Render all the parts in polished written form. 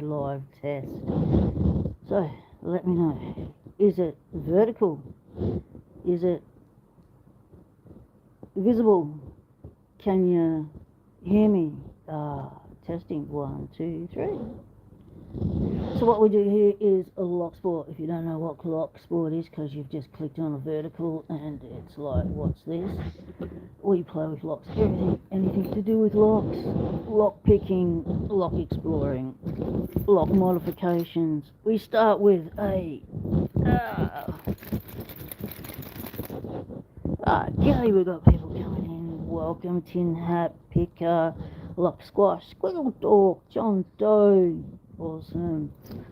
live test. So let me know, is it vertical? Is it visible? Can you hear me? Testing 1, 2, 3. So what we do here is a Locksport. If you don't know what Locksport is, because you've just clicked on a vertical and it's like, what's this? We play with locks, anything to do with locks, lock picking, lock exploring, lock modifications. We start with a g'day, we've got people coming in. Welcome, Tin Hat, Picker, Lock Squash, Squiggle Dog, John Doe. Awesome.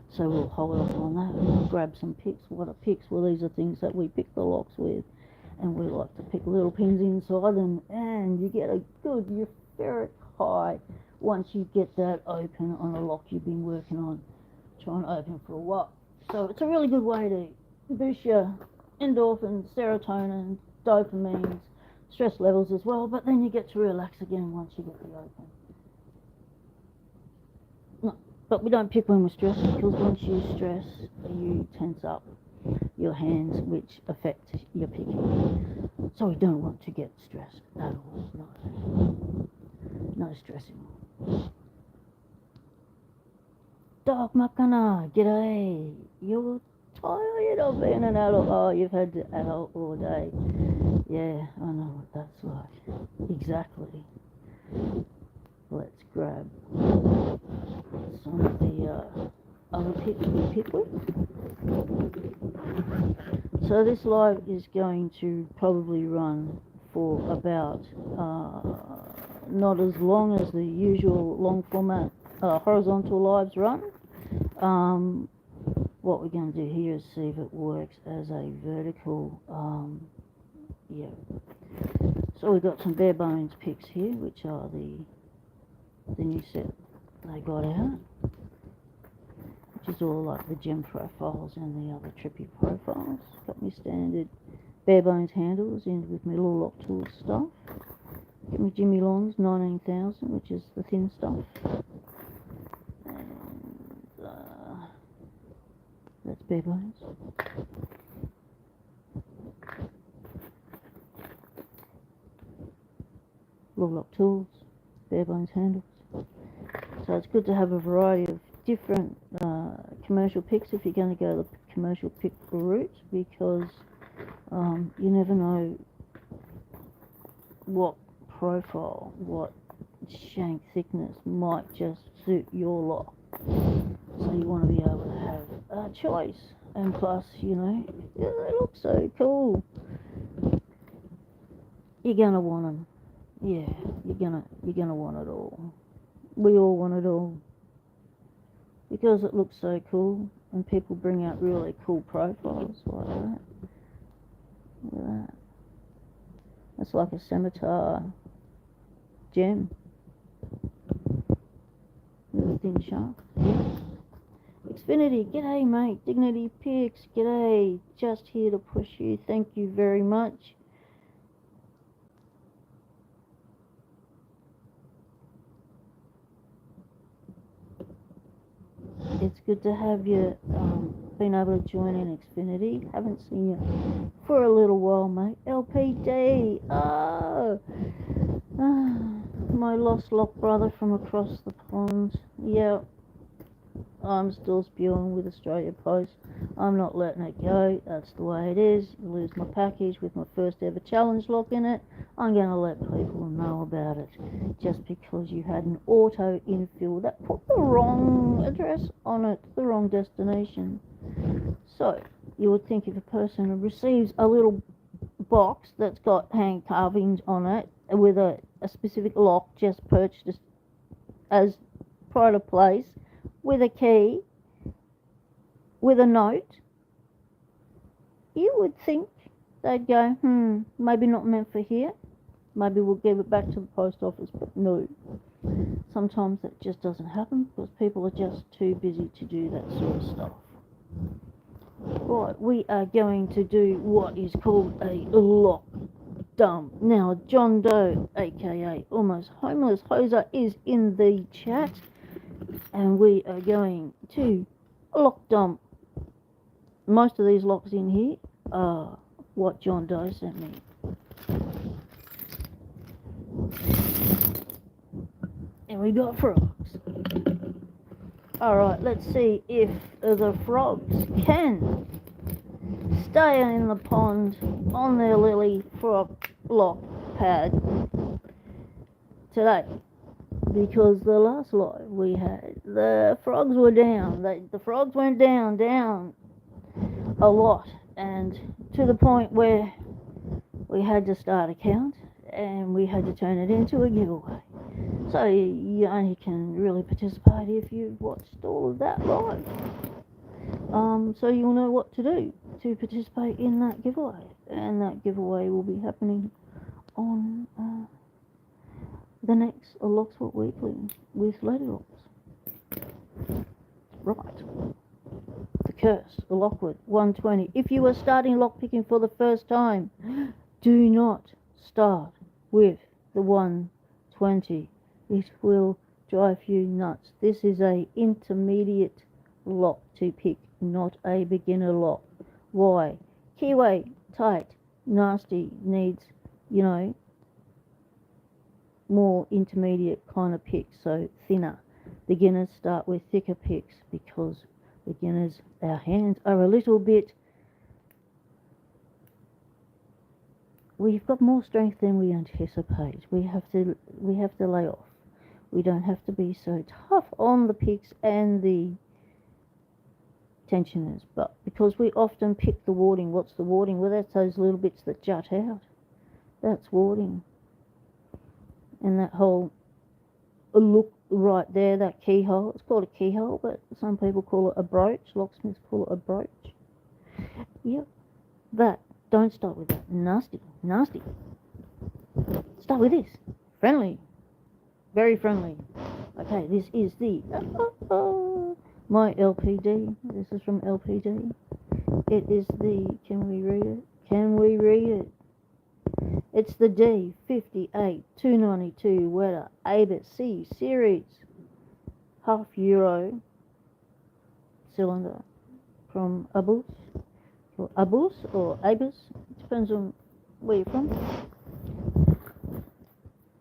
So we'll hold off on that and we'll grab some picks. What are picks? Well, these are things that we pick the locks with, and we like to pick little pins inside them, and you get a good euphoric high once you get that open on a lock you've been working on, trying to open for a while. So it's a really good way to boost your endorphins, serotonin, dopamines, stress levels as well, but then you get to relax again once you get the open. But we don't pick when we're stressed, because once you stress, you tense up your hands, which affect your picking. So we don't want to get stressed at all. No stressing. Dog Makana, g'day. You're tired of being an adult. Oh, you've had the adult all day. Yeah, I know what that's like. Exactly. Let's grab some of the other picks we pick with. So this live is going to probably run for about not as long as the usual long format horizontal lives run. What we're going to do here is see if it works as a vertical. Yeah. So we've got some bare bones picks here, which are the new set they got out, which is all like the gem profiles and the other trippy profiles. Got me standard bare bones handles in with my little lock tool stuff. Get me Jimmy Longs 19,000, which is the thin stuff. And that's bare bones. Little lock tools, bare bones handles. So it's good to have a variety of different commercial picks if you're going to go the commercial pick route, because you never know what profile, what shank thickness might just suit your lock. So you want to be able to have a choice, and plus, you know, they look so cool. You're gonna want them. Yeah, you're gonna want it all. We all want it all, because it looks so cool, and people bring out really cool profiles like that. Look at that. That's like a scimitar gem with a thin shaft. Yeah. Xfinity, g'day mate. Dignity Picks, g'day. Just here to push you. Thank you very much. It's good to have you been able to join in Xfinity. Haven't seen you for a little while, mate. LPD. My lost lock brother from across the pond. Yeah, I'm still spewing with Australia Post. I'm not letting it go. That's the way it is. You lose my package with my first ever challenge lock in it, I'm going to let people know about it. Just because you had an auto infill that put the wrong address on it, the wrong destination. So you would think if a person receives a little box that's got hand carvings on it with a specific lock just purchased as pride of place, with a key, with a note, you would think they'd go, maybe not meant for here, maybe we'll give it back to the post office. But no, sometimes that just doesn't happen, because people are just too busy to do that sort of stuff. Right, we are going to do what is called a lock dump. Now, John Doe, aka Almost Homeless Hoser, is in the chat, and we are going to lock dump most of these locks in here are what John Doe sent me. And we got frogs. Alright, let's see if the frogs can stay in the pond on their lily frog lock pad today. Because the last live we had, the frogs were down. The frogs went down a lot, and to the point where we had to start a count and we had to turn it into a giveaway. So you only can really participate if you've watched all of that live. So you'll know what to do to participate in that giveaway, and that giveaway will be happening on the next Locksport Weekly with Lady Locks. Right. The curse, the Lockwood 120. If you are starting lockpicking for the first time, do not start with the 120. It will drive you nuts. This is a intermediate lock to pick, not a beginner lock. Why? Keyway, tight, nasty, needs, more intermediate kind of picks, so thinner. Beginners start with thicker picks because beginners, our hands are a little bit, we've got more strength than we anticipate. We have to lay off. We don't have to be so tough on the picks and the tensioners, but because we often pick the warding. What's the warding? Well, that's those little bits that jut out. That's warding. And that whole look right there, that keyhole, it's called a keyhole, but some people call it a brooch. Locksmiths call it a brooch. Yep. That. Don't start with that. Nasty. Start with this. Friendly. Very friendly. Okay, this is the my LPD. This is from LPD. It is the, can we read it? It's the D58-292 Weta ABC series half-euro cylinder from Abus, or Abus, depends on where you're from.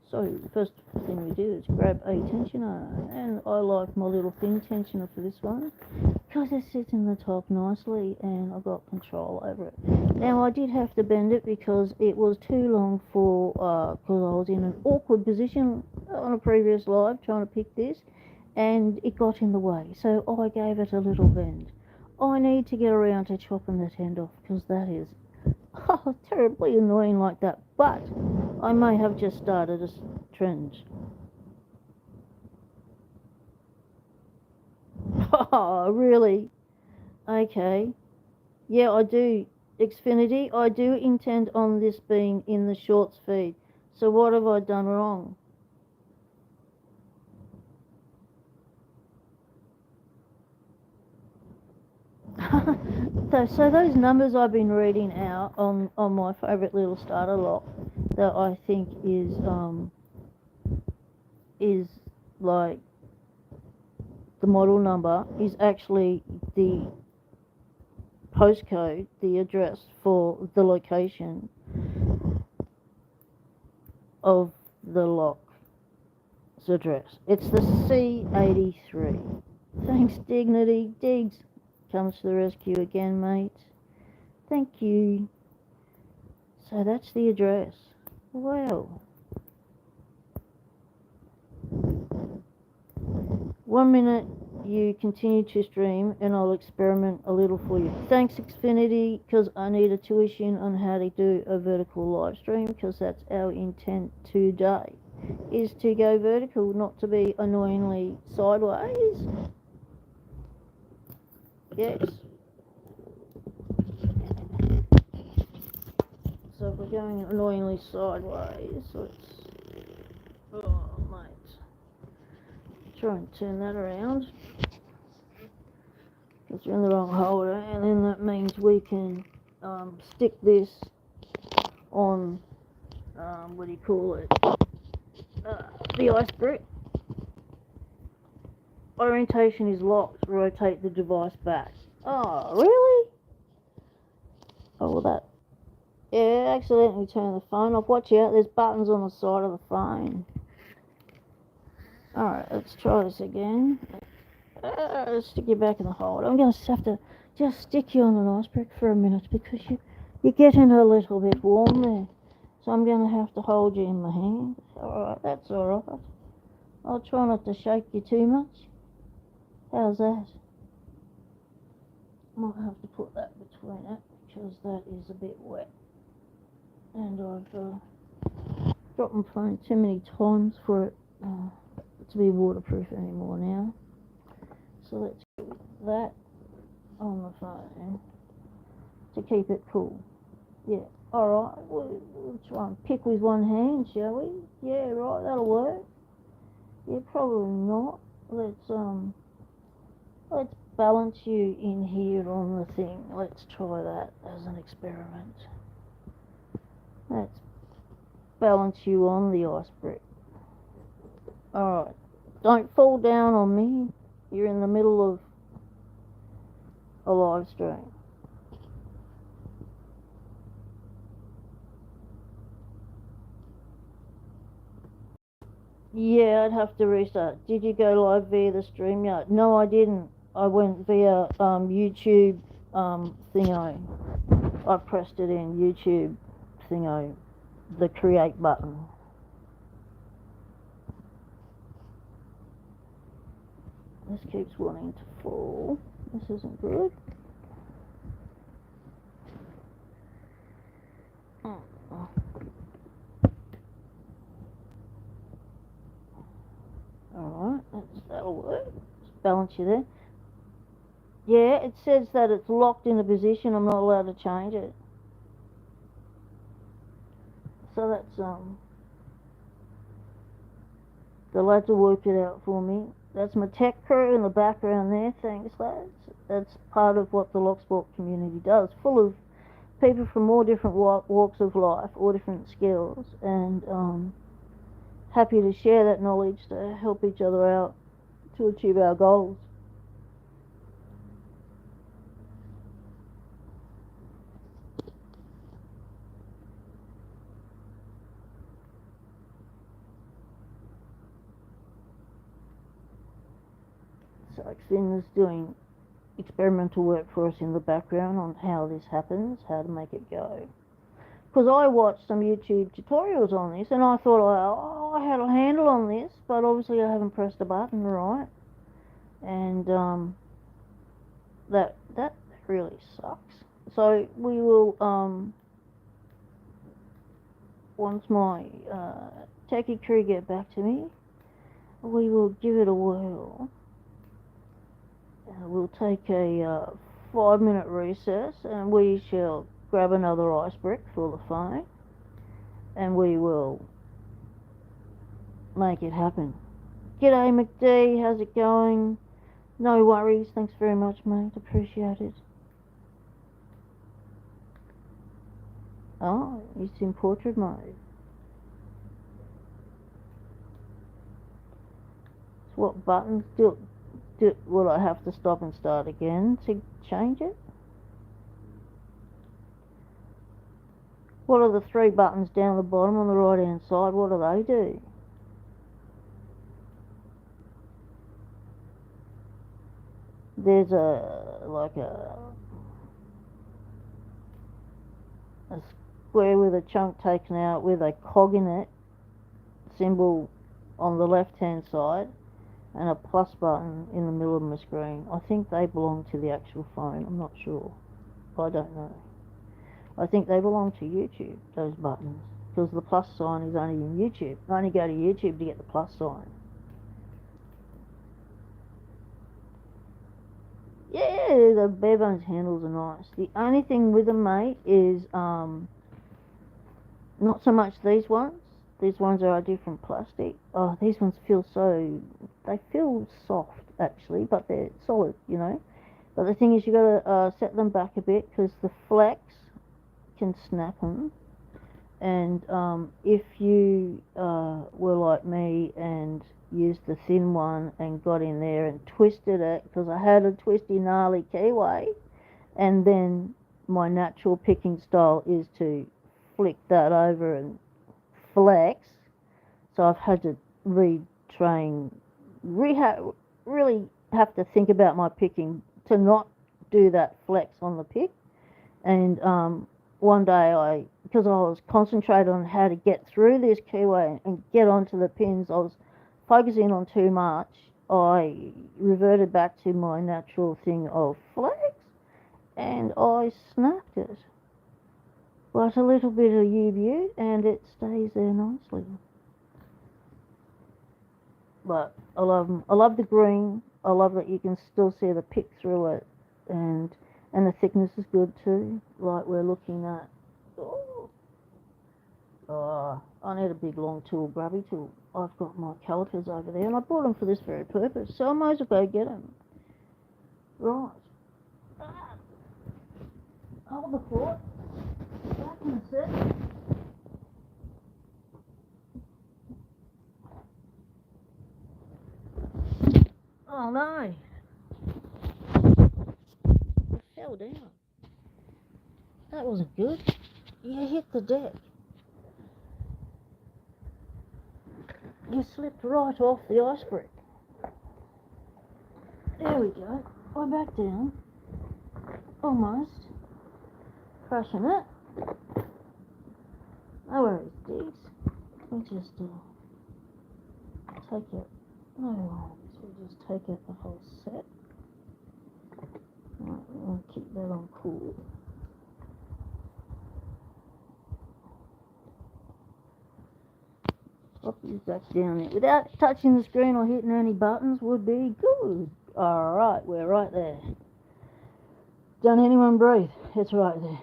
So the first thing we do is grab a tensioner, and I like my little thin tensioner for this one because it sits in the top nicely and I've got control over it. Now I did have to bend it because it was too long for, because I was in an awkward position on a previous live trying to pick this, and it got in the way, so I gave it a little bend. I need to get around to chopping that end off because that is terribly annoying like that, but I may have just started a trend. Oh, really? Okay. Yeah, I do. Xfinity, I do intend on this being in the shorts feed. So what have I done wrong? So those numbers I've been reading out on my favourite little starter lock that I think is like the model number is actually the postcode, the address for the location of the lock's address. It's the C83. Thanks, Dignity. Diggs comes to the rescue again, mate. Thank you. So that's the address. Wow. 1 minute you continue to stream and I'll experiment a little for you. Thanks, Xfinity, because I need a tuition on how to do a vertical live stream, because that's our intent today, is to go vertical, not to be annoyingly sideways. Yes. So if we're going annoyingly sideways, let's, oh mate, try and turn that around, because we're in the wrong holder, and then that means we can stick this on, what do you call it, the ice brick. Orientation is locked. Rotate the device back. Oh, really? Oh, well, that... Yeah, accidentally turned the phone off. Watch out, there's buttons on the side of the phone. Alright, let's try this again. Stick you back in the hole. I'm going to have to just stick you on an ice brick for a minute because you're getting a little bit warm there. So I'm going to have to hold you in my hand. Alright, that's alright. I'll try not to shake you too much. How's that? Might have to put that between it because that is a bit wet. And I've dropped my phone too many times for it to be waterproof anymore now. So let's put that on the phone to keep it cool. Yeah, alright, we'll try and pick with one hand, shall we? Yeah, right, that'll work. Yeah, probably not. Let's balance you in here on the thing. Let's try that as an experiment. Let's balance you on the ice brick. Alright, don't fall down on me. You're in the middle of a live stream. Yeah, I'd have to restart. Did you go live via the StreamYard? No, I didn't. I went via YouTube thingo. I pressed it in YouTube thingo, the create button. This keeps wanting to fall. This isn't good. Alright, that'll work. Just balance you there. Yeah, it says that it's locked in a position. I'm not allowed to change it. So that's the lads will work it out for me. That's my tech crew in the background there. Thanks, lads. That's part of what the Locksport community does, full of people from all different walks of life, all different skills, and happy to share that knowledge to help each other out to achieve our goals. So Finn is doing experimental work for us in the background on how this happens, how to make it go. Because I watched some YouTube tutorials on this and I thought I had a handle on this, but obviously I haven't pressed a button right. And that really sucks. So we will, once my techie crew get back to me, we will give it a whirl. We'll take a 5-minute recess and we shall grab another ice brick for the phone and we will make it happen. G'day McD, how's it going? No worries, thanks very much mate, appreciate it. Oh, it's in portrait mode. So what buttons will I have to stop and start again to change it? What are the 3 buttons down the bottom on the right hand side? What do they do? There's a square with a chunk taken out with a cog in it symbol on the left hand side and a plus button in the middle of my screen. I think they belong to the actual phone. I'm not sure. I don't know. I think they belong to YouTube, those buttons, because the plus sign is only in YouTube. I only go to YouTube to get the plus sign. Yeah, the bare bones handles are nice. The only thing with them, mate, is not so much these ones. These ones are a different plastic. Oh, these ones they feel soft actually, but they're solid, you know. But the thing is, you got to set them back a bit because the flex can snap them. And if you were like me and used the thin one and got in there and twisted it, because I had a twisty gnarly keyway, and then my natural picking style is to flick that over and flex, so I've had to retrain, really have to think about my picking to not do that flex on the pick. And one day, because I was concentrated on how to get through this keyway and get onto the pins, I was focusing on too much. I reverted back to my natural thing of flex, and I snapped it. But a little bit of U-view and it stays there nicely. But I love them. I love the green. I love that you can still see the pick through it, and the thickness is good too. Like we're looking at. Oh, I need a big long tool, grubby tool. I've got my calipers over there, and I bought them for this very purpose, so I might as well go get them. Right. Hold the fort. Back in a sec. Oh no! It fell down. That wasn't good. You hit the deck. You slipped right off the ice brick. There we go. I'm back down. Almost. Crushing it. No worries, Diggs. We'll just take it. No worries. We'll just take it the whole set. Right, we're going to keep that on cool. Pop you back down there. Without touching the screen or hitting any buttons would be good. Alright, we're right there. Don't anyone breathe. It's right there.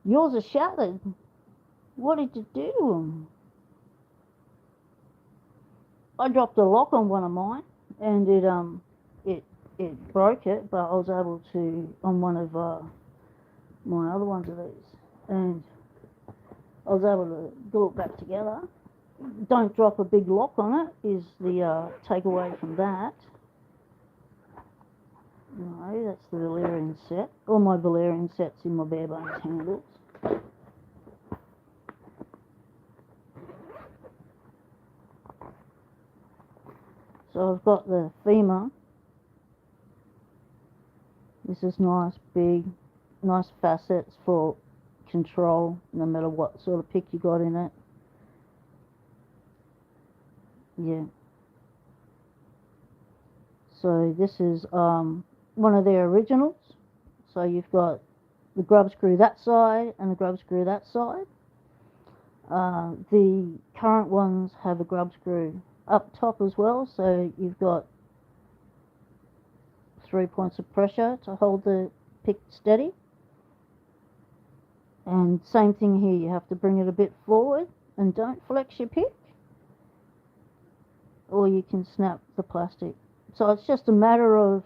Yours are shattered. What did you do to them? I dropped a lock on one of mine, and it broke it, but I was able to on one of my other ones of these, and I was able to glue it back together. Don't drop a big lock on it is the takeaway from that. No, that's the Valerian set. All my Valerian sets in my bare bones handles. So I've got the femur. This is nice, big, nice facets for control, no matter what sort of pick you got in it. Yeah. So this is one of their originals. So you've got the grub screw that side and the grub screw that side. The current ones have a grub screw up top as well, so you've got 3 points of pressure to hold the pick steady. And same thing here, you have to bring it a bit forward and don't flex your pick, or you can snap the plastic. So it's just a matter of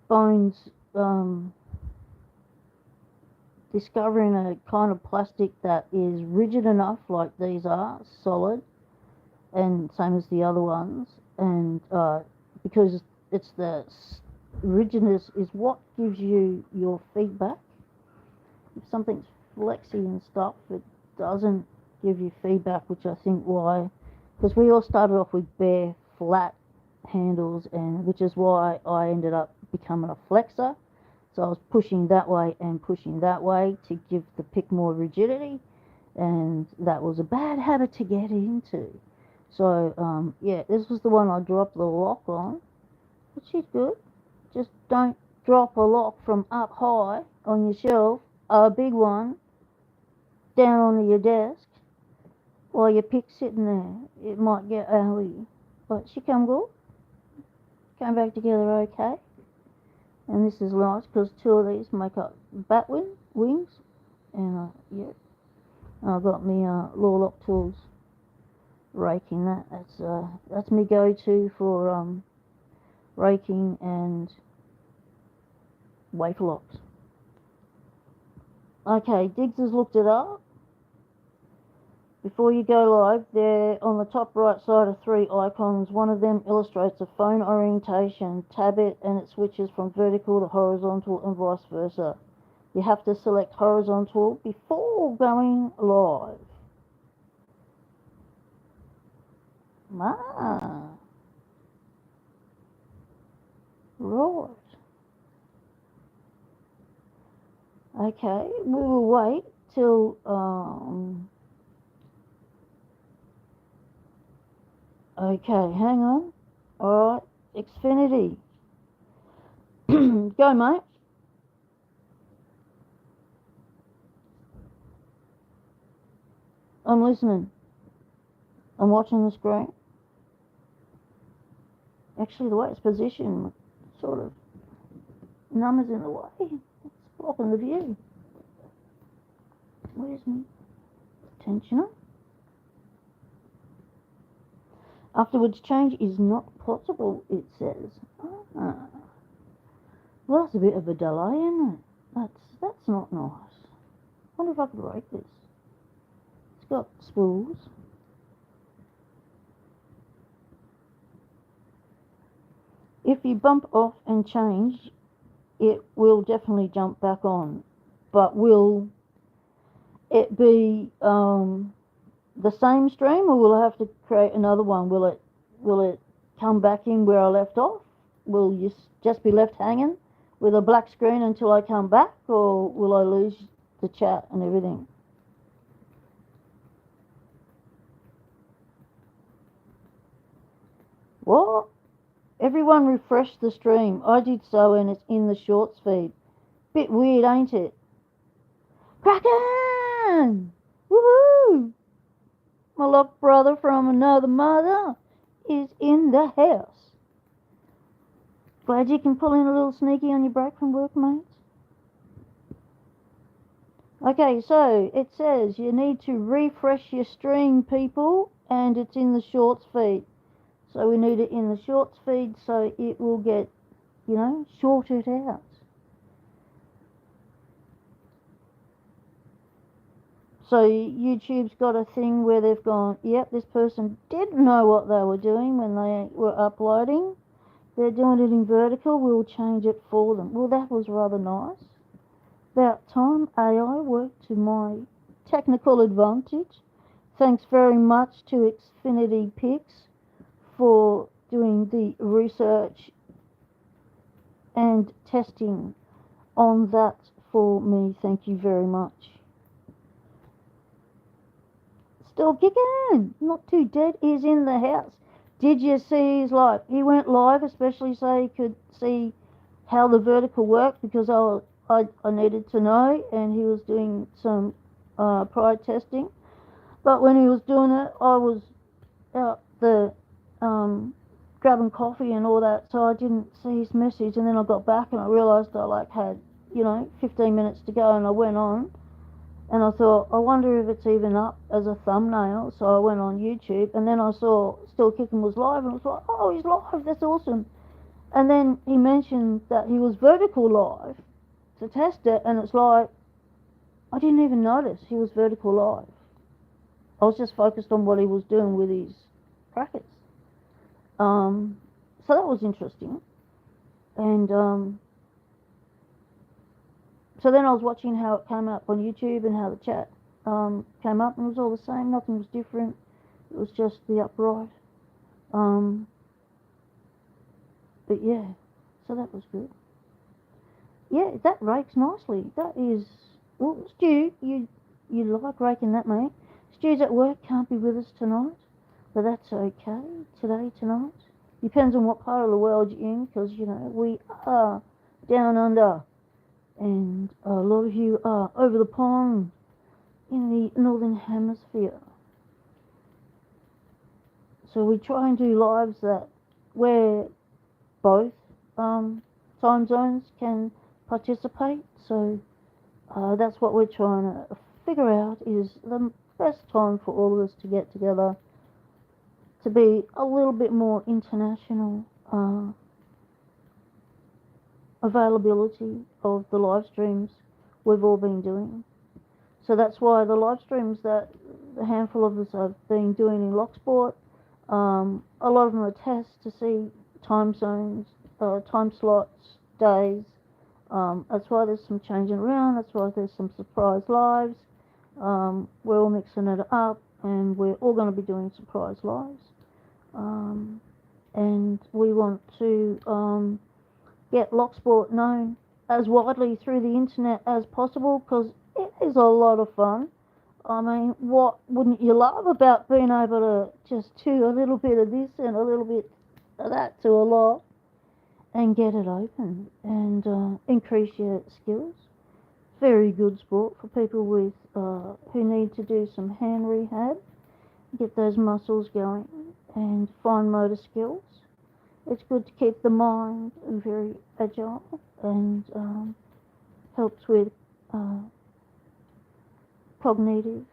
Bones discovering a kind of plastic that is rigid enough, like these are, solid, and same as the other ones, and because it's the rigidness is what gives you your feedback. If something's flexy and stuff, it doesn't give you feedback, which I think why, because we all started off with bare flat handles, and which is why I ended up becoming a flexor. So I was pushing that way and pushing that way to give the pick more rigidity, and that was a bad habit to get into. So yeah, this was the one I dropped the lock on, which is good. Just don't drop a lock from up high on your shelf, a big one, down onto your desk while your pick's sitting there. It might get owie, but she come good. Came back together okay. And this is nice because 2 of these make up bat wings. And yeah, I've got me Lock tools raking that. That's me go-to for raking and wafer locks. Okay, Diggs has looked it up. Before you go live, there on the top right side are 3 icons. One of them illustrates a phone orientation. Tab it and it switches from vertical to horizontal and vice versa. You have to select horizontal before going live. Ah, right. Okay, we will wait till okay, hang on. Alright, Xfinity. Go, mate. I'm listening. I'm watching the screen. Actually, the way it's positioned, sort of numbers in the way. It's blocking the view. Where's my tensioner? Afterwards, change is not possible, it says. Ah. Well, that's a bit of a delay, isn't it? That's not nice. I wonder if I could rate this. It's got spools. If you bump off and change, it will definitely jump back on. But will it be the same stream, or will I have to create another one? Will it come back in where I left off? Will you just be left hanging with a black screen until I come back, or will I lose the chat and everything? What? Everyone refresh the stream. I did so, and it's in the shorts feed. Bit weird, ain't it? Kraken! Woohoo! My lock brother from another mother is in the house. Glad you can pull in a little sneaky on your break from work, mates. Okay, so it says you need to refresh your stream, people, and it's in the shorts feed. So we need it in the shorts feed so it will get, shorted out. So YouTube's got a thing where they've gone, yep, this person didn't know what they were doing when they were uploading. They're doing it in vertical, we'll change it for them. Well, that was rather nice. About time AI worked to my technical advantage. Thanks very much to Xfinity Pix for doing the research and testing on that for me. Thank you very much. Still kicking, not too dead, is in the house. Did you see his live? He went live especially so he could see how the vertical worked, because I needed to know, and he was doing some prior testing. But when he was doing it, I was out the grabbing coffee and all that, so I didn't see his message. And then I got back and I realised I had 15 minutes to go, and I went on. And I thought, I wonder if it's even up as a thumbnail. So I went on YouTube, and then I saw Still Kicking was live, and I was like, oh, he's live, that's awesome. And then he mentioned that he was vertical live to test it, and it's like, I didn't even notice he was vertical live. I was just focused on what he was doing with his brackets. So that was interesting. And so then I was watching how it came up on YouTube and how the chat came up, and it was all the same. Nothing was different. It was just the upright. But yeah, so that was good. Yeah, that rakes nicely. That is... Well, Stu, you like raking that, mate. Stu's at work, can't be with us tonight. But that's okay. Tonight. Depends on what part of the world you're in, because, we are down under. And a lot of you are over the pond in the Northern Hemisphere. So we try and do lives that where both time zones can participate. So that's what we're trying to figure out, is the best time for all of us to get together, to be a little bit more international availability of the live streams we've all been doing. So that's why the live streams that a handful of us have been doing in Locksport, a lot of them are tests to see time zones, time slots, days. That's why there's some changing around. That's why there's some surprise lives. We're all mixing it up, and we're all going to be doing surprise lives. And we want to get Locksport known as widely through the internet as possible, because it is a lot of fun. I mean, what wouldn't you love about being able to just do a little bit of this and a little bit of that to a lot and get it open and increase your skills? Very good sport for people with who need to do some hand rehab, get those muscles going and fine motor skills. It's good to keep the mind very agile and helps with cognitive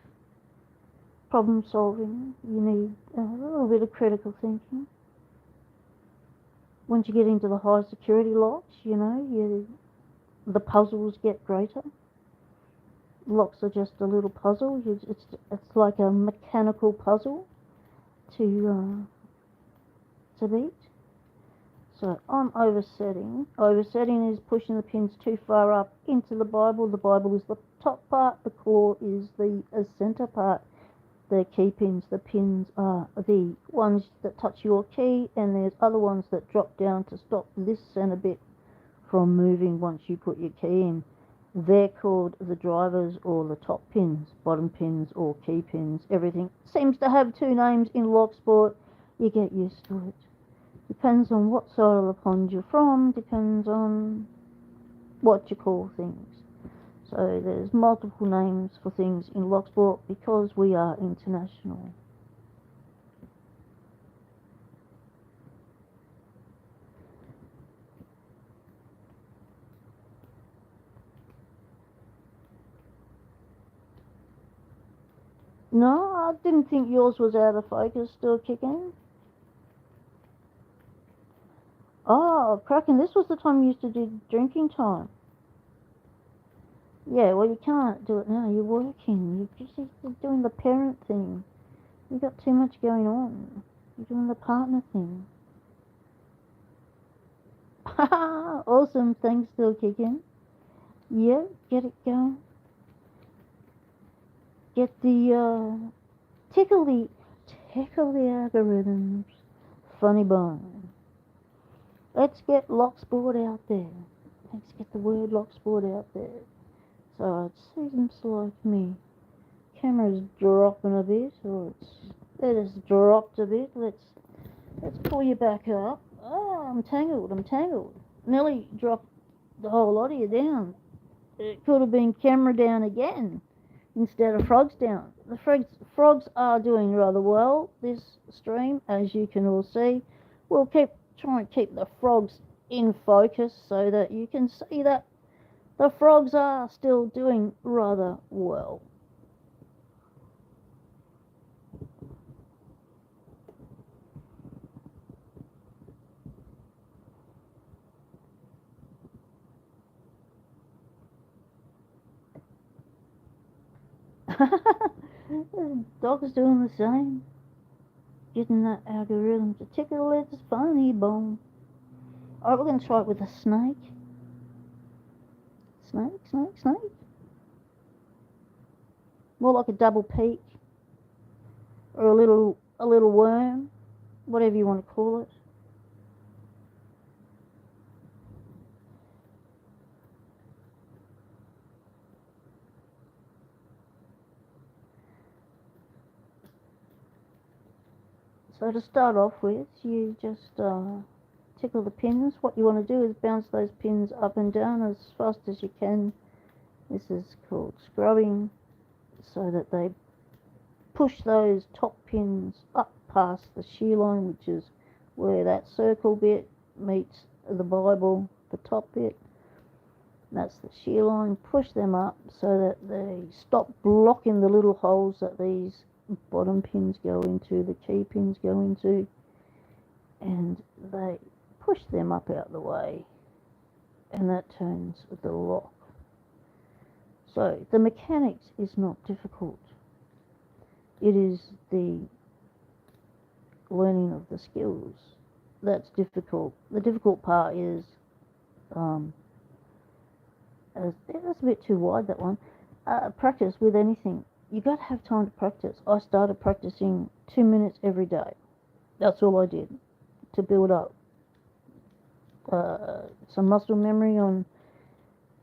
problem solving. You need a little bit of critical thinking. Once you get into the high security locks, the puzzles get greater. Locks are just a little puzzle. It's like a mechanical puzzle to beat. So I'm oversetting. Oversetting is pushing the pins too far up into the Bible. The Bible is the top part. The core is the center part. The key pins. The pins are the ones that touch your key, and there's other ones that drop down to stop this center bit from moving once you put your key in. They're called the drivers or the top pins, bottom pins or key pins. Everything seems to have two names in Locksport. You get used to it. Depends on what side of the pond you're from, depends on what you call things. So there's multiple names for things in Locksport because we are international. No, I didn't think yours was out of focus, still kicking. Oh, cracking, this was the time you used to do drinking time. Yeah, well, you can't do it now. You're working. You're just doing the parent thing. You've got too much going on. You're doing the partner thing. Awesome. Things still kicking. Yeah, get it going. Get the, tickle the algorithms. Funny bone. Let's get Locksport out there. Let's get the word Locksport out there. So it seems like me camera's dropping a bit, or it has dropped a bit. Let's pull you back up. Oh, I'm tangled. Nearly dropped the whole lot of you down. It could have been camera down again instead of frogs down. The frogs are doing rather well this stream, as you can all see. We'll try and keep the frogs in focus so that you can see that the frogs are still doing rather well. The dog's doing the same. Getting that algorithm to tickle its funny bone. Alright, we're going to try it with a snake. Snake. More like a double peak. Or a little worm. Whatever you want to call it. So to start off with, you just tickle the pins. What you want to do is bounce those pins up and down as fast as you can. This is called scrubbing, so that they push those top pins up past the shear line, which is where that circle bit meets the Bible, the top bit. That's the shear line. Push them up so that they stop blocking the little holes that these bottom pins go into, the key pins go into, and they push them up out the way, and that turns the lock. So the mechanics is not difficult. It is the learning of the skills that's difficult. The difficult part is, that's a bit too wide, that one. Practice with anything. You got to have time to practice. I started practicing 2 minutes every day. That's all I did to build up some muscle memory on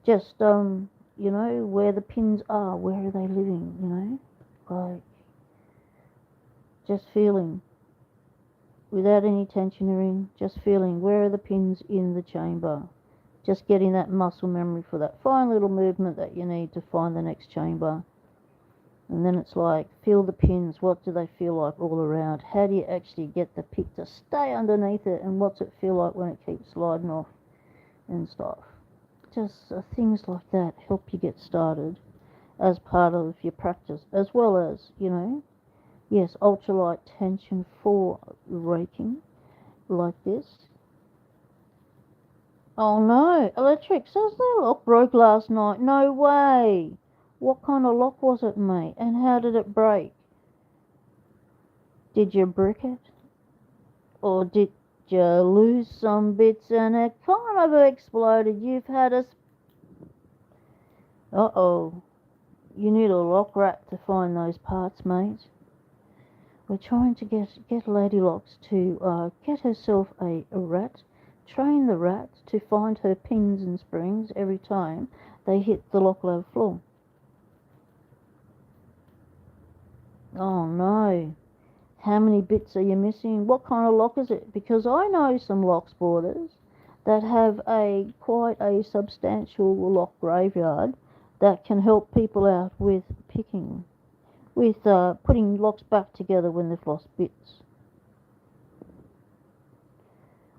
just, where the pins are, where are they living, like just feeling without any tensioning, just feeling where are the pins in the chamber, just getting that muscle memory for that fine little movement that you need to find the next chamber. And then it's like, feel the pins, what do they feel like all around? How do you actually get the pick to stay underneath it, and what's it feel like when it keeps sliding off and stuff? Just things like that help you get started as part of your practice, as well as, yes, ultralight tension for raking, like this. Oh no, electric, says the lock broke last night. No way! What kind of lock was it, mate? And how did it break? Did you brick it? Or did you lose some bits and it kind of exploded? You've had a... Uh-oh. You need a lock rat to find those parts, mate. We're trying to get Lady Locks to get herself a rat. Train the rat to find her pins and springs every time they hit the lock level floor. Oh no. How many bits are you missing? What kind of lock is it? Because I know some Locksporters that have quite a substantial lock graveyard that can help people out with picking, with putting locks back together when they've lost bits.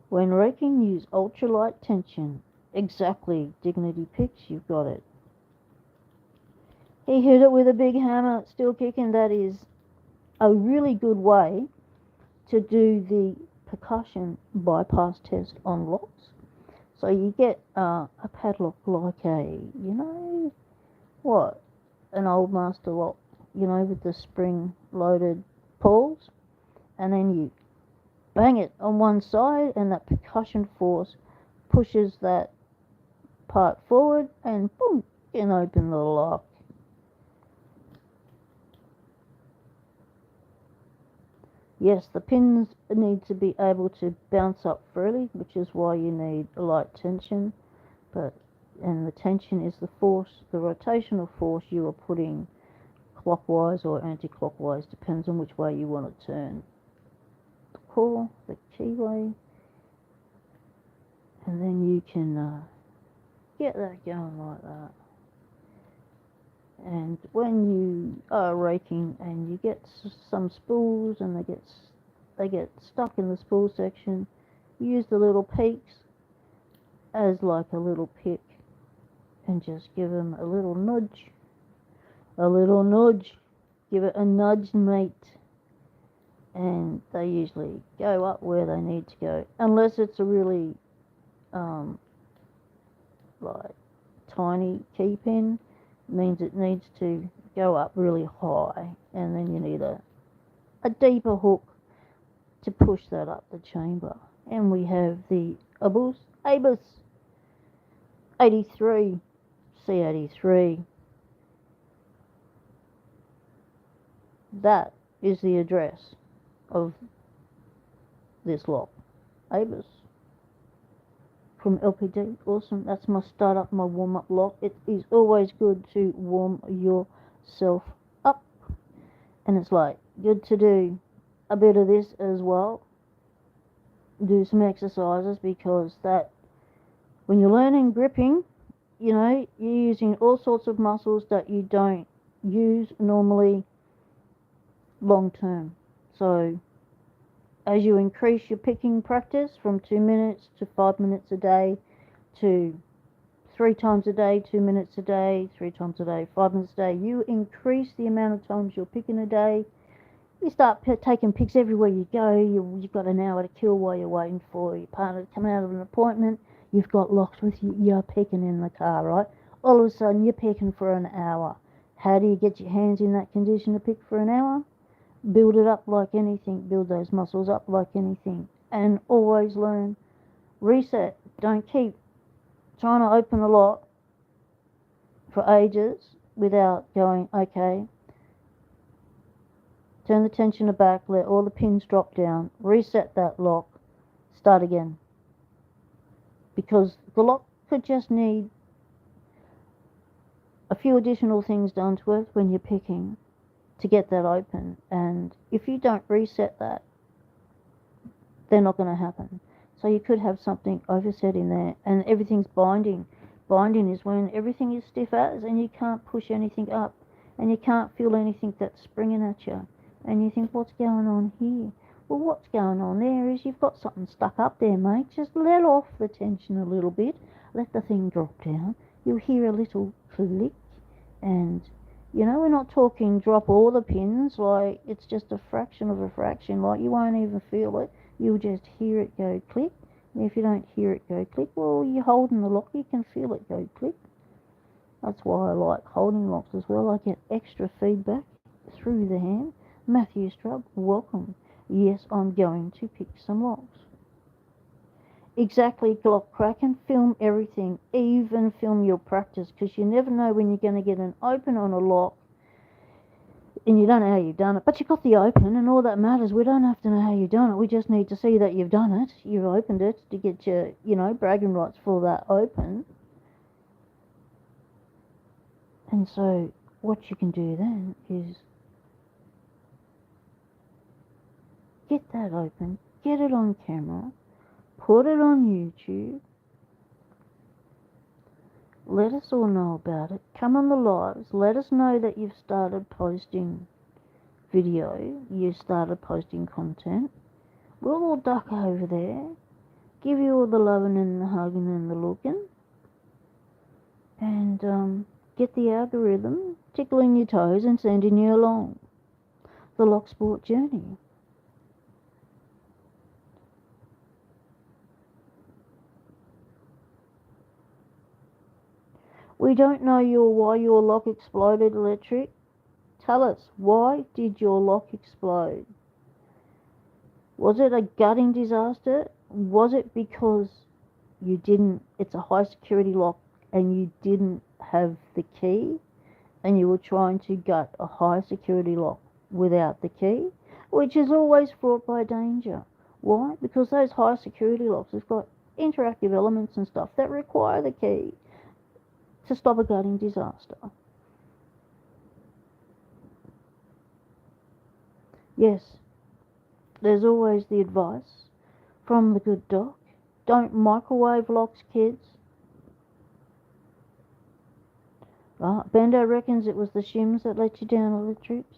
When raking, use ultralight tension. Exactly, Dignity Picks, you've got it. He hit it with a big hammer, still kicking. That is a really good way to do the percussion bypass test on locks. So you get a padlock like an old master lock, with the spring-loaded pawls, and then you bang it on one side, and that percussion force pushes that part forward, and boom, you can open the lock. Yes, the pins need to be able to bounce up freely, which is why you need a light tension. And the tension is the force, the rotational force you are putting clockwise or anti-clockwise, depends on which way you want to turn the core, the keyway, and then you can get that going like that. And when you are raking and you get some spools and they get stuck in the spool section, use the little peaks as like a little pick and just give them a little nudge. Give it a nudge, mate. And they usually go up where they need to go, unless it's a really like tiny key pin. Means it needs to go up really high, and then you need a deeper hook to push that up the chamber. And we have the Abus 83 C83. That is the address of this lock. Abus from LPD, awesome. That's my startup, my warm-up lock. It is always good to warm yourself up, and it's like good to do a bit of this as well. Do some exercises, because that when you're learning gripping, you're using all sorts of muscles that you don't use normally long term. So as you increase your picking practice from 2 minutes to 5 minutes a day to 3 times a day, 2 minutes a day, 3 times a day, 5 minutes a day, you increase the amount of times you're picking a day. You start taking picks everywhere you go. You've got an hour to kill while you're waiting for your partner to come out of an appointment. You've got locks with you. You're picking in the car, right? all of a sudden you're picking for an hour. How do you get your hands in that condition to pick for an hour? Build it up like anything. Build those muscles up like anything. And always learn. Reset. Don't keep trying to open a lock for ages without going, okay, turn the tensioner back, let all the pins drop down, reset that lock, start again. Because the lock could just need a few additional things done to it when you're picking to get that open. And if you don't reset that, they're not going to happen. So you could have something overset in there and everything's binding. Binding is when everything is stiff as and you can't push anything up and you can't feel anything that's springing at you. And you think, what's going on here? Well, what's going on there is you've got something stuck up there, mate. Just let off the tension a little bit. Let the thing drop down. You'll hear a little click. And, you know, we're not talking drop all the pins. Like, it's just a fraction of a fraction. Like, you won't even feel it. You'll just hear it go click. And if you don't hear it go click, well, you're holding the lock. You can feel it go click. That's why I like holding locks as well. I get extra feedback through the hand. Matthew Strub, welcome. Yes, I'm going to pick some locks. Exactly, Glock Kraken. Film everything. Even film your practice, because you never know when you're going to get an open on a lock and you don't know how you've done it. But you got the open, and all that matters. We don't have to know how you've done it. We just need to see that you've done it. You've opened it to get your, you know, bragging rights for that open. And so what you can do then is get that open, get it on camera, put it on YouTube, let us all know about it, come on the lives, let us know that you've started posting video, you started posting content. We'll all duck over there, give you all the loving and the hugging and the looking, and get the algorithm tickling your toes and sending you along the Locksport journey. We don't know why your lock exploded, Electric. Tell us, why did your lock explode? Was it a gutting disaster? Was it because you didn't, it's a high security lock and you didn't have the key and you were trying to gut a high security lock without the key? Which is always fraught by danger. Why? Because those high security locks have got interactive elements and stuff that require the key to stop a gutting disaster. Yes, there's always the advice from the good doc. Don't microwave locks, kids. Bendo reckons it was the shims that let you down, Electrics.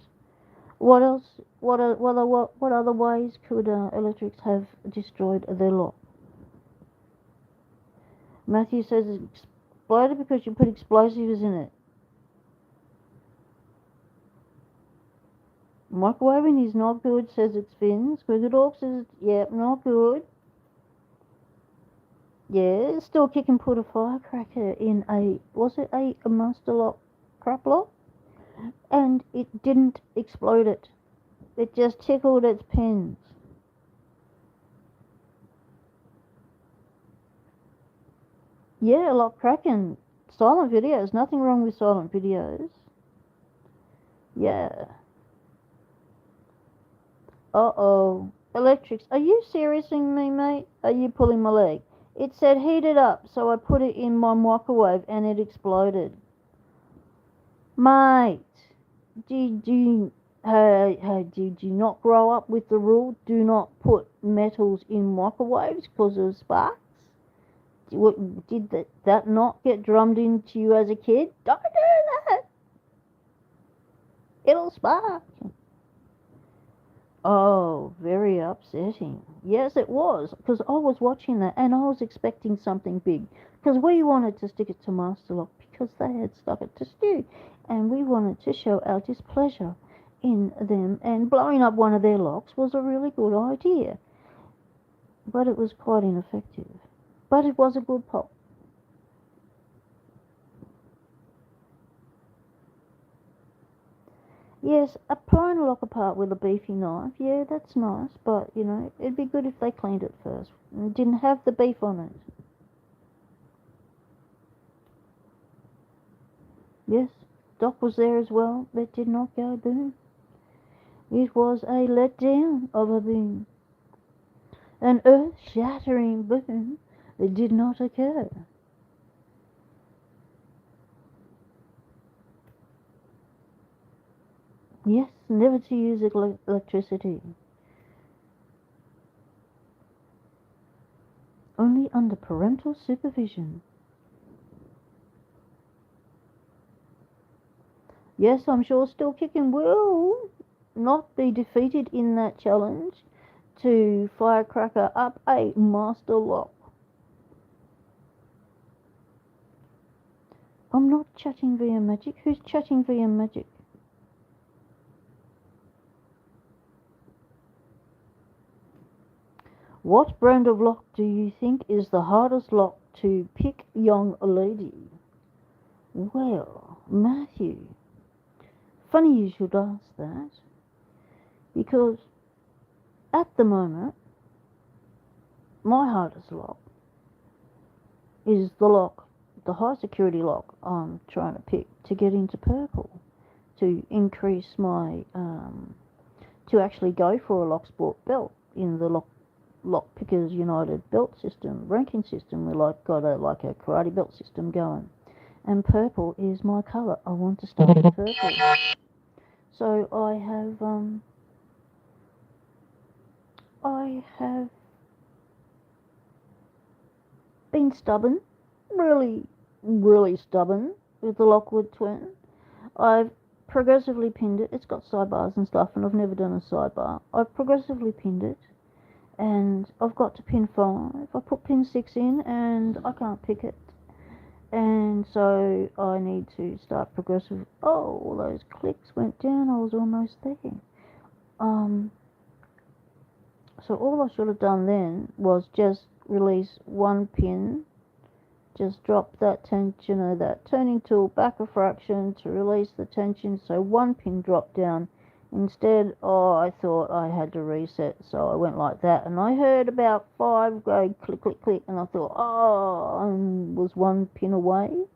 What else? What other ways could Electrics have destroyed their lock? Matthew says it exploded because you put explosives in it. Microwaving is not good, says it's Finn. Squiggle Dog says, yep, not good. Yeah, still kick and put a firecracker in was it a master lock crap lock? And it didn't explode it. It just tickled its pins. Yeah, lock cracking. Silent videos. Nothing wrong with silent videos. Yeah. Uh-oh. Electrics. Are you seriousing me, mate? Are you pulling my leg? It said heat it up, so I put it in my microwave and it exploded. Mate, did you not grow up with the rule, do not put metals in microwaves because of sparks? Did that not get drummed into you as a kid? Don't do that! It'll spark. Oh, very upsetting. Yes, it was, because I was watching that and I was expecting something big, because we wanted to stick it to Master Lock because they had stuck it to Stu, and we wanted to show our displeasure in them, and blowing up one of their locks was a really good idea, but it was quite ineffective. But it was a good pop. Yes, prying a lock apart with a beefy knife, yeah, that's nice, but, it'd be good if they cleaned it first. It didn't have the beef on it. Yes, Doc was there as well. It did not go boom. It was a letdown of a boom. An earth-shattering boom that did not occur. Yes, never to use electricity. Only under parental supervision. Yes, I'm sure Still Kicking will not be defeated in that challenge to firecracker up a master lock. I'm not chatting via magic. Who's chatting via magic? What brand of lock do you think is the hardest lock to pick, young lady? Well, Matthew, funny you should ask that, because at the moment, my hardest lock is the high security lock I'm trying to pick to get into purple, to increase my, to actually go for a Locksport belt in the Lock Pickers United belt system, ranking system. We got a karate belt system going. And purple is my colour. I want to start with purple. So I have been stubborn, really, really stubborn with the Lockwood Twin. I've progressively pinned it. It's got sidebars and stuff, and I've never done a sidebar. I've progressively pinned it, and I've got to pin 5. I put pin 6 in, and I can't pick it. And so I need to start progressive. Oh, all those clicks went down. I was almost there. So all I should have done then was just release one pin, just drop that tension or that turning tool back a fraction to release the tension, so one pin dropped down. Instead, I thought I had to reset, so I went like that, and I heard about 5 go click, click, click, and I thought, I was one pin away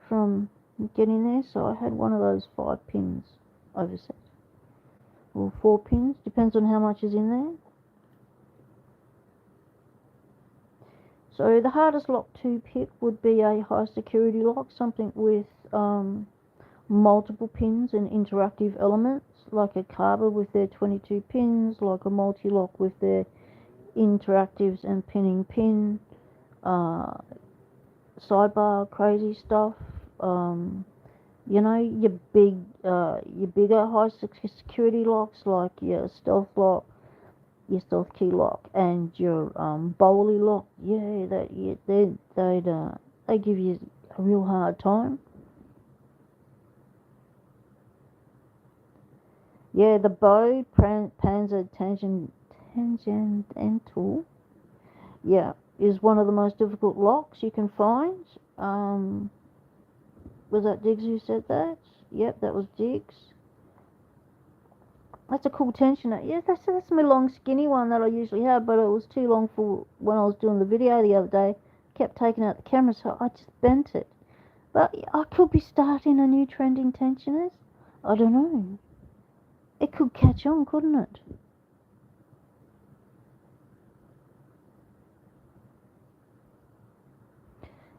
from getting there, so I had one of those 5 pins overset, or 4 pins, depends on how much is in there. So the hardest lock to pick would be a high security lock, something with multiple pins and interactive elements, like a Carver with their 22 pins, like a multi-lock with their interactives and pinning pin, sidebar crazy stuff. Your bigger high security locks, like your stealth lock, your stealth key lock, and your bowly lock. Yeah, they give you a real hard time. Yeah, the bow Panzer Tangential, yeah, is one of the most difficult locks you can find. Was that Diggs who said that? Yep, that was Diggs. That's a cool tensioner. Yeah, that's my long skinny one that I usually have, but it was too long for when I was doing the video the other day. Kept taking out the camera, so I just bent it. But I could be starting a new trend in tensioners. I don't know. It could catch on, couldn't it?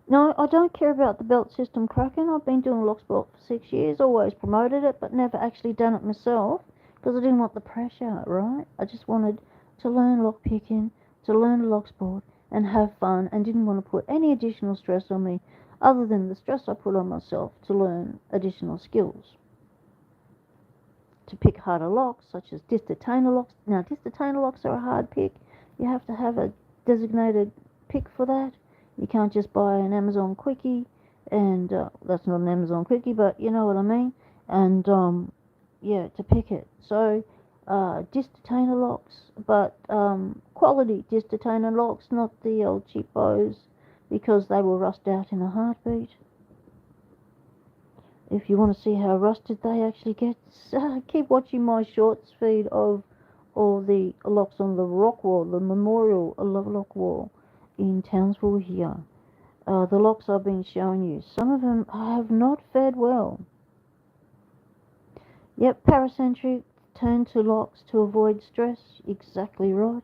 No, I don't care about the belt system cracking. I've been doing Locksport for 6 years, always promoted it, but never actually done it myself, because I didn't want the pressure, right? I just wanted to learn lockpicking, to learn Locksport, and have fun, and didn't want to put any additional stress on me, other than the stress I put on myself to learn additional skills. To pick harder locks, such as disc detainer locks. Now, disc detainer locks are a hard pick. You have to have a designated pick for that. You can't just buy an Amazon Quickie, and that's not an Amazon Quickie, but you know what I mean. And yeah, to pick it. So disc detainer locks, but quality disc detainer locks, not the old cheapos, because they will rust out in a heartbeat. If you want to see how rusted they actually get, keep watching my shorts feed of all the locks on the rock wall, the memorial lock wall in Townsville here. The locks I've been showing you, some of them have not fared well. Yep, paracentric, turn to locks to avoid stress, exactly right.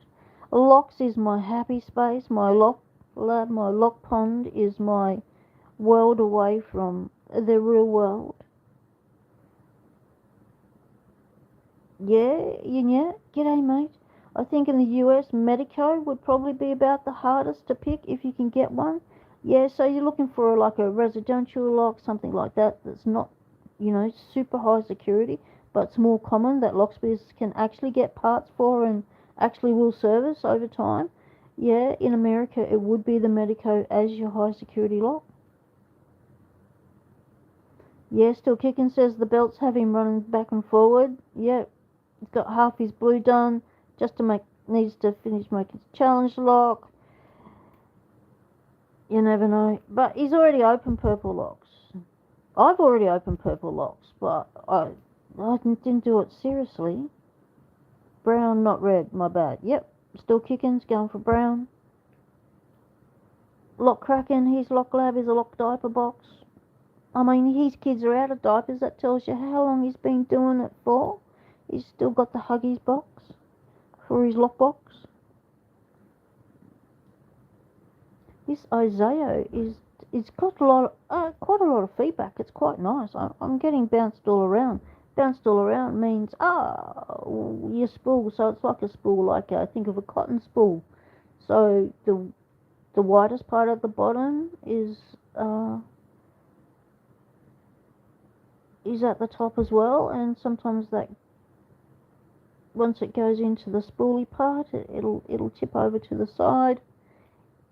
Locks is my happy space, my lock lab, my lock pond is my world away from the real world. Yeah, g'day mate. I think in the US, Medico would probably be about the hardest to pick if you can get one. Yeah, so you're looking for like a residential lock, something like that, that's not, super high security, but it's more common that locksmiths can actually get parts for and actually will service over time. Yeah, in America, it would be the Medico as your high security lock. Yeah, still kicking, says the belts have him running back and forward. Yeah, he's got half his blue done, just to needs to finish making his challenge lock. You never know. But he's already opened purple locks. I've already opened purple locks, but I didn't do it seriously. Brown, not red, my bad. Yep, still kicking, going for brown. Lock cracking, his lock lab is a lock diaper box. I mean, his kids are out of diapers. That tells you how long he's been doing it for. He's still got the Huggies box for his lockbox. This Isaiah is got quite a lot of feedback. It's quite nice. I'm getting bounced all around. Bounced all around means your spool. So it's like a spool, like think of a cotton spool. So the widest part at the bottom is at the top as well, and sometimes that once it goes into the spoolie part, it'll tip over to the side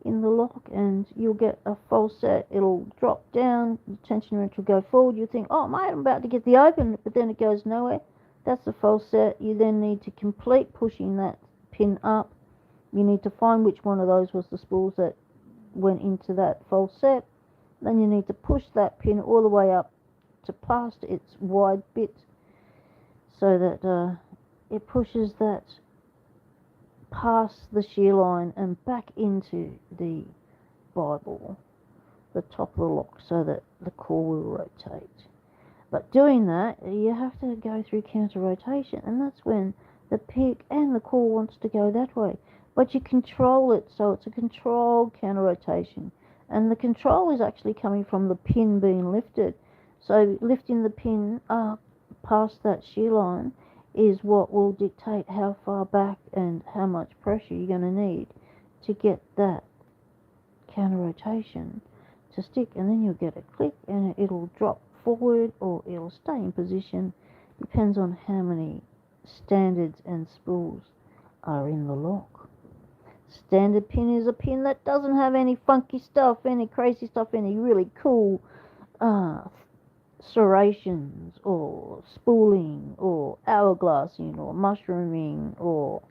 in the lock, and you'll get a false set. It'll drop down, the tension wrench will go forward. You think, oh mate, I'm about to get the open, but then it goes nowhere. That's the false set. You then need to complete pushing that pin up. You need to find which one of those was the spools that went into that false set. Then you need to push that pin all the way up to past its wide bit, so that it pushes that past the shear line and back into the Bible, the top of the lock, so that the core will rotate. But doing that, you have to go through counter rotation, and that's when the pick and the core wants to go that way. But you control it, so it's a controlled counter rotation, and the control is actually coming from the pin being lifted. So lifting the pin up past that shear line is what will dictate how far back and how much pressure you're going to need to get that counter rotation to stick, and then you'll get a click and it'll drop forward or it'll stay in position. Depends on how many standards and spools are in the lock. Standard pin is a pin that doesn't have any funky stuff, any crazy stuff, any really cool serrations or spooling or hourglassing or mushrooming or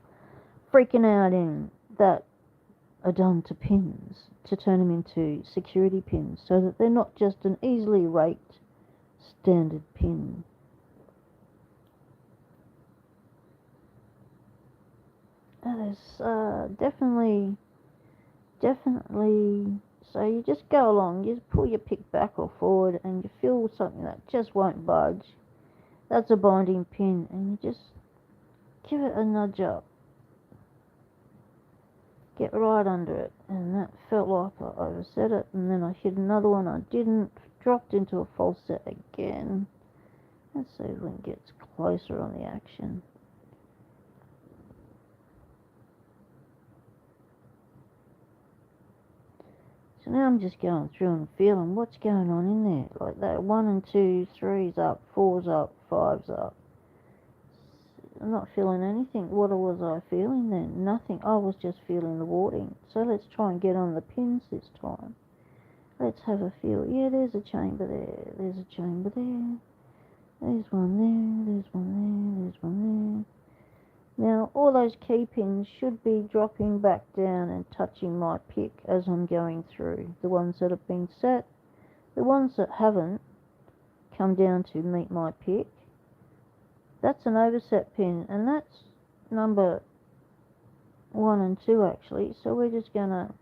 freaking out in, that are done to pins to turn them into security pins, so that they're not just an easily raked standard pin. There's definitely, so you just go along, you just pull your pick back or forward, and you feel something that just won't budge. That's a binding pin, and you just give it a nudge up. Get right under it, and that felt like I overset it, and then I hit another one, I didn't, dropped into a false set again. Let's see if we can get closer on the action. So now I'm just going through and feeling what's going on in there. Like that 1 and 2, 3's up, 4's up, 5's up. I'm not feeling anything. What was I feeling then? Nothing. I was just feeling the warding. So let's try and get on the pins this time. Let's have a feel. Yeah, there's a chamber there. There's a chamber there. There's one there. There's one there. There's one there. Now, all those key pins should be dropping back down and touching my pick as I'm going through. The ones that have been set. The ones that haven't come down to meet my pick. That's an overset pin, and that's number 1 and 2 actually. So we're just gonna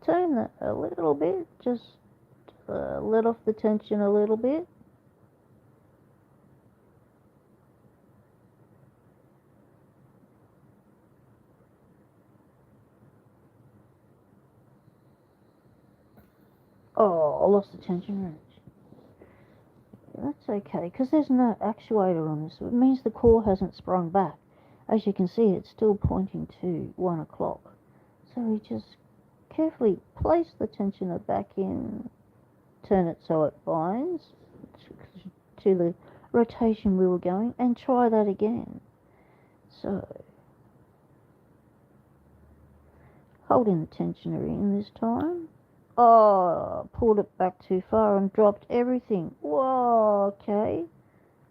turn that a little bit, just let off the tension a little bit. Oh, I lost the tension wrench. That's okay, because there's no actuator on this. It means the core hasn't sprung back. As you can see, it's still pointing to 1 o'clock. So we just carefully place the tensioner back in, turn it so it binds to the rotation we were going, and try that again. So, holding the tensioner in this time. Oh, pulled it back too far and dropped everything. Whoa, okay.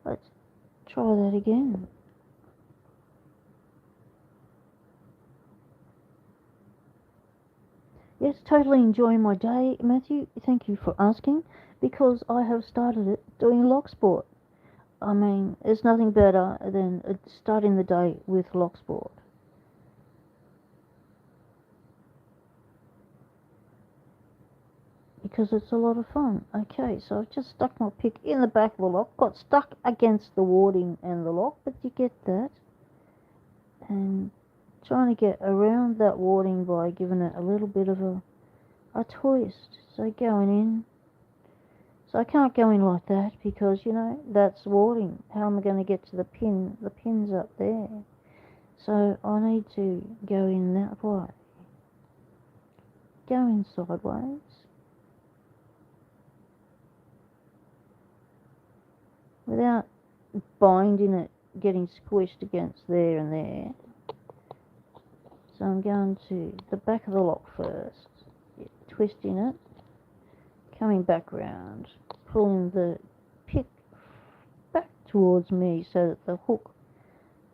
Let's try that again. Yes, totally enjoying my day, Matthew. Thank you for asking, because I have started it doing Locksport. I mean, there's nothing better than starting the day with Locksport. Because it's a lot of fun. Okay, so I've just stuck my pick in the back of the lock, got stuck against the warding and the lock, but you get that. And trying to get around that warding by giving it a little bit of a twist. So going in. So I can't go in like that because, you know, that's warding. How am I going to get to the pin? The pin's up there. So I need to go in that way. Go in sideways. Without binding it, getting squished against there and there. So I'm going to the back of the lock first, twisting it, coming back round, pulling the pick back towards me so that the hook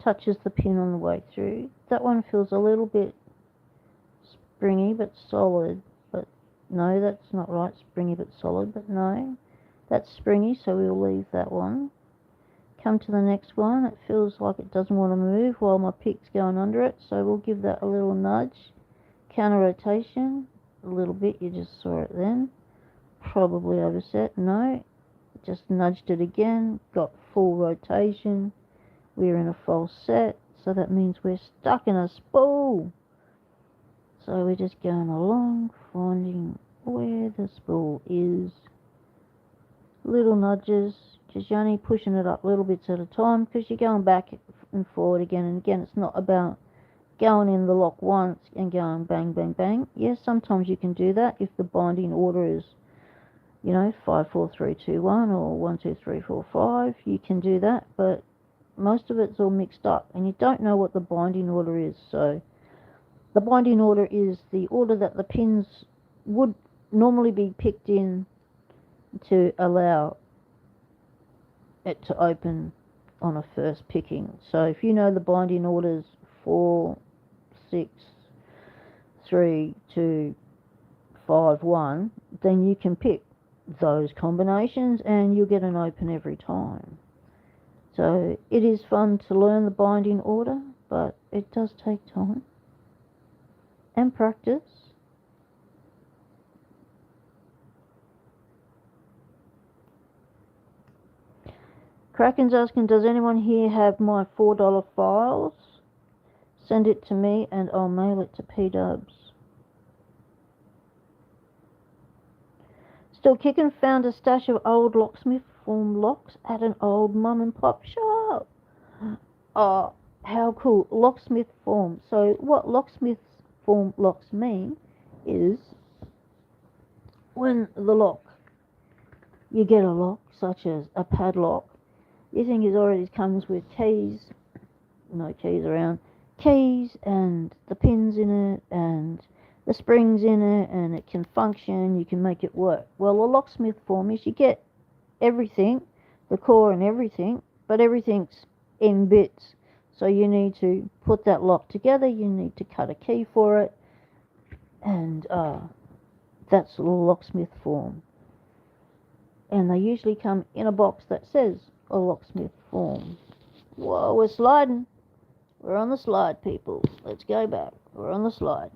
touches the pin on the way through. That one feels a little bit springy but solid, but no, that's not right, springy but solid, but no. That's springy, so we'll leave that one. Come to the next one. It feels like it doesn't want to move while my pick's going under it, so we'll give that a little nudge. Counter rotation, a little bit, you just saw it then. Probably overset, no. Just nudged it again, got full rotation. We're in a false set, so that means we're stuck in a spool. So we're just going along, finding where the spool is. Little nudges, because you're only pushing it up little bits at a time, because you're going back and forward again and again. It's not about going in the lock once and going bang, bang, bang. Yes, sometimes you can do that if the binding order is, you know, 5, 4, 3, 2, 1 or 1, 2, 3, 4, 5. You can do that, but most of it's all mixed up and you don't know what the binding order is. So the binding order is the order that the pins would normally be picked in to allow it to open on a first picking. So if you know the binding orders 4, 6, 3, 2, 5, 1, then you can pick those combinations and you'll get an open every time. So it is fun to learn the binding order, but it does take time and practice. Kraken's asking, does anyone here have my $4 files? Send it to me and I'll mail it to P-Dubs. Still kicking, found a stash of old locksmith form locks at an old mum and pop shop. Oh, how cool. Locksmith form. So what locksmith form locks mean is when the lock, you get a lock such as a padlock, you think it already comes with keys, no keys around, keys and the pins in it and the springs in it, and it can function, you can make it work. Well, a locksmith form is you get everything, the core and everything, but everything's in bits. So you need to put that lock together, you need to cut a key for it, and that's a locksmith form. and they usually come in a box that says a locksmith form. Whoa, we're sliding. We're on the slide, people. Let's go back. We're on the slide.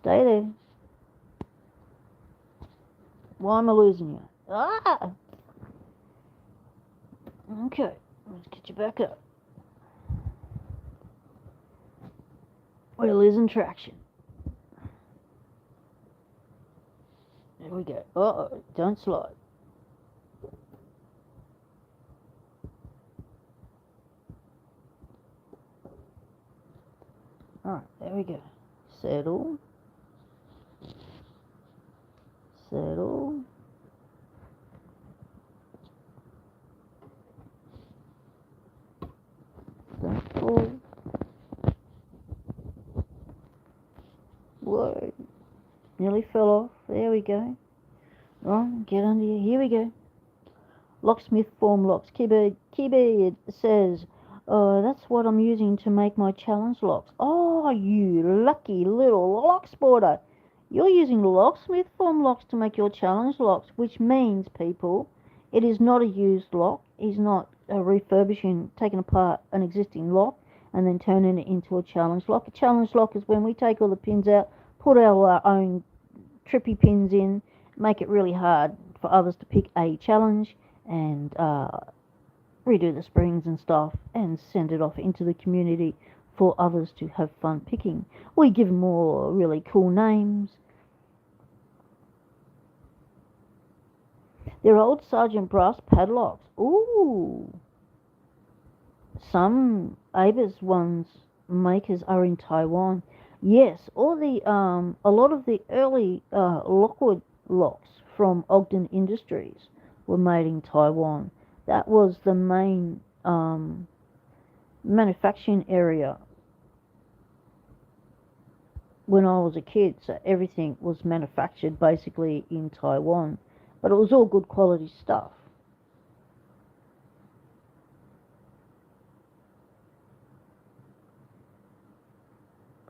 Stay there. Why am I losing you? Ah! Okay, let's get you back up. We're losing traction. There we go. Uh-oh, don't slide. Alright, there we go. Settle. Settle. Don't fall. Whoa. Nearly fell off. There we go. Right, get under here. Here we go. Locksmith form locks. Keyboard says, that's what I'm using to make my challenge locks. Oh, you lucky little locksporter. You're using locksmith form locks to make your challenge locks, which means, people, it is not a used lock. He's not refurbishing, taking apart an existing lock and then turning it into a challenge lock. A challenge lock is when we take all the pins out, put our own trippy pins in, make it really hard for others to pick a challenge, and redo the springs and stuff and send it off into the community for others to have fun picking. We give them all really cool names. They're old Sergeant Brass padlocks. Ooh. Some Abus ones makers are in Taiwan. Yes, all the a lot of the early Lockwood locks from Ogden Industries were made in Taiwan. That was the main manufacturing area when I was a kid. So everything was manufactured basically in Taiwan, but it was all good quality stuff.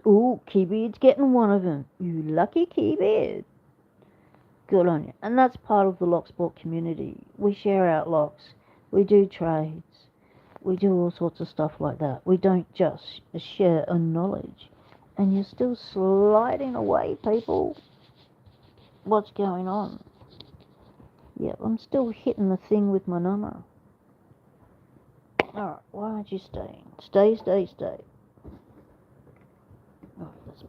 Ooh, Keybeard's getting one of them. You lucky Keybeard. Good on you. And that's part of the Locksport community. We share our locks. We do trades. We do all sorts of stuff like that. We don't just share a knowledge. And you're still sliding away, people. What's going on? Yep, I'm still hitting the thing with my number. Alright, why aren't you staying? Stay, stay, stay. Alright, let's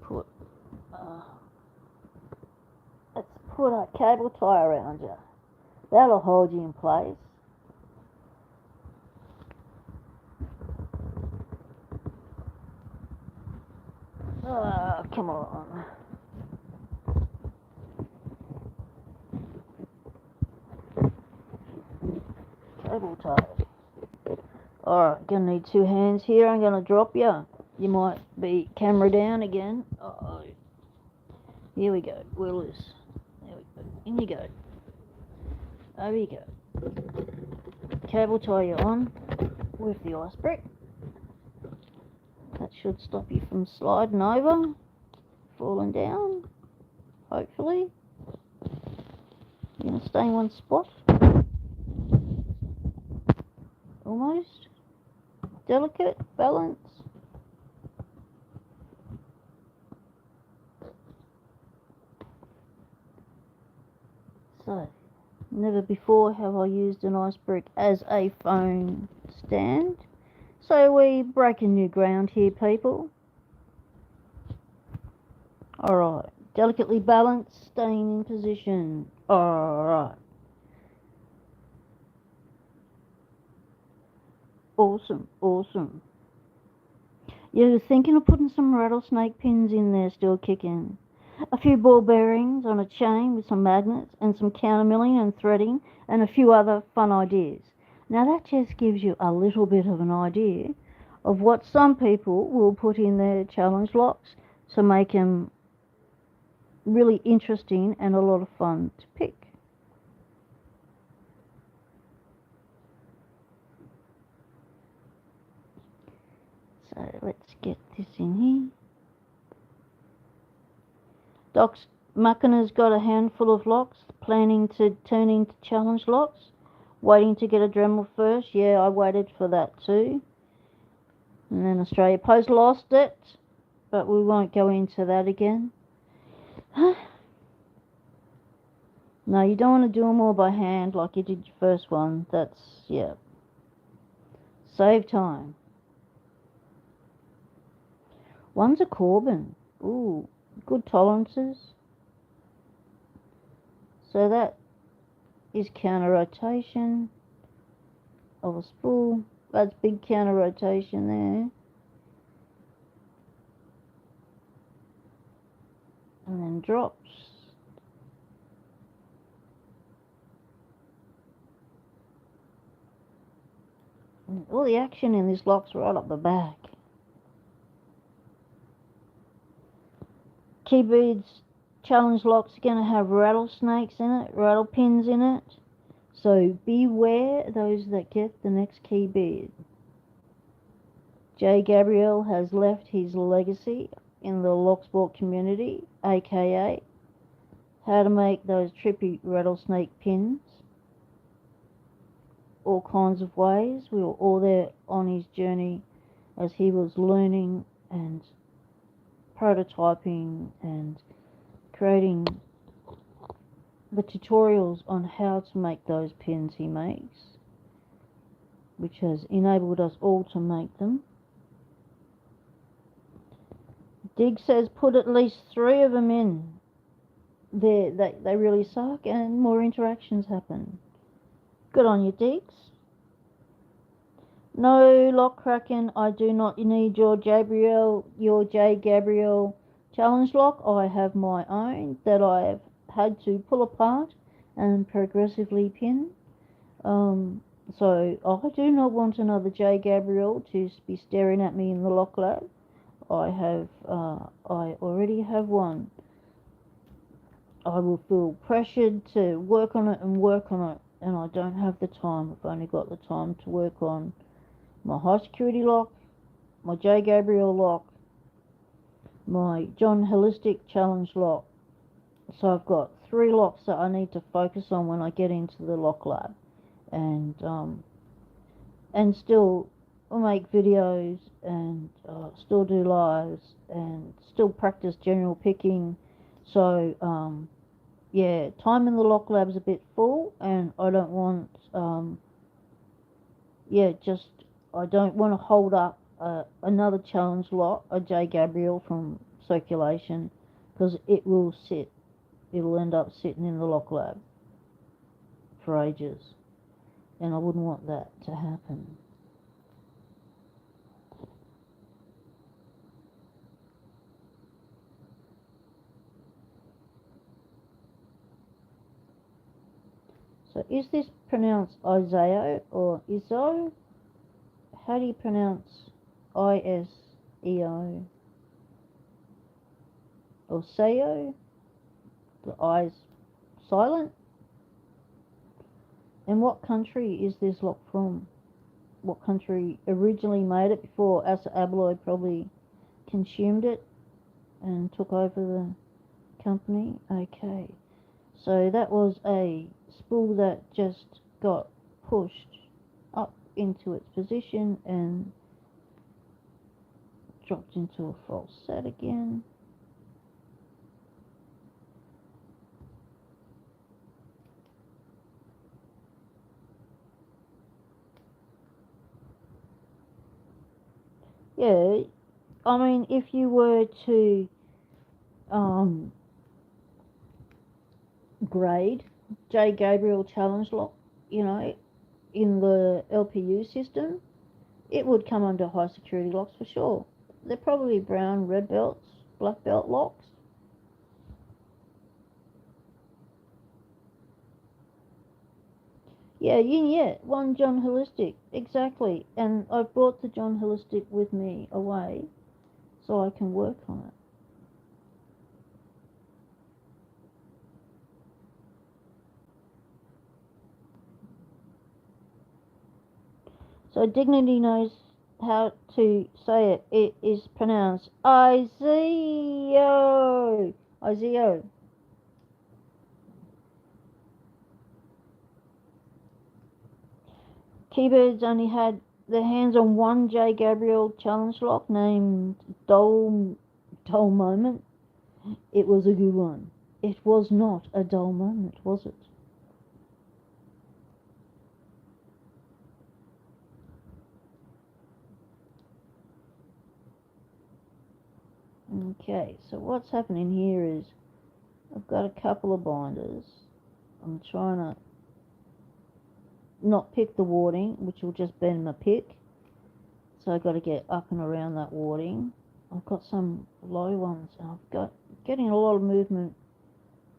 put a cable tie around you. That'll hold you in place. Oh, come on. Cable tie. Alright, gonna need two hands here. I'm gonna drop you. You might be camera down again. Uh-oh. Here we go. We're loose. There we go. In you go. Over you go. Cable tie you on with the ice brick. That should stop you from sliding over, falling down, hopefully. You're going to stay in one spot. Almost. Delicate balance. So, never before have I used an ice brick as a phone stand. So we breaking new ground here, people. Alright, delicately balanced, staying in position. Alright. Awesome, awesome. You're thinking of putting some rattlesnake pins in there, still kicking. A few ball bearings on a chain with some magnets and some countermilling and threading and a few other fun ideas. Now that just gives you a little bit of an idea of what some people will put in their challenge locks to make them really interesting and a lot of fun to pick. So let's get this in here. Makana's got a handful of locks, planning to turn into challenge locks. Waiting to get a Dremel first. Yeah, I waited for that too. And then Australia Post lost it, but we won't go into that again. No, you don't want to do them all by hand like you did your first one. That's, yeah. Save time. One's a Corbin. Ooh, good tolerances. So that is counter rotation of a spool. That's big counter rotation there. And then drops. And all the action in this lock's right up the back. Key beads challenge locks are going to have rattlesnakes in it, rattle pins in it. So beware those that get the next key bead. Jay Gabriel has left his legacy in the Locksport community, aka how to make those trippy rattlesnake pins. All kinds of ways. We were all there on his journey as he was learning and prototyping and creating the tutorials on how to make those pins he makes, which has enabled us all to make them. Dig says put at least 3 of them in. They really suck and more interactions happen. Good on you, Diggs. No, Lock Kraken, I do not need your J. Gabriel challenge lock. I have my own that I have had to pull apart and progressively pin. So I do not want another J. Gabriel to be staring at me in the lock lab. I already have one. I will feel pressured to work on it, and I don't have the time. I've only got the time to work on my high security lock, my J. Gabriel lock, my John Holistic challenge lock. So I've got 3 locks that I need to focus on when I get into the lock lab, and still make videos and still do lives and still practice general picking. So yeah, time in the lock lab's a bit full, and I don't want I don't want to hold up another challenge lot, a J. Gabriel from circulation, because it'll end up sitting in the lock lab for ages, and I wouldn't want that to happen. So is this pronounced Isaiah or Iso? How do you pronounce I-S-E-O? Or Sayo? The I's silent? And what country is this lock from? What country originally made it before Asa Abloy probably consumed it and took over the company? Okay. So that was a spool that just got pushed up into its position and dropped into a false set again. Yeah, I mean, if you were to grade J. Gabriel challenge lock, in the LPU system, it would come under high security locks for sure. They're probably brown, red belts, black belt locks. Yeah, one John Holistic, exactly. And I've brought the John Holistic with me away so I can work on it. So Dignity knows how to say it. It is pronounced Iseo. Iseo. Keybird's only had their hands on one J. Gabriel challenge lock named Dull Moment. It was a good one. It was not a dull moment, was it? Okay, so what's happening here is I've got a couple of binders. I'm trying to not pick the warding, which will just bend my pick. So I've got to get up and around that warding. I've got some low ones, and I've got getting a lot of movement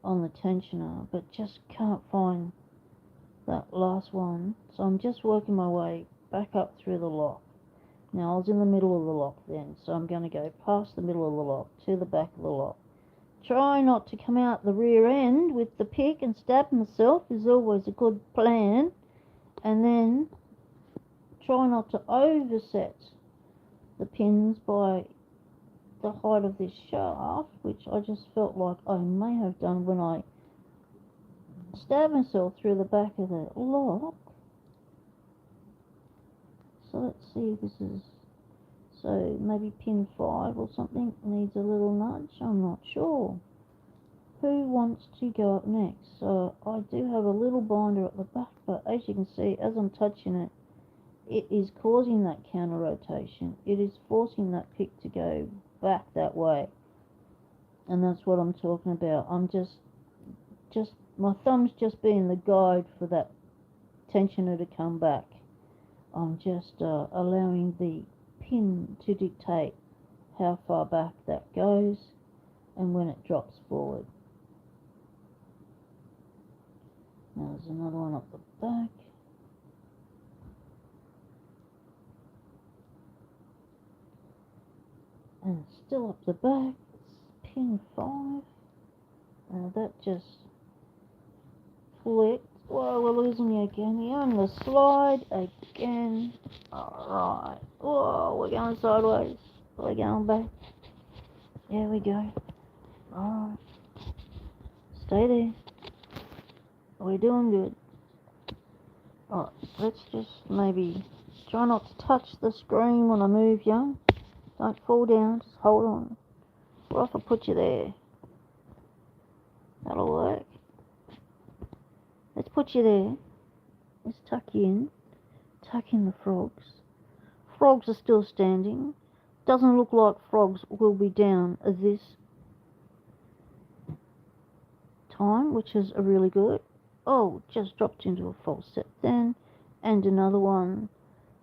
on the tensioner, but just can't find that last one. So I'm just working my way back up through the lock. Now I was in the middle of the lock then, so I'm going to go past the middle of the lock to the back of the lock. Try not to come out the rear end with the pick and stab myself is always a good plan. And then try not to overset the pins by the height of this shaft, which I just felt like I may have done when I stabbed myself through the back of the lock. So let's see if this is, so maybe pin 5 or something needs a little nudge, I'm not sure. Who wants to go up next? So I do have a little binder at the back, but as you can see, as I'm touching it, it is causing that counter rotation. It is forcing that pick to go back that way. And that's what I'm talking about. I'm just my thumb's just being the guide for that tensioner to come back. I'm just allowing the pin to dictate how far back that goes and when it drops forward. Now there's another one up the back. And still up the back, it's pin 5. That just flicked. Whoa, we're losing you again. You're on the slide again. Alright. Whoa, we're going sideways. We're going back. There we go. Alright. Stay there. We're doing good. Alright, let's just maybe try not to touch the screen when I move, young. Don't fall down, just hold on. What if I put you there? That'll work. Let's put you there. Let's tuck you in. Tuck in the frogs. Frogs are still standing. Doesn't look like frogs will be down this time, which is really good. Oh, just dropped into a false set then. And another one.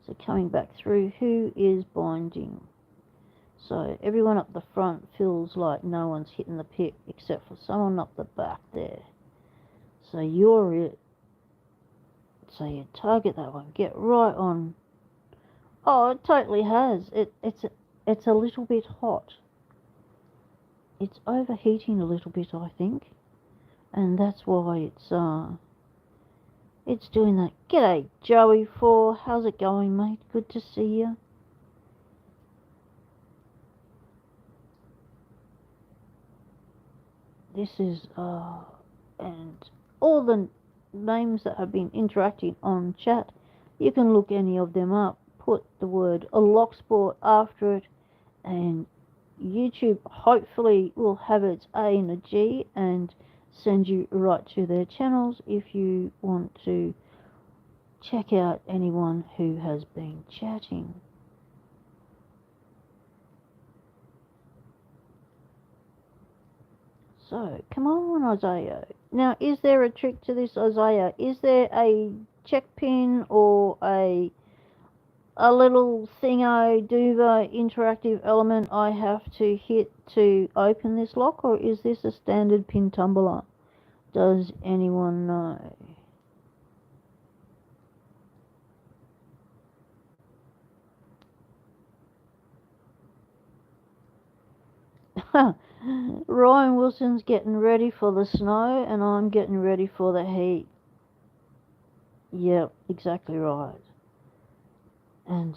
So coming back through, who is binding? So everyone up the front feels like no one's hitting the pick except for someone up the back there. So you're it. So you target that one. Get right on. Oh, it totally has. It's a little bit hot. It's overheating a little bit, I think. And that's why it's doing that. G'day, Joey 4. How's it going, mate? Good to see you. This is, and all the names that have been interacting on chat, you can look any of them up. Put the word Locksport after it, and YouTube hopefully will have its A and a G and send you right to their channels if you want to check out anyone who has been chatting. So, come on, Isaiah. Now, is there a trick to this, Isaiah? Is there a check pin or a little thingo-doova interactive element I have to hit to open this lock, or is this a standard pin tumbler? Does anyone know? Ryan Wilson's getting ready for the snow, and I'm getting ready for the heat. Yep, exactly right. And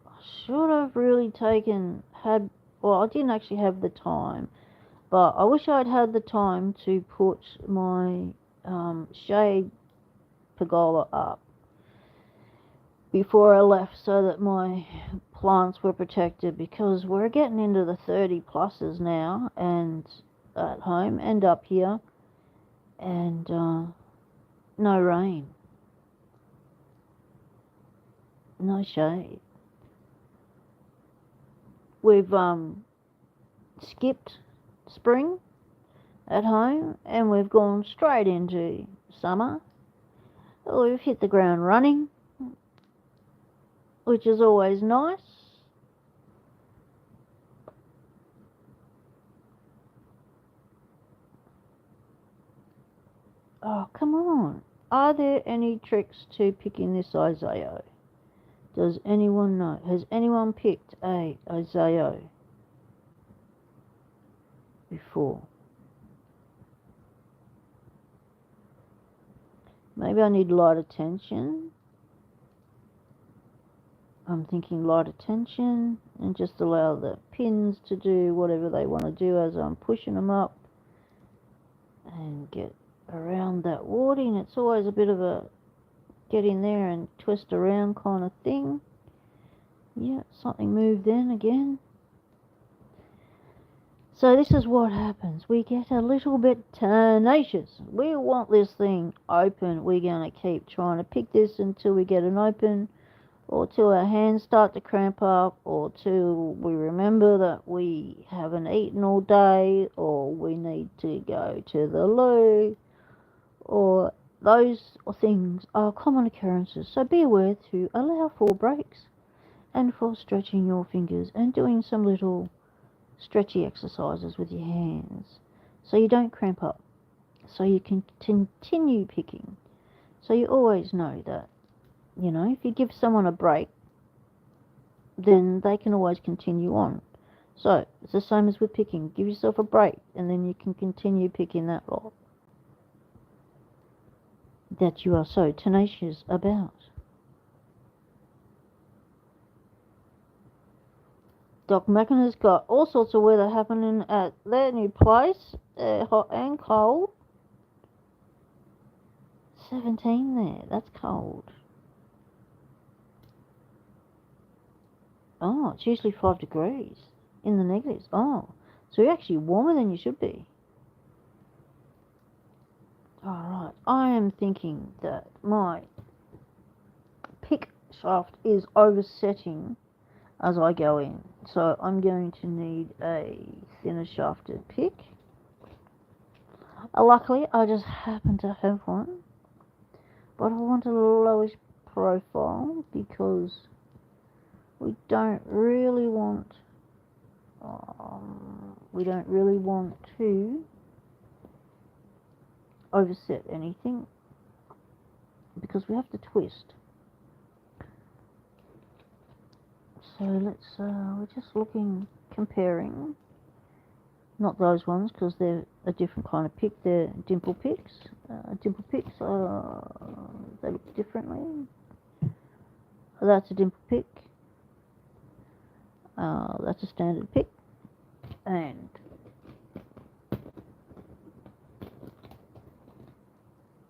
I should have really well, I didn't actually have the time, but I wish I'd had the time to put my shade pergola up. before I left so that my plants were protected, because we're getting into the 30 pluses now, and at home and up here, and no rain, no shade. We've skipped spring at home and we've gone straight into summer. We've hit the ground running, which is always nice. Oh, come on. Are there any tricks to picking this Isaiah? Does anyone know? Has anyone picked a Isaiah before? Maybe I need light attention. I'm thinking light attention and just allow the pins to do whatever they want to do as I'm pushing them up and get around that warding. It's always a bit of a get in there and twist around kind of thing. Yeah, something moved then again. So this is what happens. We get a little bit tenacious. We want this thing open. We're going to keep trying to pick this until we get an open, or till our hands start to cramp up, or till we remember that we haven't eaten all day, or we need to go to the loo, or those things are common occurrences. So be aware to allow for breaks and for stretching your fingers and doing some little stretchy exercises with your hands so you don't cramp up, so you can continue picking. So you always know that, you know, if you give someone a break, then they can always continue on. So it's the same as with picking. Give yourself a break and then you can continue picking that lot that you are so tenacious about. Doc Mackin has got all sorts of weather happening at their new place. Hot and cold. 17 there. That's cold. Oh, it's usually 5 degrees in the negatives. Oh, so you're actually warmer than you should be. Alright, I am thinking that my pick shaft is oversetting as I go in. So I'm going to need a thinner shafted pick. Luckily, I just happen to have one. But I want a lowish profile because we don't really want to overset anything, because we have to twist. So let's we're just looking, comparing, not those ones because they're a different kind of pick. They're dimple picks. Dimple picks they look differently. That's a dimple pick. That's a standard pick, and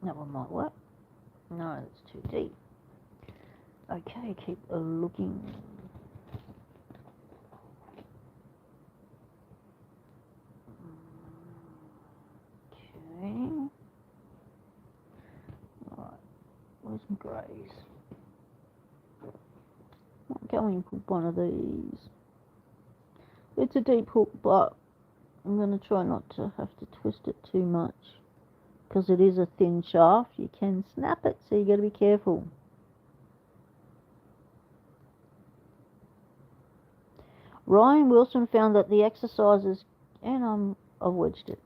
that one might work. No, it's too deep. Okay, keep looking. Okay. Alright, where's some greys? I'm going to put one of these. It's a deep hook, but I'm going to try not to have to twist it too much, because it is a thin shaft. You can snap it, so you got to be careful. Ryan Wilson found that the exercises, and I've wedged it,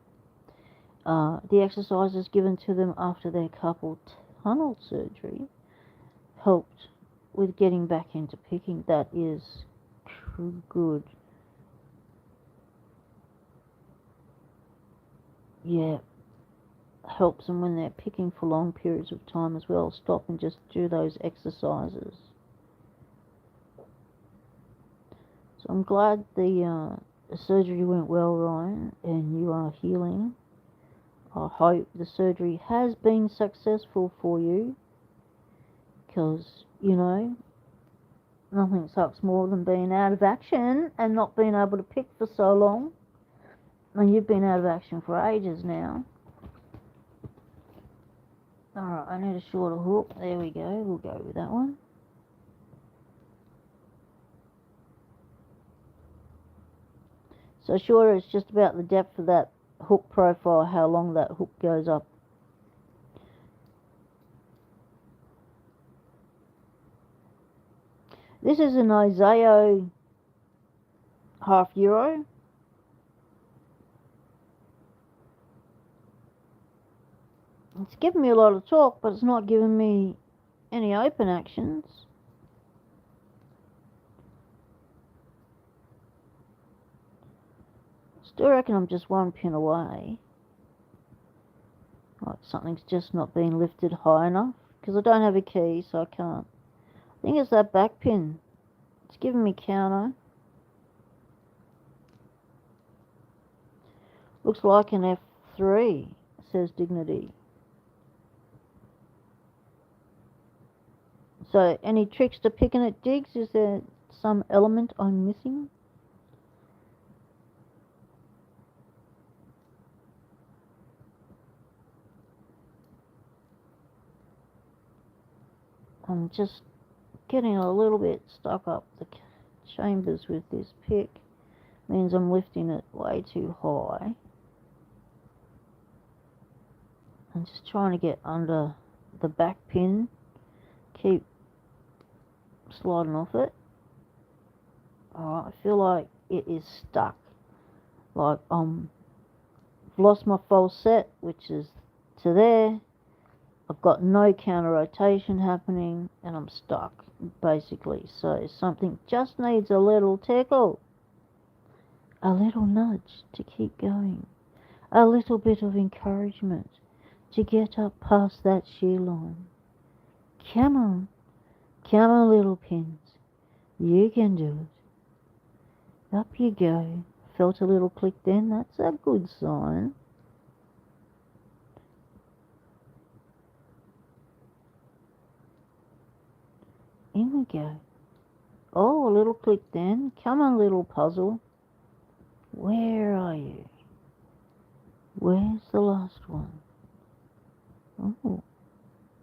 the exercises given to them after their carpal tunnel surgery helped with getting back into picking. That is good. Yeah, helps them when they're picking for long periods of time as well. Stop and just do those exercises. So I'm glad the surgery went well, Ryan, and you are healing. I hope the surgery has been successful for you, because, you know, Nothing sucks more than being out of action and not being able to pick for so long. And you've been out of action for ages now. Alright, I need a shorter hook. There we go. We'll go with that one. So shorter is just about the depth of that hook profile, how long that hook goes up. This is an Isaiah half euro. It's giving me a lot of torque, but it's not giving me any open actions. Still reckon I'm just one pin away. Like something's just not being lifted high enough, because I don't have a key, so I can't. I think it's that back pin. It's giving me counter. Looks like an F3, says Dignity. So, any tricks to picking at digs? Is there some element I'm missing? I'm just getting a little bit stuck up the chambers with this pick. Means I'm lifting it way too high. I'm just trying to get under the back pin. Keep sliding off it. Alright, I feel like it is stuck. Like I've lost my false set, which is to there. I've got no counter rotation happening and I'm stuck, basically. So something just needs a little tickle, a little nudge to keep going, a little bit of encouragement to get up past that shear line. Come on little pins, you can do it. Up you go. Felt a little click then, that's a good sign. In we go. Oh, a little click then. Come on, little puzzle. Where are you? Where's the last one? Oh,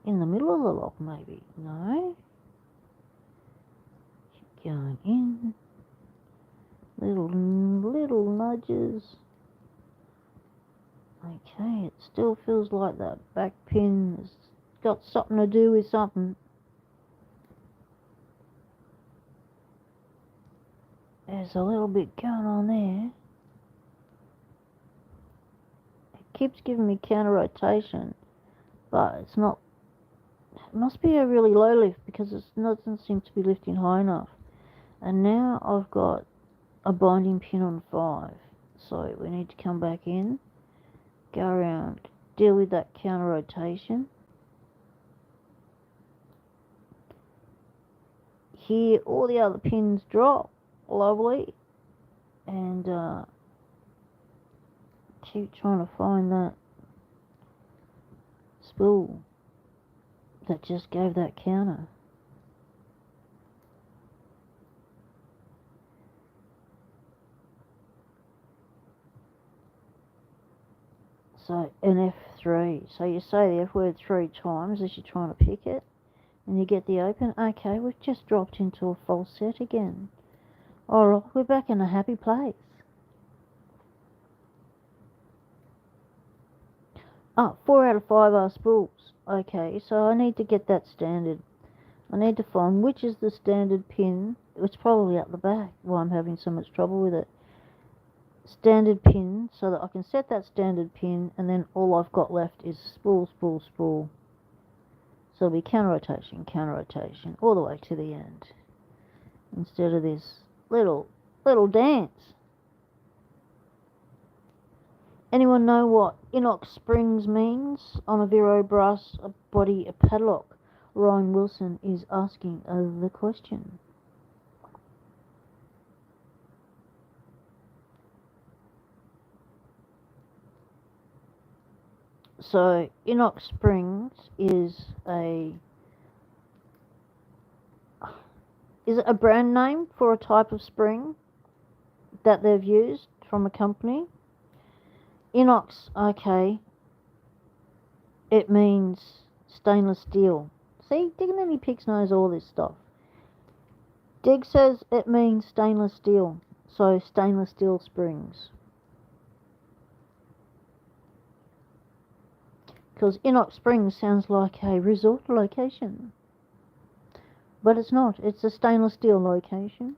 in the middle of the lock maybe. No. Keep going in. Little nudges. Okay, it still feels like that back pin has got something to do with something. There's a little bit going on there. It keeps giving me counter rotation, but it's not. It must be a really low lift because it doesn't seem to be lifting high enough. And now I've got a binding pin on 5, so we need to come back in, go around, deal with that counter rotation. Here all the other pins drop. Lovely. And keep trying to find that spool that just gave that counter. So an F3. So you say the F word 3 times as you're trying to pick it, and you get the open. Okay, we've just dropped into a false set again. Alright, we're back in a happy place. Oh, 4 out of 5 are spools. Okay, so I need to get that standard. I need to find which is the standard pin. It's probably at the back. Why I'm having so much trouble with it. Standard pin, so that I can set that standard pin, and then all I've got left is spool. So it'll be counter rotation, all the way to the end. Instead of this little dance. Anyone know what inox springs means on a Vero brass body a padlock? Ryan Wilson is asking the question. So inox springs is a Is it a brand name for a type of spring that they've used from a company? Inox, okay. It means stainless steel. See, Dignity Pigs knows all this stuff. Dig says it means stainless steel, so stainless steel springs. Because Inox Springs sounds like a resort location. But it's not, it's a stainless steel location.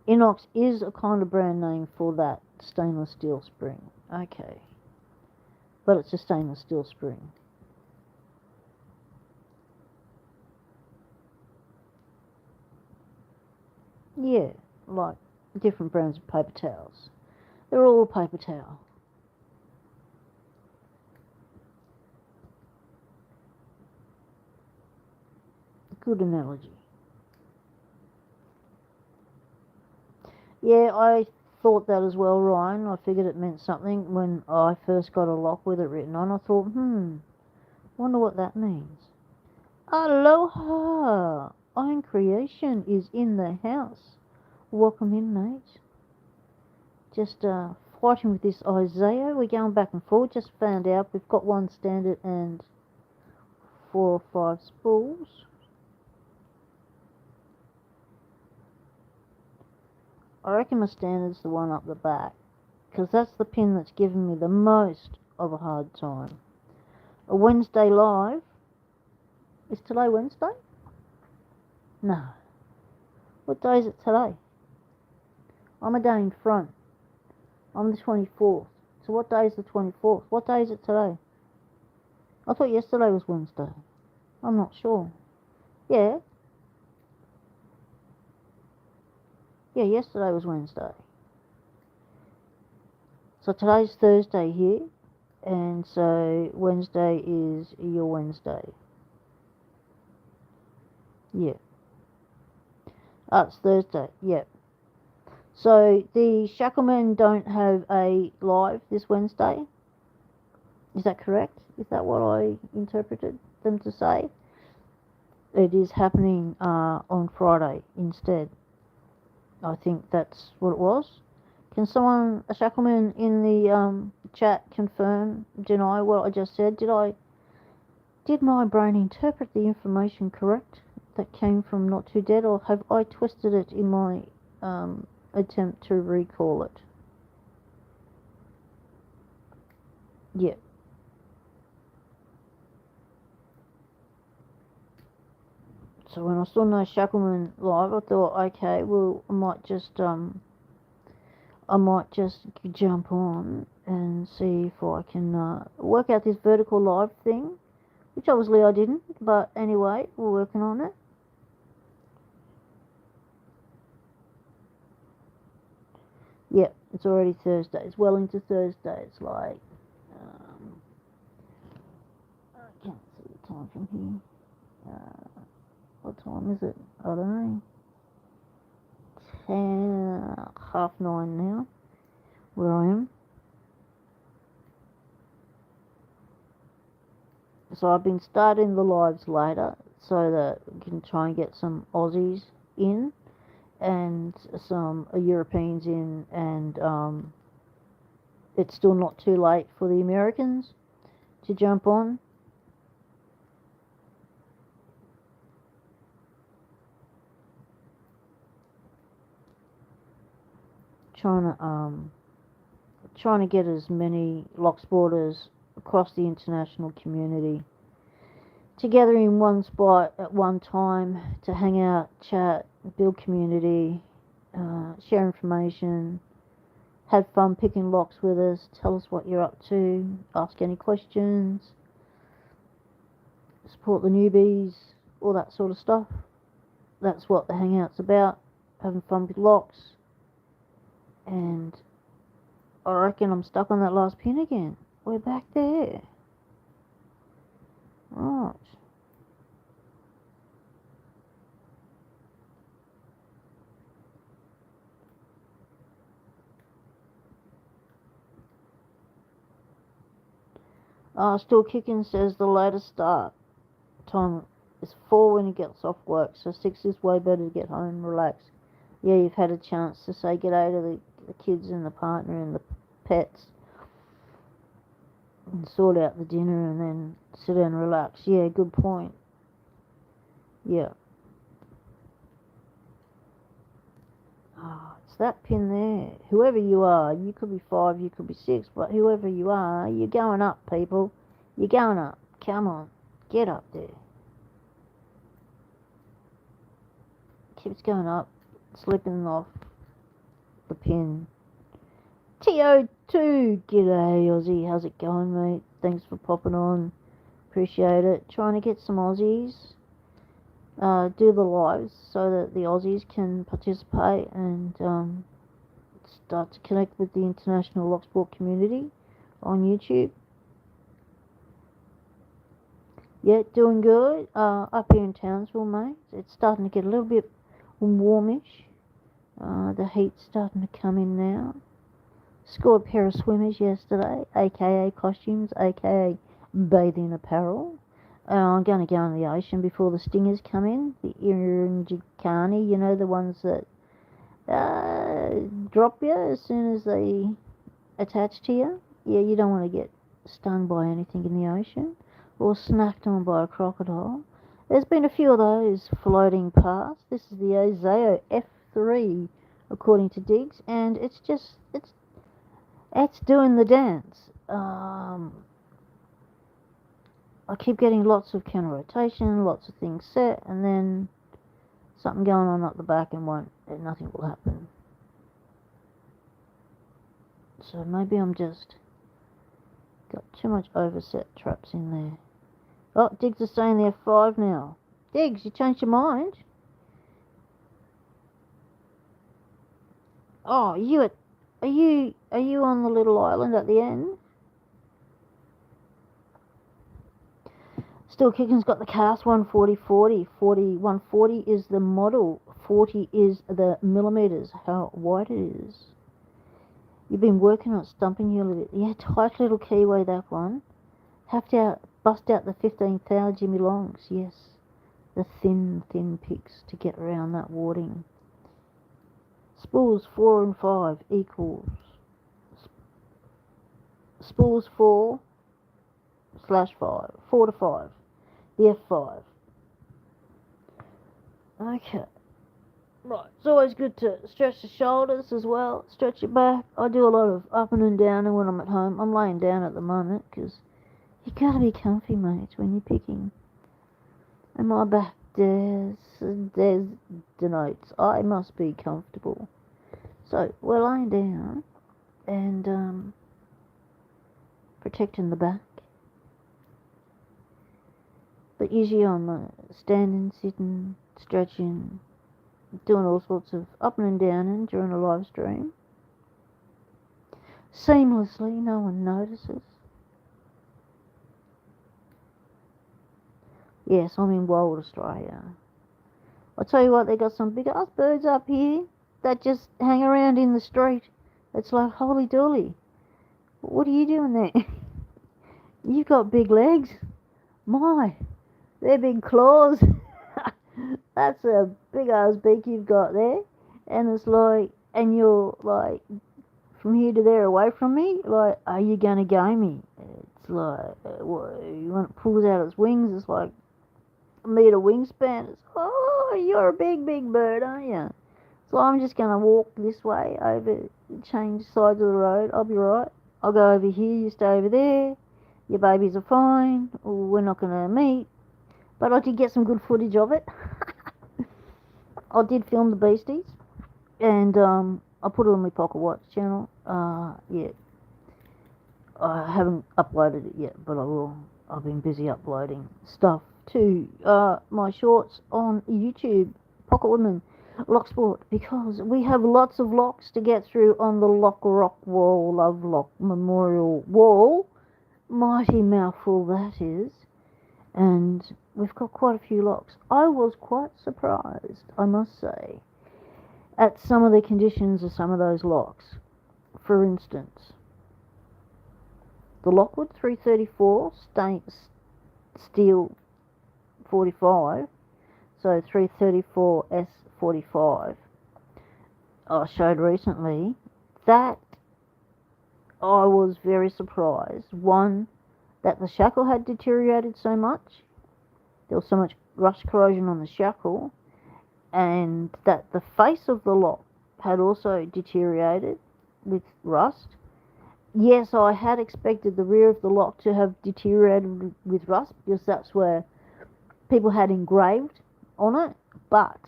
Inox is a kind of brand name for that stainless steel spring. Okay. But it's a stainless steel spring. Yeah, like different brands of paper towels. They're all paper towel. Good analogy. Yeah, I thought that as well, Ryan. I figured it meant something when I first got a lock with it written on. I thought, wonder what that means. Aloha! Iron Creation is in the house. Welcome in, mate. Just fighting with this Isaiah. We're going back and forth. Just found out we've got one standard and 4 or 5 spools. I reckon my standard's the one up the back, because that's the pin that's given me the most of a hard time. A Wednesday live. Is today Wednesday? No. What day is it today? I'm a day in front. I'm the 24th. So what day is the 24th? What day is it today? I thought yesterday was Wednesday. I'm not sure. Yeah. Yeah, yesterday was Wednesday. So today's Thursday here, and so Wednesday is your Wednesday. Yeah. It's Thursday, yeah. So the Shacklemen don't have a live this Wednesday? Is that correct? Is that what I interpreted them to say? It is happening on Friday instead. I think that's what it was. Can someone, a Shackleman in the chat, confirm, deny what I just said? Did my brain interpret the information correct that came from Not Too Dead, or have I twisted it in my attempt to recall it? Yeah. So when I saw no Shackleman live, I thought, okay, well, I might just jump on and see if I can work out this vertical live thing, which obviously I didn't, but anyway, we're working on it. Yep, it's already Thursday. It's well into Thursday. It's like, I can't see the time from here. What time is it? I don't know. 9:30 now, where I am. So I've been starting the lives later so that we can try and get some Aussies in and some Europeans in, and it's still not too late for the Americans to jump on. Trying to get as many Locksporters across the international community together in one spot at one time to hang out, chat, build community, share information, have fun picking locks with us, tell us what you're up to, ask any questions, support the newbies, all that sort of stuff. That's what the hangout's about, having fun with locks. And I reckon I'm stuck on that last pin again. We're back there. Right. Still kicking, says the latest start. time is 4 when he gets off work, so 6 is way better to get home and relax. Yeah, you've had a chance to say g'day to the kids and the partner and the pets and sort out the dinner and then sit down and relax. Yeah, good point. Yeah. Oh, it's that pin there. Whoever you are, you could be 5, you could be 6, but whoever you are, you're going up, people. You're going up. Come on. Get up there. Keeps going up, slipping off the pin. TO2, g'day Aussie, how's it going, mate? Thanks for popping on, appreciate it. Trying to get some Aussies, do the lives so that the Aussies can participate and start to connect with the international Locksport community on YouTube. Yeah, doing good. Up here in Townsville, mate. It's starting to get a little bit warmish. The heat's starting to come in now. Scored a pair of swimmers yesterday, aka costumes, aka bathing apparel. I'm going to go in the ocean before the stingers come in. The Irinjikani, you know, the ones that drop you as soon as they attach to you. Yeah, you don't want to get stung by anything in the ocean or snacked on by a crocodile. There's been a few of those floating past. This is the Isaiah F3, according to Diggs, and it's doing the dance. I keep getting lots of counter rotation, lots of things set, and then something going on at the back and nothing will happen. So maybe I'm just got too much overset traps in there. Oh, Diggs is saying they're 5 now. Diggs, you changed your mind? Oh, are you on the little island at the end? Still Kicking's got the cast 140/40. 140 is the model, 40 is the millimeters, how wide it is. You've been working on stumping you a little bit. Yeah, tight little keyway, that one. Have to bust out the 15 thou Jimmy Longs, yes. The thin picks to get around that warding. Spools 4 and 5 equals spools 4/5, 4 to 5, the F5. Okay. Right, it's always good to stretch the shoulders as well, stretch your back. I do a lot of up and down when I'm at home. I'm laying down at the moment because you gotta be comfy, mate, when you're picking. And my back denotes I must be comfortable. So we're lying down and protecting the back. But usually I'm standing, sitting, stretching, doing all sorts of up and down during a live stream. Seamlessly, no one notices. Yes, I'm in wild Australia. I'll tell you what, they got some big ass birds up here that just hang around in the street. It's like, holy dooly. What are you doing there? You've got big legs. My, they're big claws. That's a big ass beak you've got there. And it's like, and you're like, from here to there away from me, like, are you going to go me? It's like, when it pulls out its wings, it's like a meter wingspan. It's, oh, you're a big bird, aren't you? So I'm just going to walk this way over, change sides of the road. I'll be right. I'll go over here, you stay over there. Your babies are fine. We're not going to meet. But I did get some good footage of it. I did film the beasties. And I put it on my Pocket Watch channel. Yeah. I haven't uploaded it yet, but I will. I've been busy uploading stuff to my shorts on YouTube, Pocket Women, Locksport, because we have lots of locks to get through on the Lock Rock Wall, Love Lock Memorial Wall. Mighty mouthful that is. And we've got quite a few locks. I was quite surprised, I must say, at some of the conditions of some of those locks. For instance, the Lockwood 334 steel S45, so 334 S45, I showed recently, that I was very surprised. One, that the shackle had deteriorated so much. There was so much rust corrosion on the shackle, and that the face of the lock had also deteriorated with rust. Yes, I had expected the rear of the lock to have deteriorated with rust because that's where people had engraved on it, but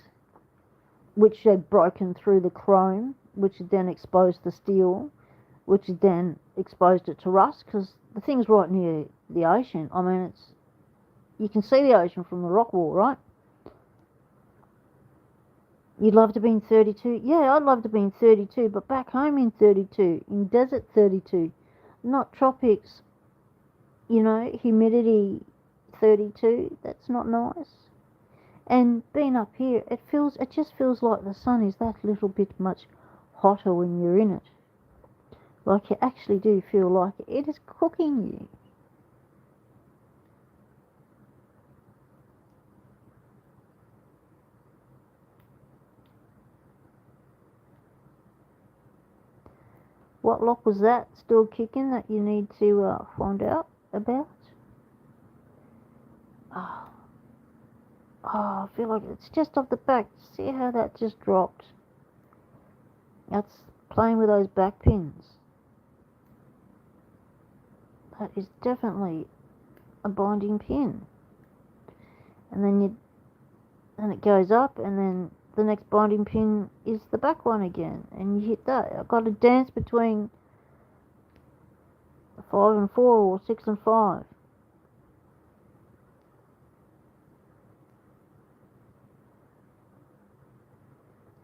which had broken through the chrome, which had then exposed the steel, which had then exposed it to rust because the thing's right near the ocean. I mean, you can see the ocean from the rock wall, right? You'd love to be in 32? Yeah, I'd love to be in 32, but back home in 32, in desert 32, not tropics, humidity 32, that's not nice. And being up here, it just feels like the sun is that little bit much hotter when you're in it. Like you actually do feel like it is cooking you. What lock was that still kicking that you need to find out about? Oh, I feel like it's just off the back. See how that just dropped? That's playing with those back pins. That is definitely a binding pin. And then it goes up, and then the next binding pin is the back one again, and you hit that. I've got to dance between 5 and 4 or 6 and 5.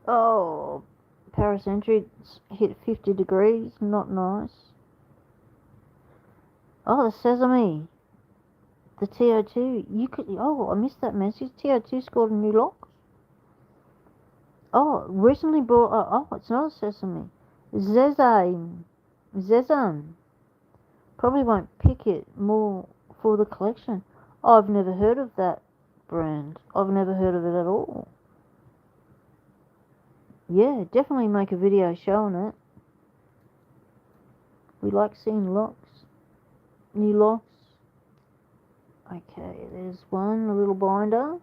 Oh, paracentrics hit 50 degrees, not nice. Oh, the sesame. The TO2, I missed that message. TO2 scored a new lock. Oh, recently brought, it's not a sesame. Zezan. Probably won't pick it more for the collection. I've never heard of that brand. I've never heard of it at all. Yeah, definitely make a video showing it. We like seeing locks. New locks. Okay, there's one, a little binder.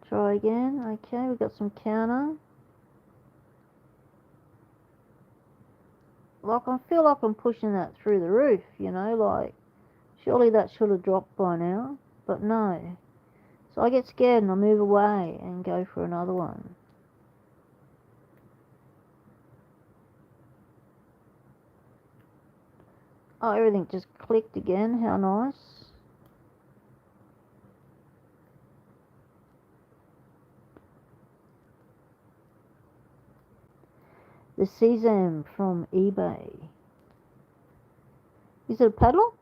Try again. Okay, we've got some counter. Like, I feel like I'm pushing that through the roof, like, surely that should have dropped by now, but no. So I get scared and I move away and go for another one. Oh, everything just clicked again. How nice. The Sesame from eBay. Is it a padlock?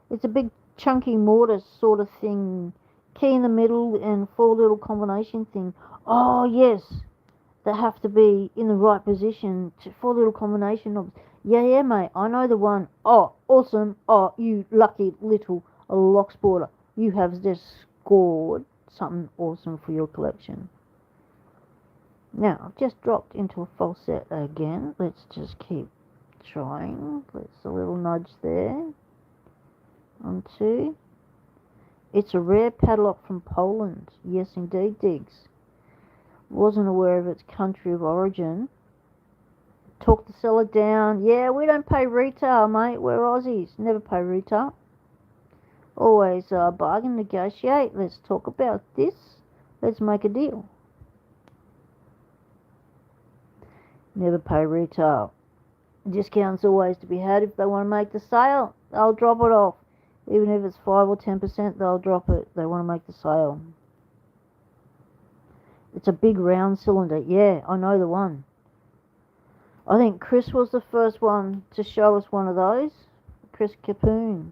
It's a big chunky mortise sort of thing. Key in the middle and 4 little combination thing. Oh, yes. They have to be in the right position. 4 little combination of... Yeah, mate. I know the one. Oh, awesome. Oh, you lucky little Locksporter. You have just scored something awesome for your collection. Now, I've just dropped into a false set again. Let's just keep trying. Let's a little nudge there. 1, 2. It's a rare padlock from Poland. Yes, indeed, Diggs. Wasn't aware of its country of origin. Talk the seller down. Yeah, we don't pay retail, mate. We're Aussies. Never pay retail. Always bargain, negotiate. Let's talk about this. Let's make a deal. Never pay retail. Discounts always to be had. If they want to make the sale, they'll drop it off. Even if it's 5 or 10%, they'll drop it. They want to make the sale. It's a big round cylinder. Yeah, I know the one. I think Chris was the first one to show us one of those. Chris Capoon.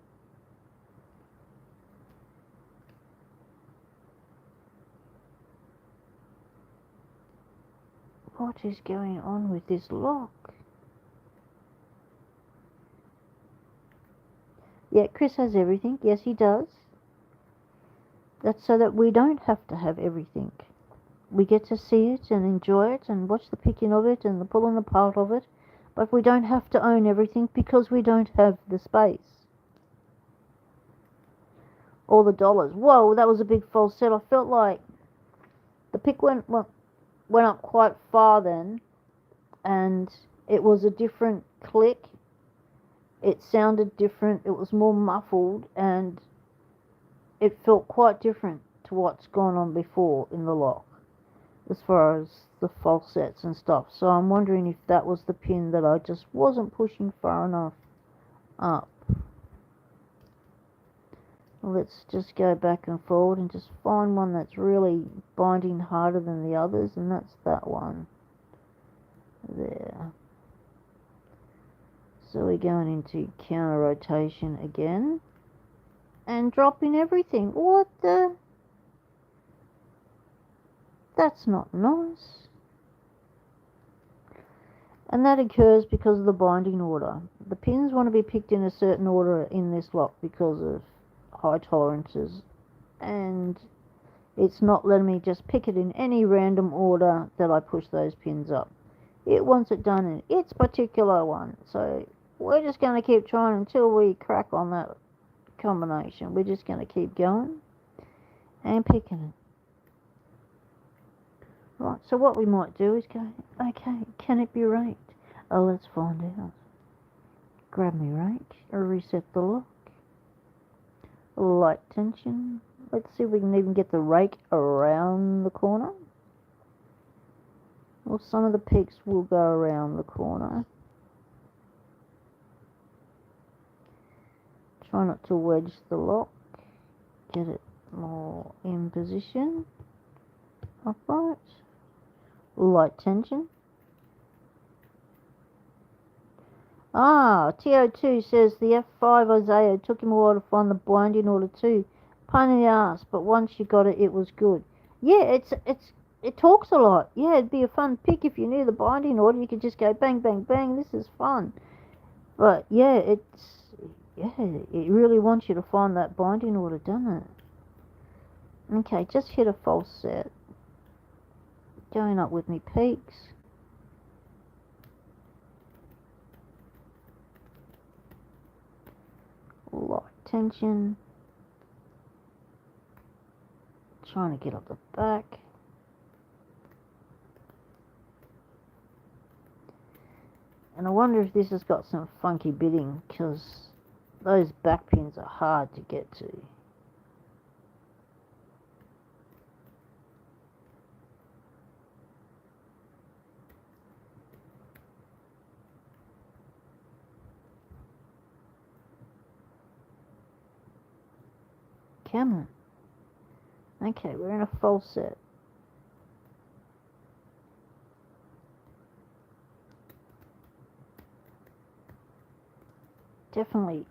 What is going on with this lock? Yeah, Chris has everything. Yes, he does. That's so that we don't have to have everything. We get to see it and enjoy it and watch the picking of it and the pulling apart of it, but we don't have to own everything because we don't have the space. Or the dollars. Whoa, that was a big false set. I felt like the pick went up quite far then, and it was a different click. It sounded different. It was more muffled, and it felt quite different to what's gone on before in the lock, as far as the falsets and stuff. So I'm wondering if that was the pin that I just wasn't pushing far enough up. Let's just go back and forward and just find one that's really binding harder than the others, and that's that one there. So we're going into counter rotation again and dropping everything. What the? That's not nice. And that occurs because of the binding order. The pins want to be picked in a certain order in this lock because of high tolerances, and it's not letting me just pick it in any random order that I push those pins up. It wants it done in its particular one, so we're just going to keep trying until we crack on that combination. We're just going to keep going and picking it. Right, so what we might do is go, okay, can it be raked? Oh, let's find out. Grab me rake, reset the lock. Light tension. Let's see if we can even get the rake around the corner. Well, some of the picks will go around the corner. Try not to wedge the lock. Get it more in position. Upright. Light tension. TO2 says the F5 Isaiah took him a while to find the binding order too. Pain in the ass, but once you got it, it was good. Yeah, it talks a lot. Yeah, it'd be a fun pick if you knew the binding order. You could just go bang, bang, bang. This is fun. But yeah, it really wants you to find that binding order, doesn't it? Okay, just hit a false set. Going up with me peaks. Light tension. Trying to get up the back. And I wonder if this has got some funky bitting, because those back pins are hard to get to. Come on. Okay, we're in a false set. Definitely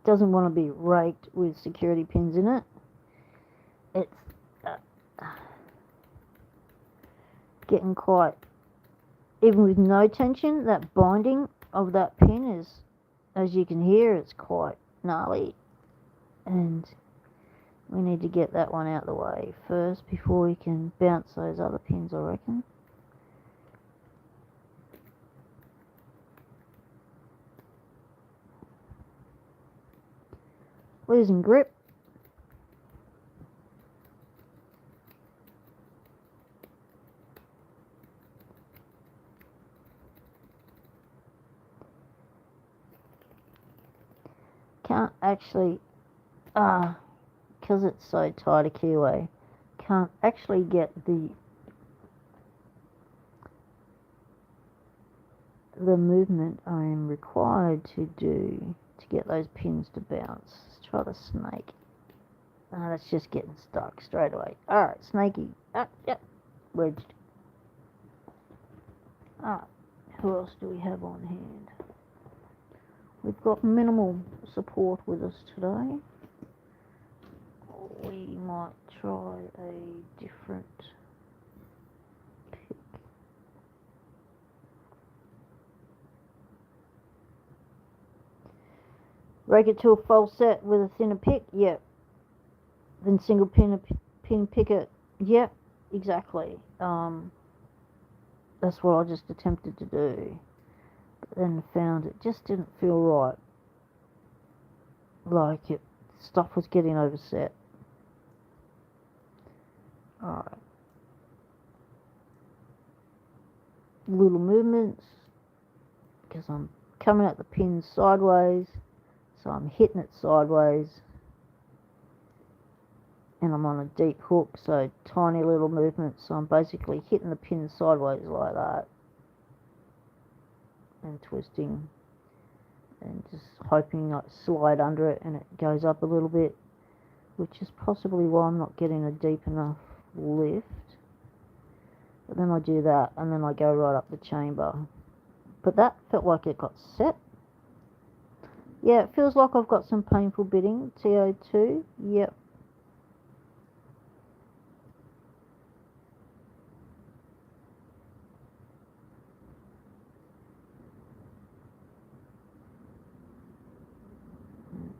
doesn't want to be raked with security pins in it. It's getting quite, even with no tension, that binding of that pin is, as you can hear, it's quite gnarly. And we need to get that one out of the way first before we can bounce those other pins, I reckon. Losing grip. Can't actually, because it's so tight a keyway, can't actually get the movement I am required to do to get those pins to bounce. Let's try the snake. That's just getting stuck straight away. Alright, snaky. Yep, wedged. Who else do we have on hand? We've got minimal support with us today. We might try a different pick. Rake it to a false set with a thinner pick. Yep. then single pin picket. Yep, exactly. That's what I just attempted to do, but then found it just didn't feel right. Like stuff was getting overset. Alright. Little movements, because I'm coming at the pin sideways, so I'm hitting it sideways, and I'm on a deep hook, so tiny little movements, so I'm basically hitting the pin sideways like that, and twisting, and just hoping I slide under it and it goes up a little bit, which is possibly why I'm not getting a deep enough lift. But then I do that, and then I go right up the chamber. But that felt like it got set. Yeah, it feels like I've got some painful bitting. TO2, yep.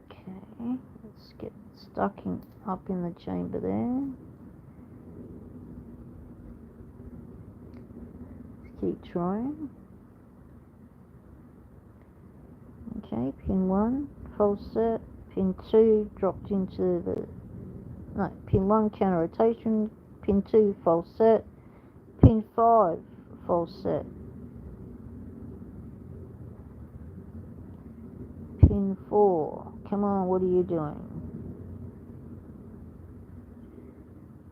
Okay, let's get stuck up in the chamber there. Keep trying. Okay, pin 1, false set. Pin 2 dropped into the... No, pin 1 counter rotation. Pin 2 false set. Pin 5 false set. Pin 4. Come on, what are you doing?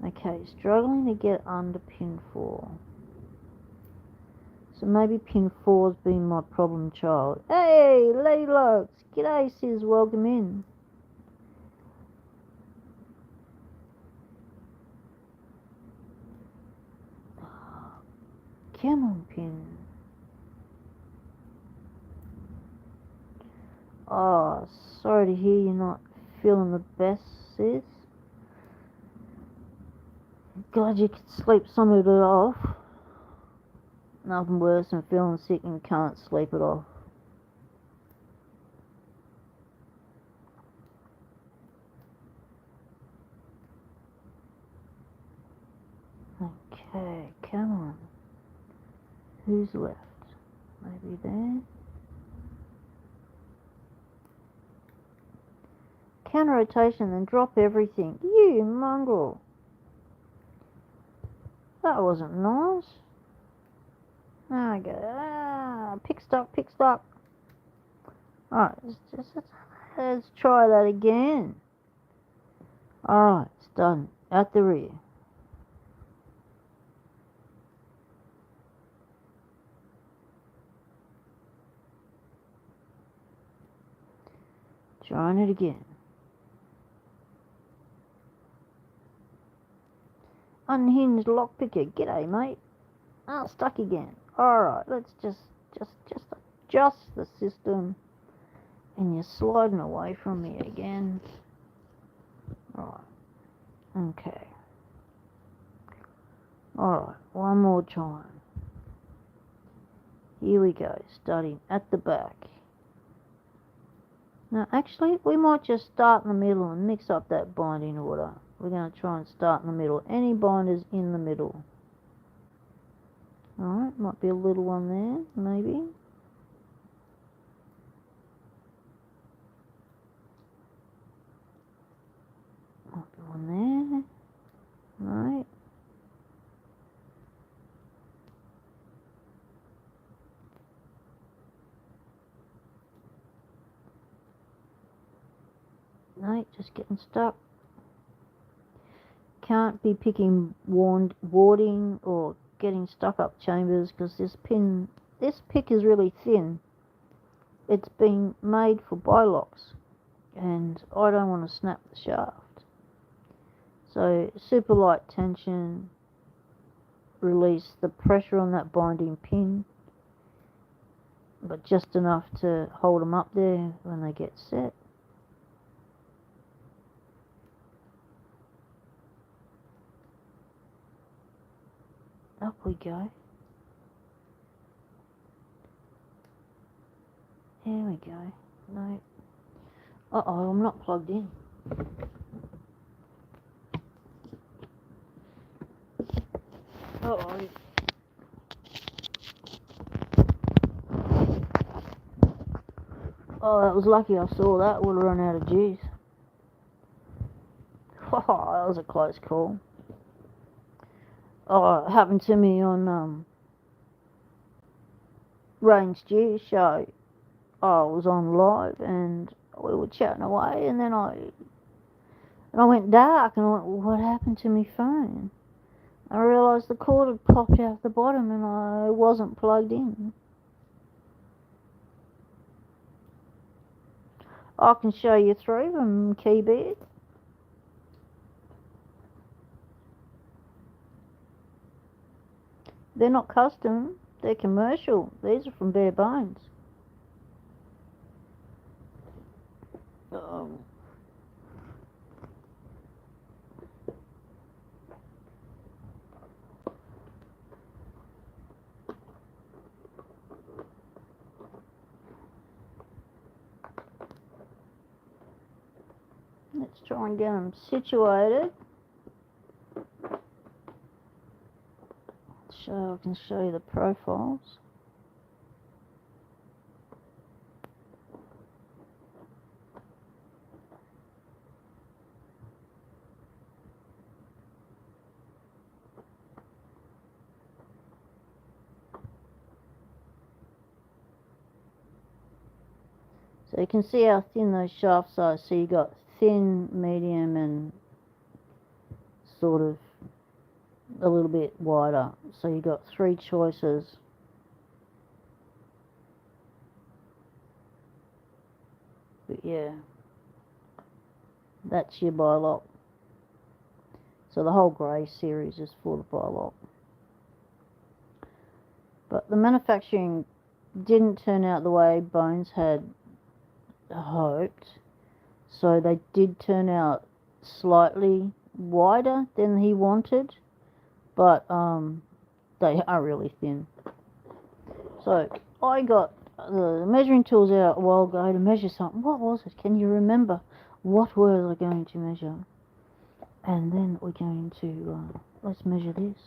Okay, struggling to get under pin 4. So maybe pin 4's been my problem child. Hey, Lady Lux! G'day, sis, welcome in. Come on, pin. Oh, sorry to hear you're not feeling the best, sis. Glad you could sleep some of it off. Nothing worse than feeling sick and can't sleep it off. Okay, come on. Who's left? Maybe there. Counter rotation, then drop everything. You mongrel. That wasn't nice. There I go. Pick stock. Alright, let's try that again. Alright, it's done. At the rear. Trying it again. Unhinged lockpicker. G'day, mate. Oh, stuck again. Alright, let's just adjust the system. And you're sliding away from me again. Alright. Okay. Alright, one more time. Here we go, starting at the back. Now, actually, we might just start in the middle and mix up that binding order. We're going to try and start in the middle. Any binders in the middle. Alright, might be a little one there, maybe. Might be one there. Right. No, just getting stuck. Can't be picking warding or getting stuck up chambers because this pick is really thin. It's been made for bylocks and I don't want to snap the shaft. So super light tension, release the pressure on that binding pin, but just enough to hold them up there when they get set. Up we go. Here we go. No. Uh-oh, I'm not plugged in. Oh, that was lucky I saw that. Would have run out of juice. Oh, that was a close call. Oh, it happened to me on Range Juice show. I was on live and we were chatting away, and then I went dark, and I went, well, what happened to my phone? I realised the cord had popped out the bottom and I wasn't plugged in. I can show you through them, Keybeard. They're not custom, they're commercial. These are from Bare Bones. Let's try and get them situated. So I can show you the profiles. So you can see how thin those shafts are. So you got thin, medium, and sort of a little bit wider. So you got 3 choices. But yeah, that's your bi-lock. So the whole grey series is for the bi-lock. But the manufacturing didn't turn out the way Bones had hoped. So they did turn out slightly wider than he wanted, but they are really thin. So I got the measuring tools out a while ago to measure something. What was it? Can you remember? What were I going to measure? And then we're going to let's measure this,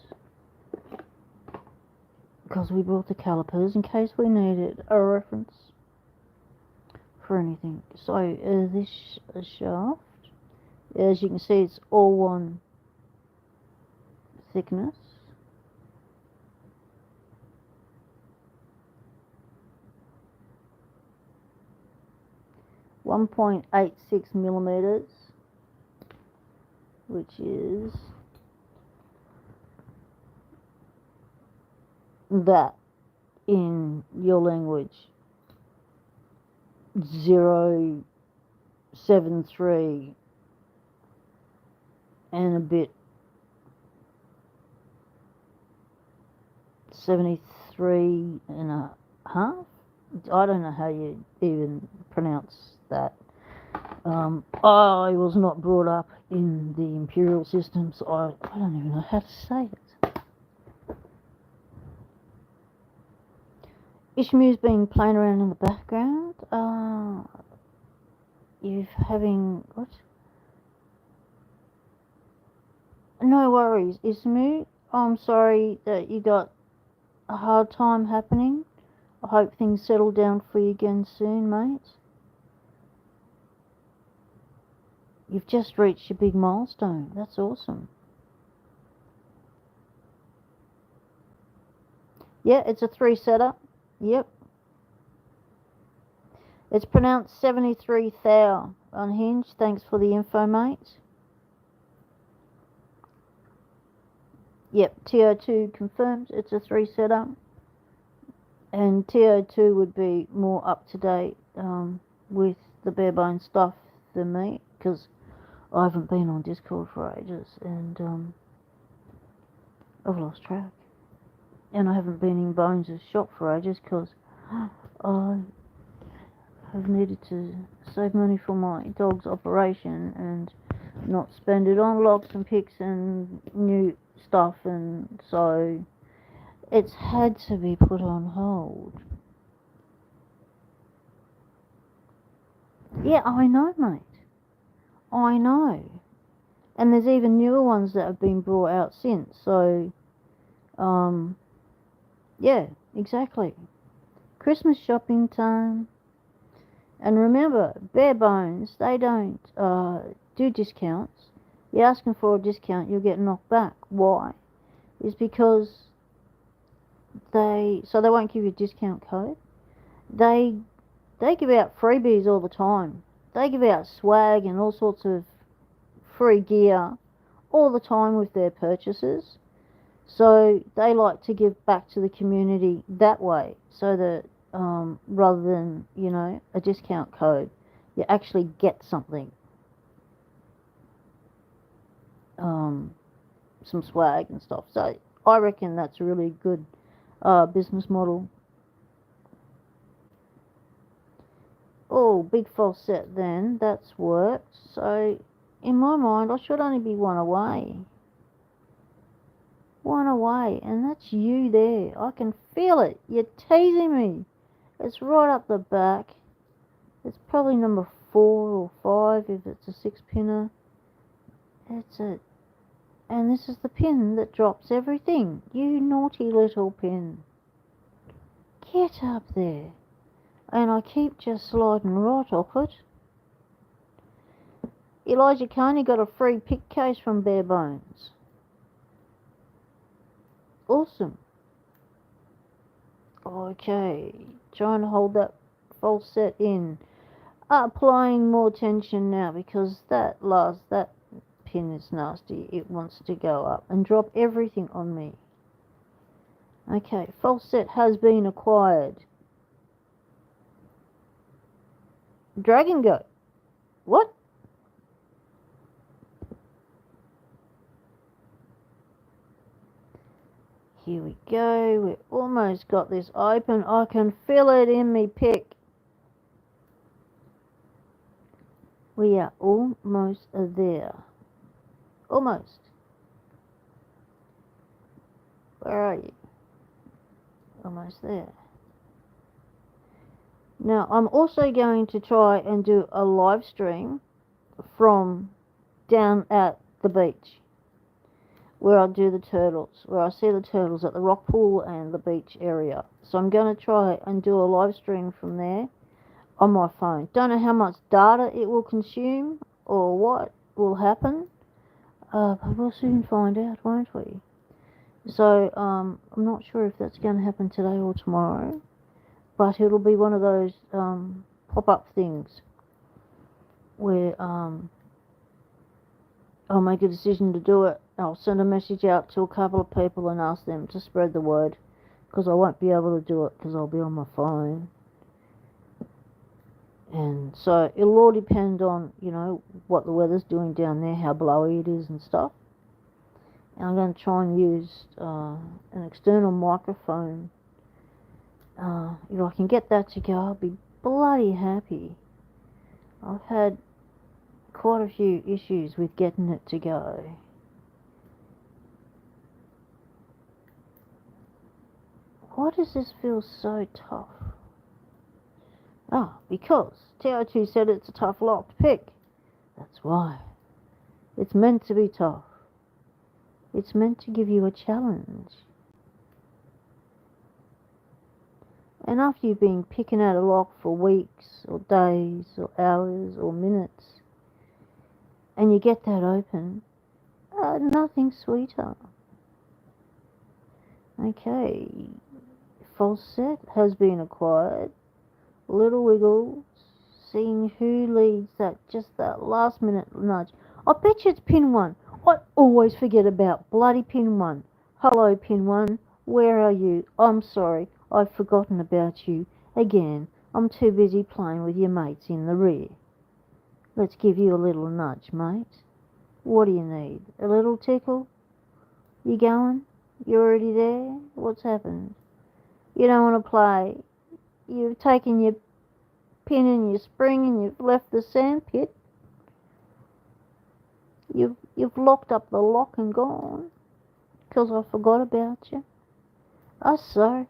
because we brought the calipers in case we needed a reference for anything. So this shaft, as you can see, it's all one thickness. .86 millimeters, which is that in your language. 0.73 and a bit, 73 and a half. I don't know how you even pronounce that. I was not brought up in the imperial system, so I don't even know how to say it. Ishmu's been playing around in the background. You're having what? No worries, Ishmu. I'm sorry that you got a hard time happening. I hope things settle down for you again soon, mate. You've just reached your big milestone. That's awesome. Yeah, it's a 3 setup. Yep. It's pronounced 73 thou on Hinge. Thanks for the info, mate. Yep, TO2 confirms it's a 3 setup. And TO2 would be more up to date with the bare bones stuff than me, because I haven't been on Discord for ages, and I've lost track. And I haven't been in Bones' shop for ages because I have needed to save money for my dog's operation and not spend it on locks and picks and new stuff, and so it's had to be put on hold. Yeah, I know, mate. I know. And there's even newer ones that have been brought out since, so Yeah, exactly. Christmas shopping time. And remember, bare bones, they don't do discounts. You're asking for a discount, you'll get knocked back. Why? Is because they won't give you a discount code. They they give out freebies all the time. They give out swag and all sorts of free gear all the time with their purchases. So they like to give back to the community that way, so that rather than a discount code, you actually get something, some swag and stuff. So I reckon that's a really good business model. Oh, big false set then. That's worked. So in my mind, I should only be one away. One away, and that's you there. I can feel it. You're teasing me. It's right up the back. It's probably number 4 or 5 if it's a 6-pinner. And this is the pin that drops everything. You naughty little pin. Get up there. And I keep just sliding right off it. Elijah Carney got a free pick case from Bare Bones. Awesome. Okay, trying to hold that false set in. Applying more tension now because that pin is nasty. It wants to go up and drop everything on me. Okay, false set has been acquired. Dragon Goat. What? Here we go. We've almost got this open. I can feel it in me pick. We are almost there. Almost. Where are you? Almost there. Now, I'm also going to try and do a live stream from down at the beach, where I'll do the turtles, where I see the turtles at the rock pool and the beach area. So I'm going to try and do a live stream from there on my phone. Don't know how much data it will consume or what will happen, but we'll soon find out, won't we? So I'm not sure if that's going to happen today or tomorrow, but it'll be one of those pop-up things where I'll make a decision to do it. I'll send a message out to a couple of people and ask them to spread the word, because I won't be able to do it because I'll be on my phone. And so it'll all depend on, what the weather's doing down there, how blowy it is and stuff. And I'm going to try and use an external microphone. If I can get that to go, I'll be bloody happy. I've had quite a few issues with getting it to go. Why does this feel so tough? Because TO2 said it's a tough locked pick. That's why. It's meant to be tough. It's meant to give you a challenge. And after you've been picking out a lock for weeks or days or hours or minutes, and you get that open, nothing sweeter. Okay, false set has been acquired. Little wiggles, seeing who leads that last minute nudge. I bet you it's pin 1. I always forget about bloody pin 1. Hello, pin 1. Where are you? I'm sorry, I've forgotten about you. Again, I'm too busy playing with your mates in the rear. Let's give you a little nudge, mate. What do you need? A little tickle? You going? You already there? What's happened? You don't want to play? You've taken your pin and your spring and you've left the sand pit. You've locked up the lock and gone, 'cause I forgot about you. I'm sorry.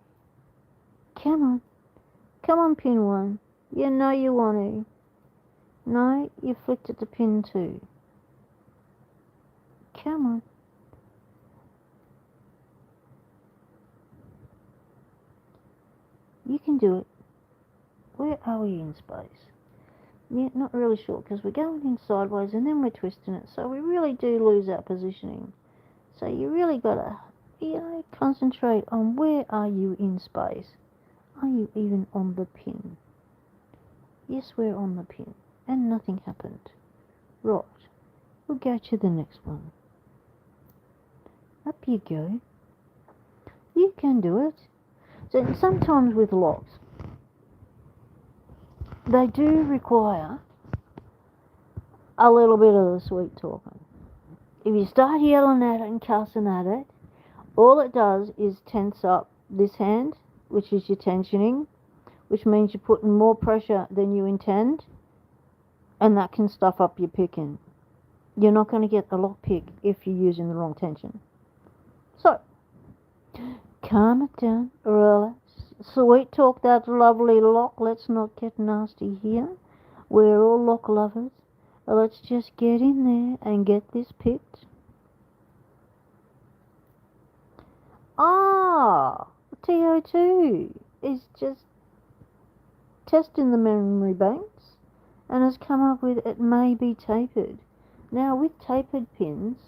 Come on, pin 1. You know you want to. No, you flicked it to pin 2. Come on. You can do it. Where are we in space? Yeah, not really sure, because we're going in sideways and then we're twisting it, so we really do lose our positioning. So you really gotta, concentrate on where are you in space. Are you even on the pin? Yes, we're on the pin, and nothing happened. Right, we'll go to the next one. Up you go. You can do it. So sometimes with locks, they do require a little bit of the sweet talking. If you start yelling at it and cussing at it, all it does is tense up this hand, which is your tensioning, which means you're putting more pressure than you intend, and that can stuff up your picking. You're not going to get the lock pick if you're using the wrong tension. So, calm it down, relax, sweet talk that lovely lock. Let's not get nasty here. We're all lock lovers. Let's just get in there and get this picked. TO2 is just testing the memory banks and has come up with it may be tapered. Now with tapered pins,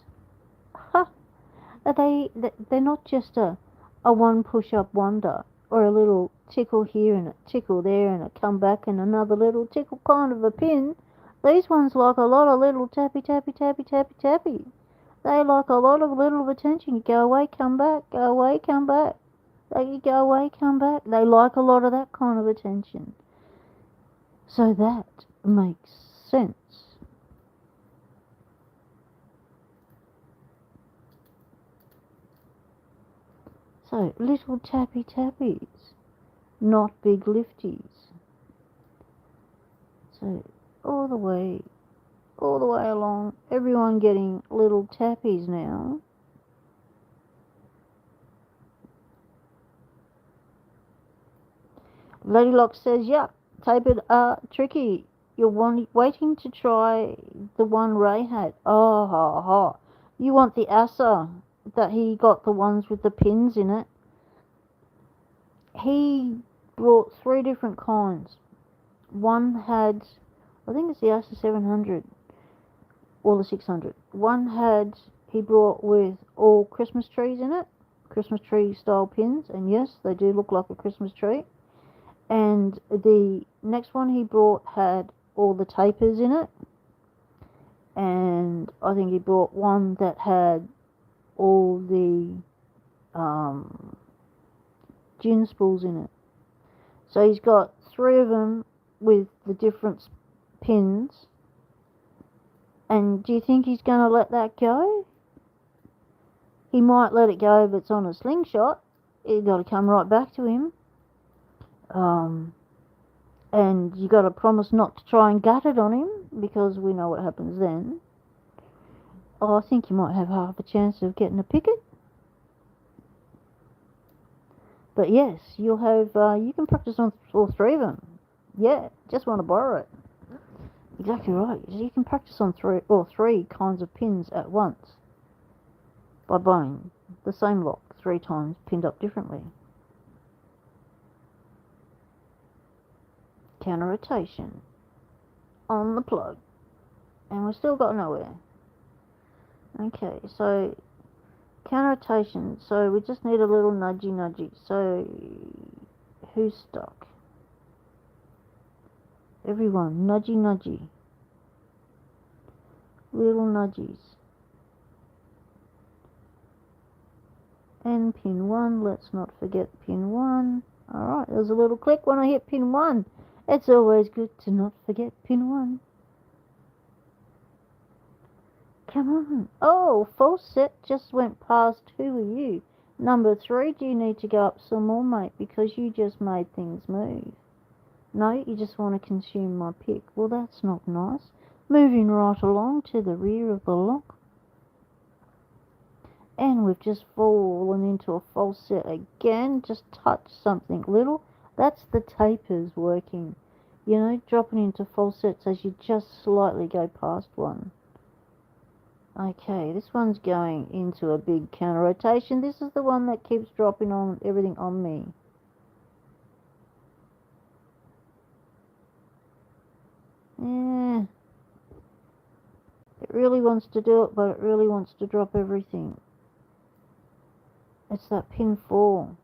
they're not just a one push-up wonder or a little tickle here and a tickle there and a come back and another little tickle kind of a pin. These ones like a lot of little tappy, tappy, tappy, tappy, tappy. They like a lot of little attention. You go away, come back, go away, come back. You go away, come back. They like a lot of that kind of attention. So that makes sense. So little tappy tappies, not big lifties. So all the way along, everyone getting little tappies now. Lady Lock says, yeah, tapered are tricky. You're waiting to try the one Ray had. Oh, ha, ha. You want the Asa, that he got the ones with the pins in it. He brought 3 different kinds. One had, I think it's the Asa 700 or the 600. One he brought with all Christmas trees in it, Christmas tree style pins, and yes, they do look like a Christmas tree. And the next one he brought had all the tapers in it, and I think he brought one that had all the gin spools in it. So he's got 3 of them with the different pins. And do you think he's going to let that go? He might let it go if it's on a slingshot. It's got to come right back to him. And you got to promise not to try and gut it on him, because we know what happens then. Oh, I think you might have half a chance of getting a picket. But yes, you'll have, you can practice on all 3 of them. Yeah, just want to borrow it. Exactly right. You can practice on 3 kinds of pins at once by buying the same lock 3 times pinned up differently. Counter rotation on the plug, and we've still got nowhere. Okay, so counter rotation, so we just need a little nudgy. So who's stuck? Everyone, nudgy. Little nudgies. And pin 1, let's not forget pin 1. Alright, there's a little click when I hit pin 1. It's always good to not forget pin 1. Come on. Oh, false set just went past. Who are you? Number 3, do you need to go up some more, mate? Because you just made things move. No, you just want to consume my pick. Well, that's not nice. Moving right along to the rear of the lock. And we've just fallen into a false set again. Just touch something little. That's the tapers working. You know, dropping into false sets as you just slightly go past one. Okay, this one's going into a big counter rotation. This is the one that keeps dropping on everything on me. really wants to do it, but it really wants to drop everything. It's that pin 4.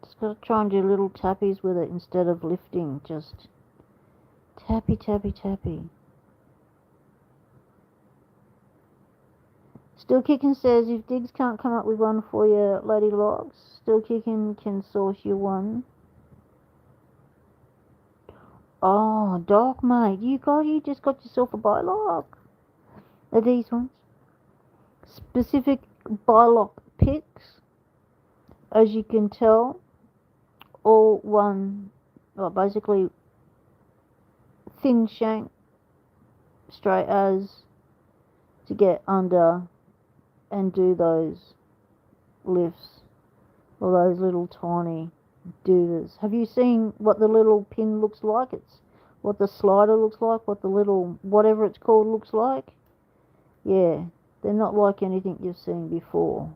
Just got to try and do little tappies with it instead of lifting. Just tappy, tappy, tappy. Still Kicking says, if Diggs can't come up with one for you, Lady Locks, Still Kicking can source you one. Oh, Doc, mate, you just got yourself a bylock. Are these ones? Specific bylock picks, as you can tell, all one, well, basically thin shank, straight as to get under and do those lifts, or those little tiny doodles. Have you seen what the little pin looks like? It's what the slider looks like, what the little whatever it's called looks like. Yeah, they're not like anything you've seen before.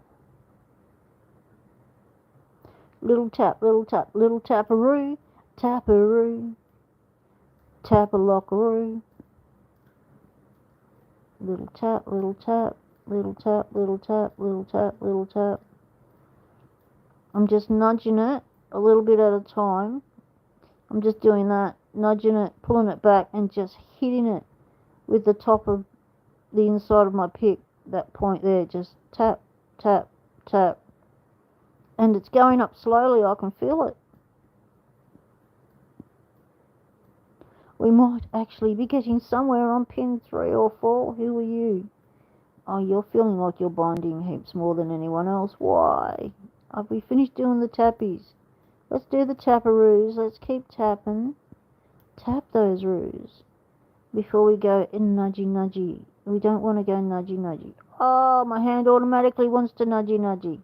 Little tap, little tap, little taparoo, taparoo, tap-a-lockaroo. Little tap, little tap, little tap, little tap, little tap, little tap. I'm just nudging it a little bit at a time. I'm just doing that, nudging it, pulling it back, and just hitting it with the top of the inside of my pick, that point there. Just tap, tap, tap. And it's going up slowly, I can feel it. We might actually be getting somewhere on pin 3 or 4. Who are you? Oh, you're feeling like you're binding heaps more than anyone else. Why? Have we finished doing the tappies? Let's do the taparoos. Let's keep tapping. Tap those roos before we go in nudgy nudgy. We don't want to go nudgy nudgy. Oh, my hand automatically wants to nudgy nudgy.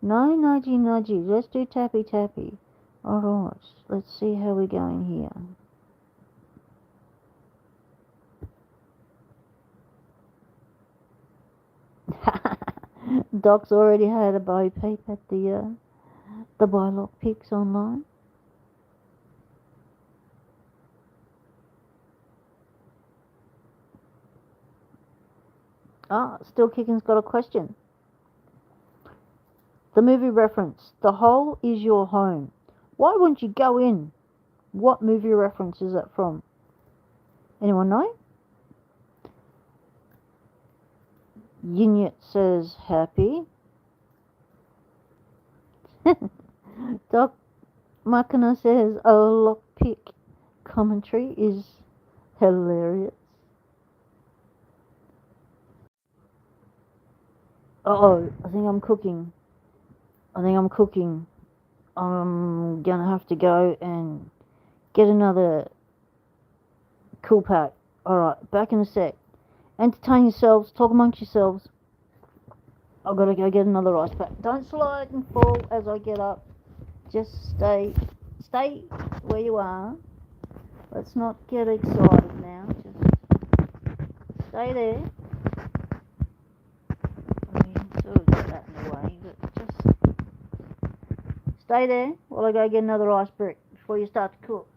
No nudgy nudgy. Let's do tappy tappy. Alright, let's see how we're going here. Doc's already had a bow peep at the bylock pics online. Still Kicking's got a question. The movie reference, The Hole is Your Home. Why wouldn't you go in? What movie reference is that from? Anyone know? Yinyet says happy. Doc Makana says, oh, lockpick commentary is hilarious. Uh-oh, I think I'm cooking. I'm gonna have to go and get another cool pack. Alright, back in a sec. Entertain yourselves, talk amongst yourselves. I've got to go get another ice pack. Don't slide and fall as I get up. Just stay where you are. Let's not get excited now. Just stay there. I mean, sort of get that in the way, but just stay there while I go get another ice brick before you start to cook.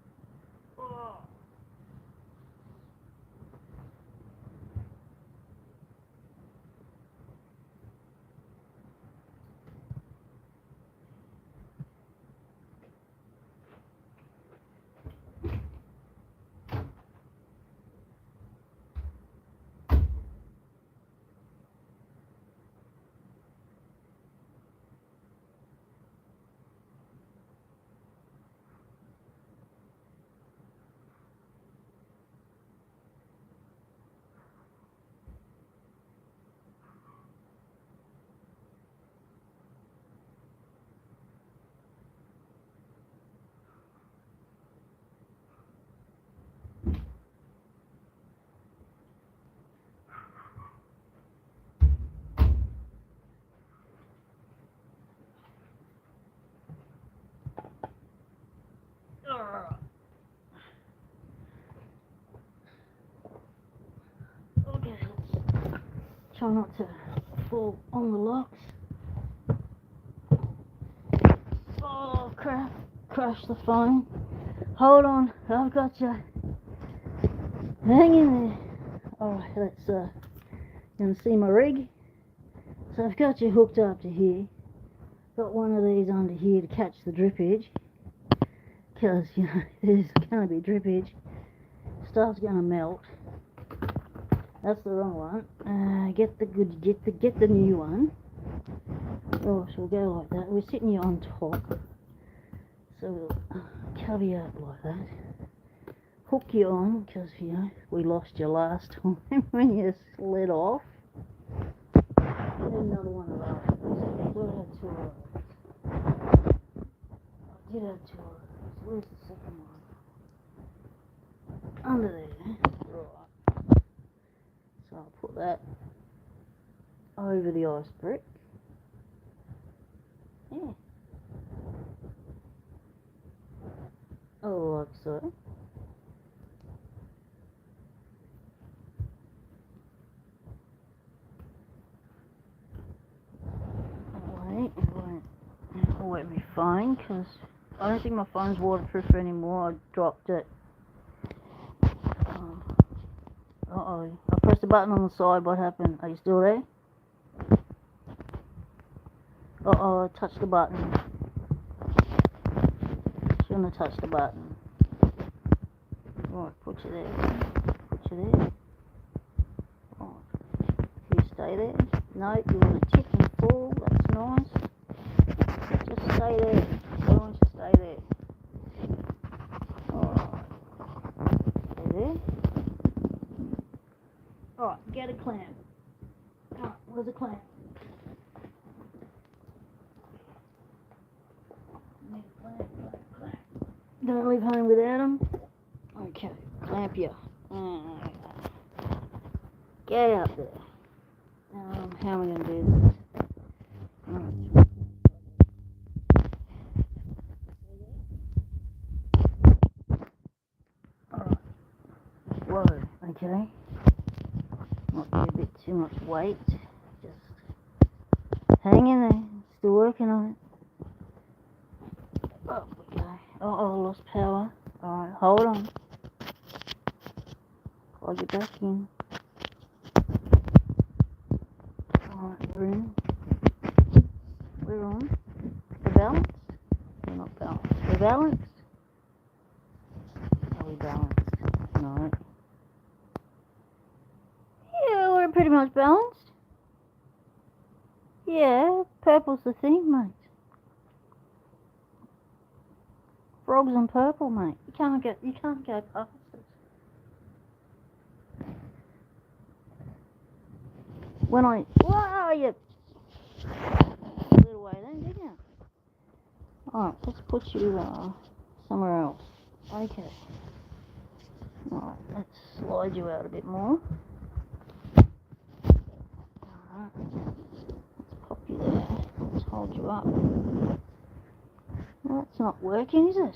Okay, let's try not to fall on the locks. Oh crap, crashed the phone. Hold on, I've got you. Hang in there. Alright, let's gonna see my rig. So I've got you hooked up to here. Got one of these under here to catch the drippage. Because, you know, there's gonna be drippage. Stuff's gonna melt. That's the wrong one. Get the new one. Oh, so we'll go like that. We're sitting here on top. So we'll cover you up like that. Hook you on, because, you know, we lost you last time when you slid off. Get another one of those. We'll have two of those. I did have two of those. Where's the second one? Under there. Right. So I'll put that over the ice brick. Yeah. Oh, like so. It won't be fine, because I don't think my phone's waterproof anymore. I dropped it. Uh-oh. I pressed the button on the side. What happened? Are you still there? Uh-oh, I touched the button. Shouldn't have touched the button. Right, put you there. Put you there. Right. You stay there. No, you want to tick and fall. That's nice. Just stay there. I want you to stay there. Alright. Stay there. Alright, get a clamp. Alright, where's a clamp? Need a clamp. Don't leave home without them. Okay, clamp you. Get up there. How am I going to do this? Alright. Whoa, okay. Might be a bit too much weight. Just hang in there. Still working on it. Up we go. Oh, I lost power. Alright, hold on. Plug it back in. Alright, we're in. We're on. We're balanced? We're not balanced. We're balanced? Are we balanced? No. Yeah, we're pretty much balanced. Yeah, purple's the thing, mate. Frogs and purple, mate. You can't go past it. When I... Whoa, you... slid away then, didn't you? Alright, let's put you somewhere else. Okay. Alright, let's slide you out a bit more. Alright. Let's pop you there. Let's hold you up. Well, that's not working, is it?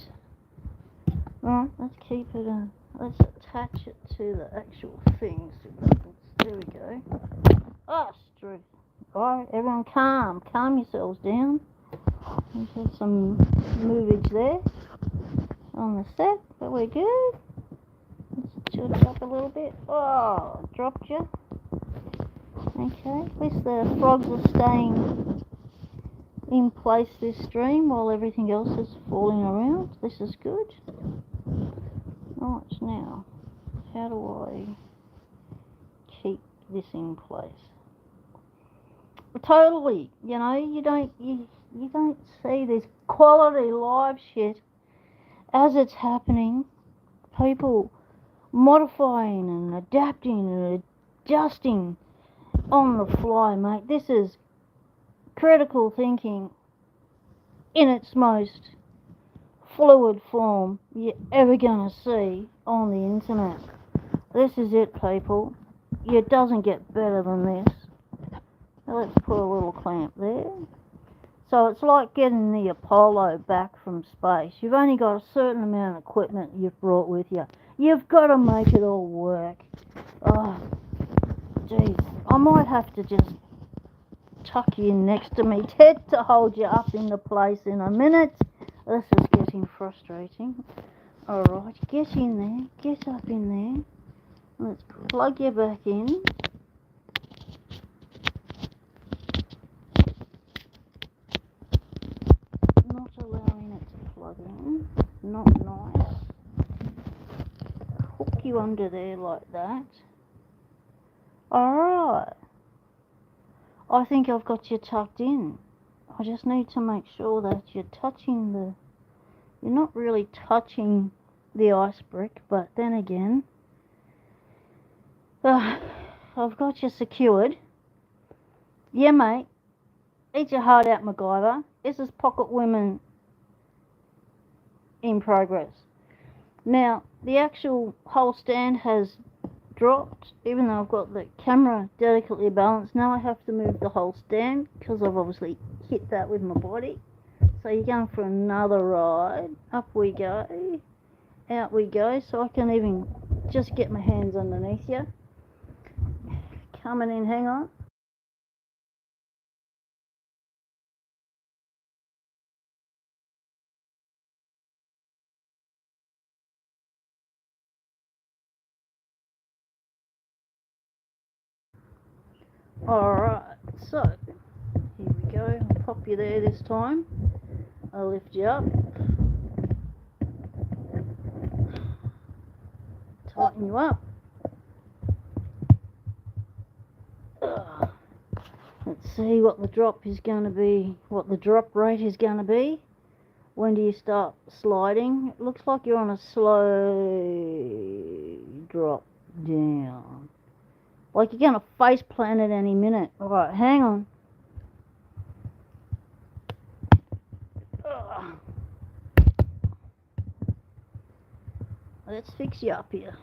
Alright, let's keep it, let's attach it to the actual things. There we go. Oh, straight. Alright, everyone calm. Calm yourselves down. We've had some movage there on the set, but we're good. Let's tilt it up a little bit. Oh, dropped you. Okay, at least the frogs are staying in place this stream while everything else is falling around. This is good. Right, now, how do I keep this in place? Totally, you know, you don't see this quality live shit as it's happening. People modifying and adapting and adjusting on the fly, mate. This is critical thinking in its most fluid form you're ever gonna see on the internet. This is it, people. It doesn't get better than this. Let's put a little clamp there. So it's like getting the Apollo back from space. You've only got a certain amount of equipment you've brought with you. You've got to make it all work. Oh, jeez. I might have to just tuck you in next to me, Ted, to hold you up into place in a minute. This is getting frustrating. Alright, get in there, get up in there. Let's plug you back in. Not allowing it to plug in. Not nice. Hook you under there like that. Alright. I think I've got you tucked in. I just need to make sure that you're not really touching the ice brick, but then again, I've got you secured. Yeah, mate. Eat your heart out, MacGyver. This is Pocket Women in progress. Now, the actual whole stand has dropped, even though I've got the camera delicately balanced. Now I have to move the whole stand because I've obviously hit that with my body. So you're going for another ride. Up we go. Out we go. So I can even just get my hands underneath you. Coming in, hang on. Alright, so here we go. I'll pop you there this time. I'll lift you up. Tighten you up. Let's see what the drop is going to be, what the drop rate is going to be. When do you start sliding? It looks like you're on a slow drop down. Like you're going to face plant it any minute. Alright, hang on. Let's fix you up here.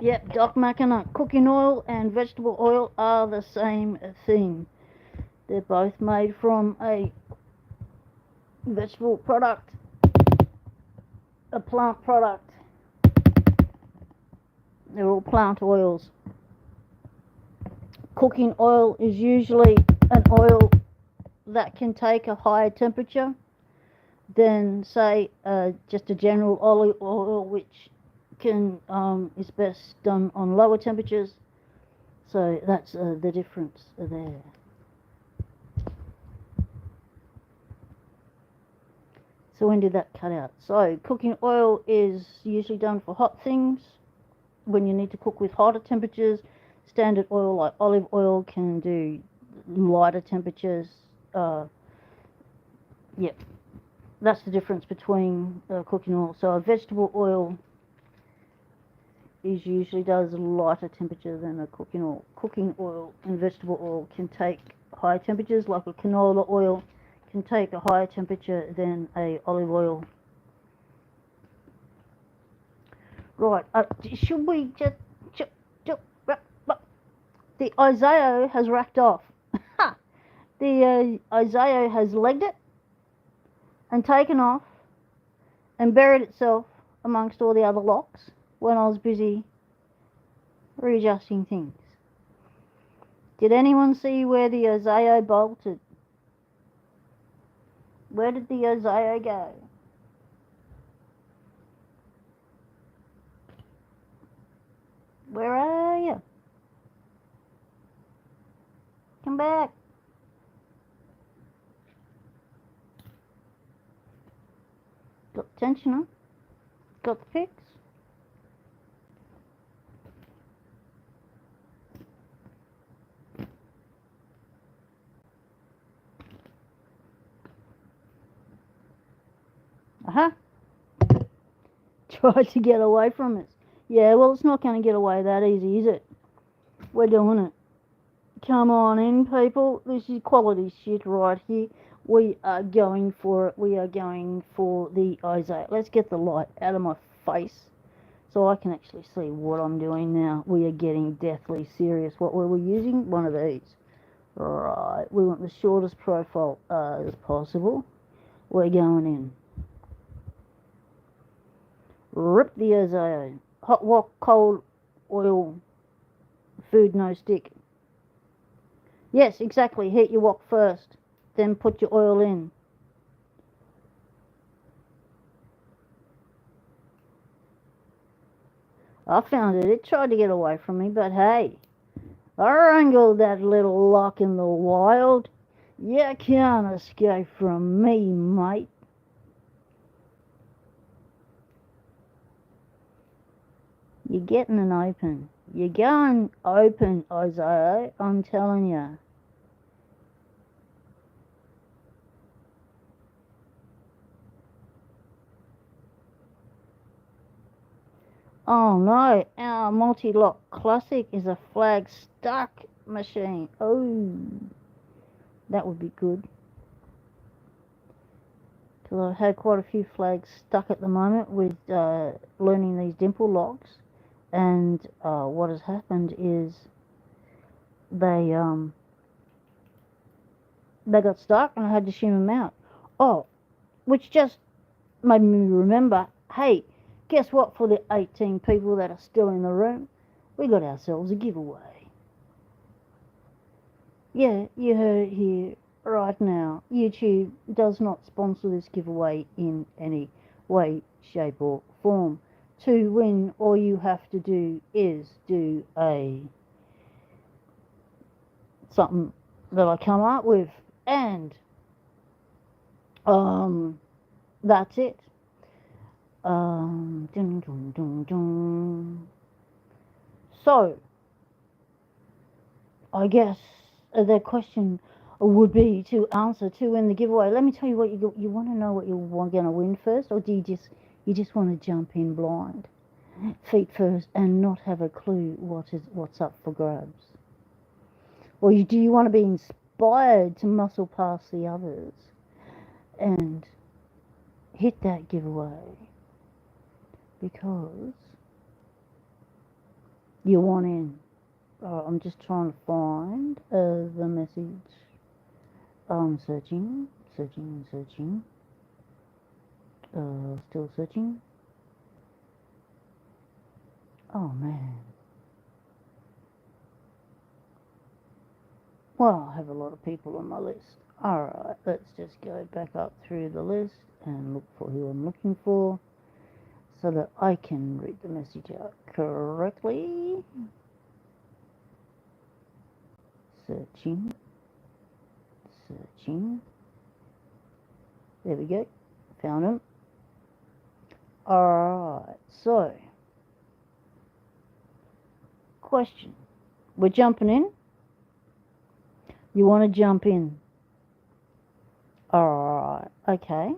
Yep, Doc Mackinac. Cooking oil and vegetable oil are the same thing. They're both made from a vegetable product, a plant product. They're all plant oils. Cooking oil is usually an oil that can take a higher temperature than, say, just a general olive oil, which is best done on lower temperatures. So that's the difference there. So when did that cut out? So cooking oil is usually done for hot things, when you need to cook with hotter temperatures. Standard oil like olive oil can do lighter temperatures. Yep, that's the difference between cooking oil. So a vegetable oil is usually does lighter temperature than a cooking oil. Cooking oil and vegetable oil can take higher temperatures, like a canola oil can take a higher temperature than a olive oil. Right, should we just... The Isaiah has racked off. The Isaiah has legged it and taken off and buried itself amongst all the other locks when I was busy readjusting things. Did anyone see where the Isaiah bolted? Where did the Isaiah go? Where are you? Come back. Got the tensioner. Got the fix. Tried to get away from us. Yeah, well, it's not going to get away that easy, is it? We're doing it. Come on in, people. This is quality shit right here. We are going for it. We are going for the Isaiah. Let's get the light out of my face so I can actually see what I'm doing now. We are getting deathly serious. What were we using? One of these. Right. We want the shortest profile as possible. We're going in. Rip the Ozone. Hot wok, cold oil, food no stick. Yes, exactly. Heat your wok first, then put your oil in. I found it. It tried to get away from me, but hey, I wrangled that little lock in the wild. You can't escape from me, mate. You're getting an open. You're going open, Isaiah. I'm telling you. Oh no, our multi-lock classic is a flag stuck machine. Oh, that would be good. Because I've had quite a few flags stuck at the moment with learning these dimple locks. And what has happened is they got stuck and I had to shim them out. Oh, which just made me remember, hey, guess what, for the 18 people that are still in the room, we got ourselves a giveaway. Yeah, you heard it here right now. YouTube does not sponsor this giveaway in any way, shape or form. To win, all you have to do is do something that I come up with, and that's it. Dun, dun, dun, dun. So, I guess the question would be to answer to win the giveaway. Let me tell you what you want to know what you're going to win first, or do you just want to jump in blind, feet first, and not have a clue what's up for grabs? Or do you want to be inspired to muscle past the others and hit that giveaway because you want in? I'm just trying to find the message. I'm searching. Still searching. Oh man. Well, I have a lot of people on my list. Alright, let's just go back up through the list and look for who I'm looking for so that I can read the message out correctly. Searching. There we go. Found him. Alright, so question. We're jumping in. You want to jump in? Alright, okay.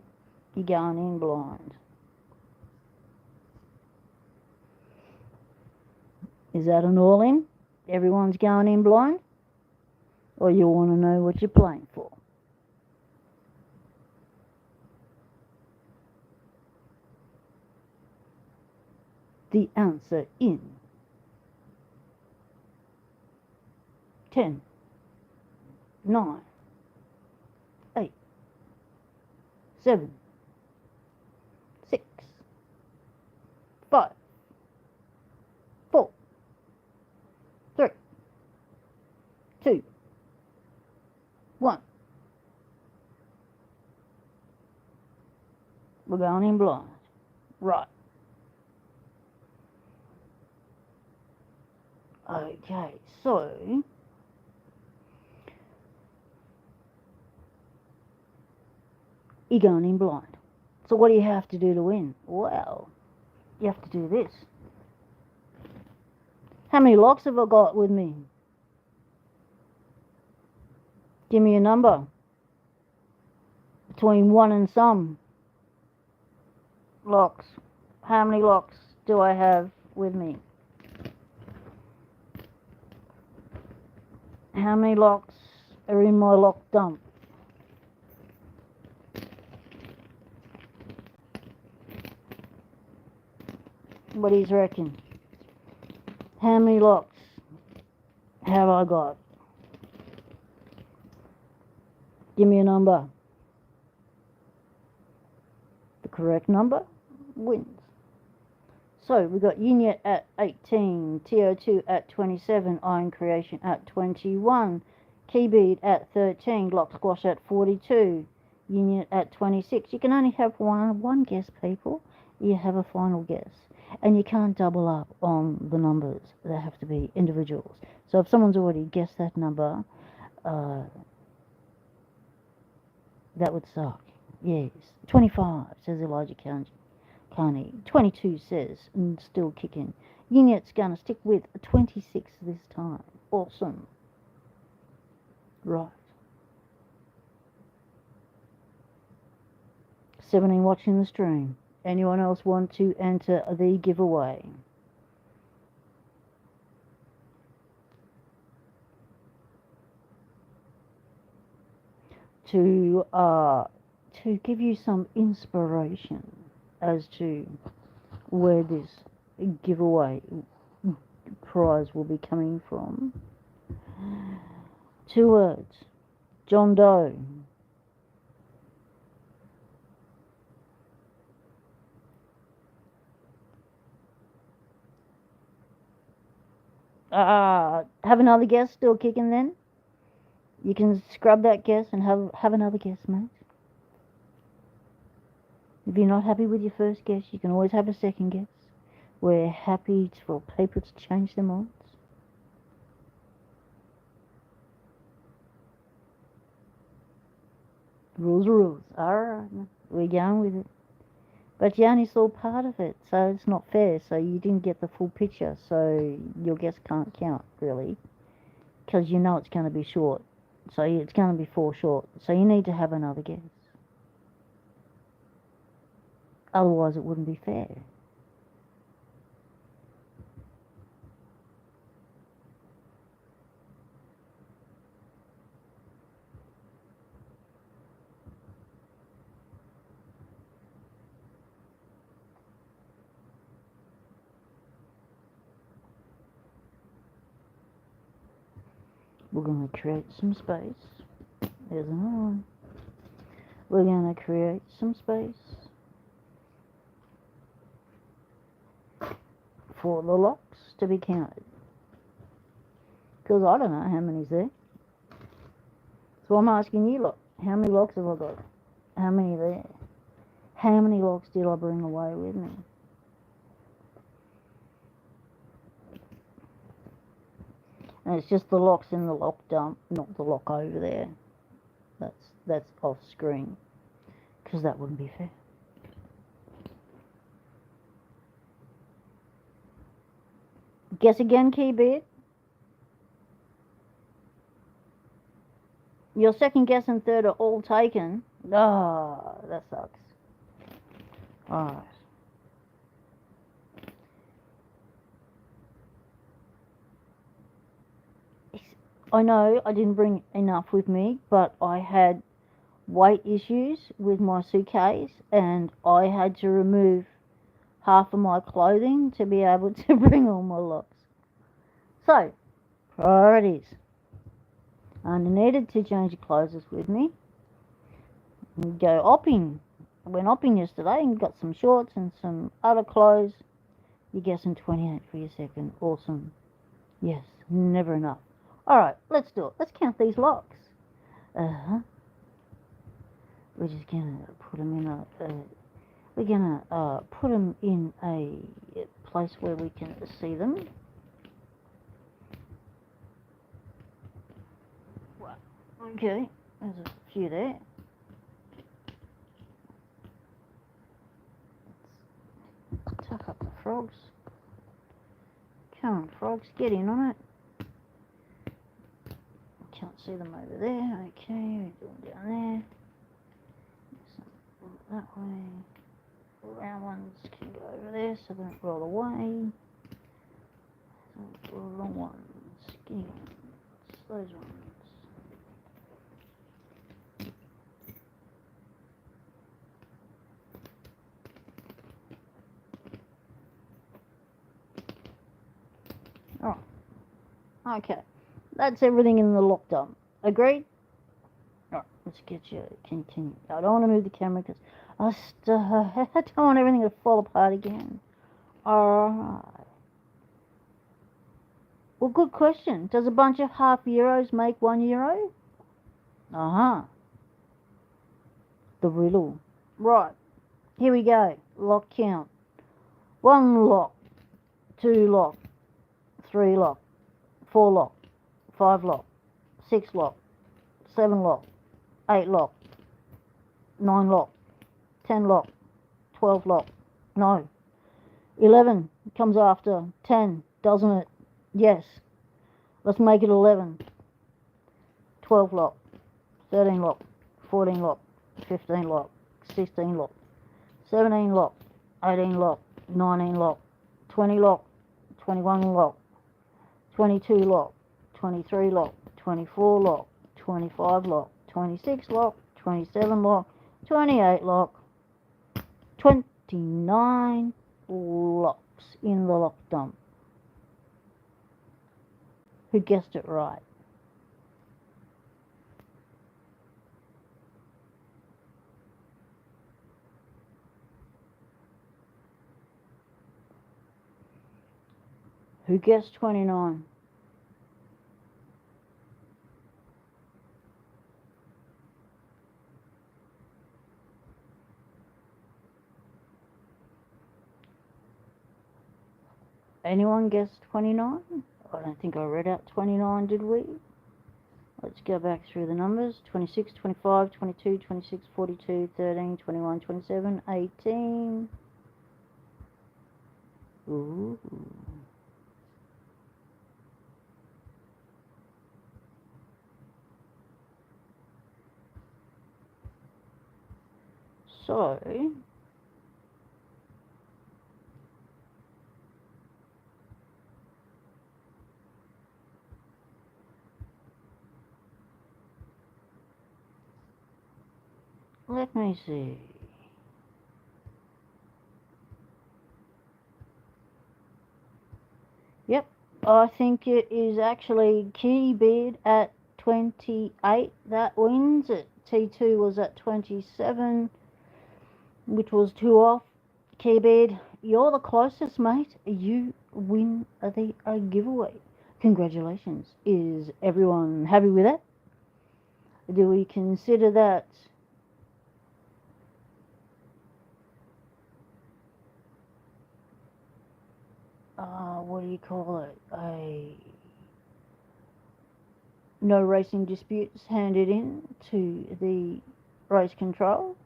You're going in blind. Is that an all-in? Everyone's going in blind? Or you want to know what you're playing for? The answer in 10, 9, 8, 7, 6, 5, 4, 3, 2, 1. We're going in blind. Right. Okay, so you're going in blind. So what do you have to do to win? Well, you have to do this. How many locks have I got with me? Give me a number. Between 1 and some locks. How many locks do I have with me? How many locks are in my lock dump? What do you reckon? How many locks have I got? Give me a number. The correct number wins. So we got Unit at 18, TO2 at 27, Iron Creation at 21, Keybeat at 13, Lock Squash at 42, Unit at 26. You can only have one guess, people. You have a final guess. And you can't double up on the numbers. They have to be individuals. So if someone's already guessed that number, that would suck. Yes. 25, says Elijah Carney. 22 says, and still kicking. Unit's gonna stick with 26 this time. Awesome. Right. 17 watching the stream. Anyone else want to enter the giveaway? To give you some inspiration as to where this giveaway prize will be coming from. 2 words. John Doe. Have another guess still kicking then? You can scrub that guess and have another guess, mate. If you're not happy with your first guess, you can always have a second guess. We're happy for people to change their minds. Rules are rules. Alright, we're going with it. But you only saw part of it, so it's not fair. So you didn't get the full picture, so your guess can't count, really. Because you know it's going to be short. So it's going to be 4 short. So you need to have another guess. Otherwise, it wouldn't be fair. We're going to create some space. There's another one. We're going to create some space for the locks to be counted. Because I don't know how many's there. So I'm asking you, look, how many locks have I got? How many are there? How many locks did I bring away with me? And it's just the locks in the lock dump, not the lock over there. That's off screen, because that wouldn't be fair. Guess again, Keybeat. Your second guess and third are all taken. Ah, that sucks. Alright. I know I didn't bring enough with me, but I had weight issues with my suitcase, and I had to remove half of my clothing to be able to bring all my locks. So, priorities. I needed to change the clothes with me. Go opping. I went opping yesterday and got some shorts and some other clothes. You're guessing 28 for your second. Awesome. Yes, never enough. Alright, let's do it. Let's count these locks. We're just gonna put them in a... we're gonna put them in a place where we can see them. Okay, there's a few there. Let's tuck up the frogs. Come on, frogs, get in on it. Can't see them over there. Okay, we're doing down there. Some that way. Round ones can go over there so they don't roll away. Long ones, skinny ones, those ones. Oh, okay. That's everything in the lock dump. Agreed? Alright, let's get you continue. I don't want to move the camera because I don't want everything to fall apart again. Alright. Well, good question. Does a bunch of half euros make €1? The riddle. Right. Here we go. Lock count. 1 lock. 2 lock. 3 lock. 4 lock. 5 lock. 6 lock. 7 lock. 8 lock. 9 lock. 10 lock. 12 lock. No. 11 comes after 10, doesn't it? Yes. Let's make it 11. 12 lock. 13 lock. 14 lock. 15 lock. 16 lock. 17 lock. 18 lock. 19 lock. 20 lock. 21 lock. 22 lock. 23 lock. 24 lock. 25 lock. 26 lock. 27 lock. 28 lock. 29 locks in the lock dump. Who guessed it right? Who guessed 29? Anyone guessed 29? I don't think I read out 29, did we? Let's go back through the numbers. 26, 25, 22, 26, 42, 13, 21, 27, 18. Ooh. So, let me see. Yep, I think it is actually Keybeard at 28 that wins it. T2 was at 27, which was 2 off. Keybeard, you're the closest, mate. You win the giveaway. Congratulations. Is everyone happy with that? Do we consider that what do you call it? No racing disputes handed in to the race control.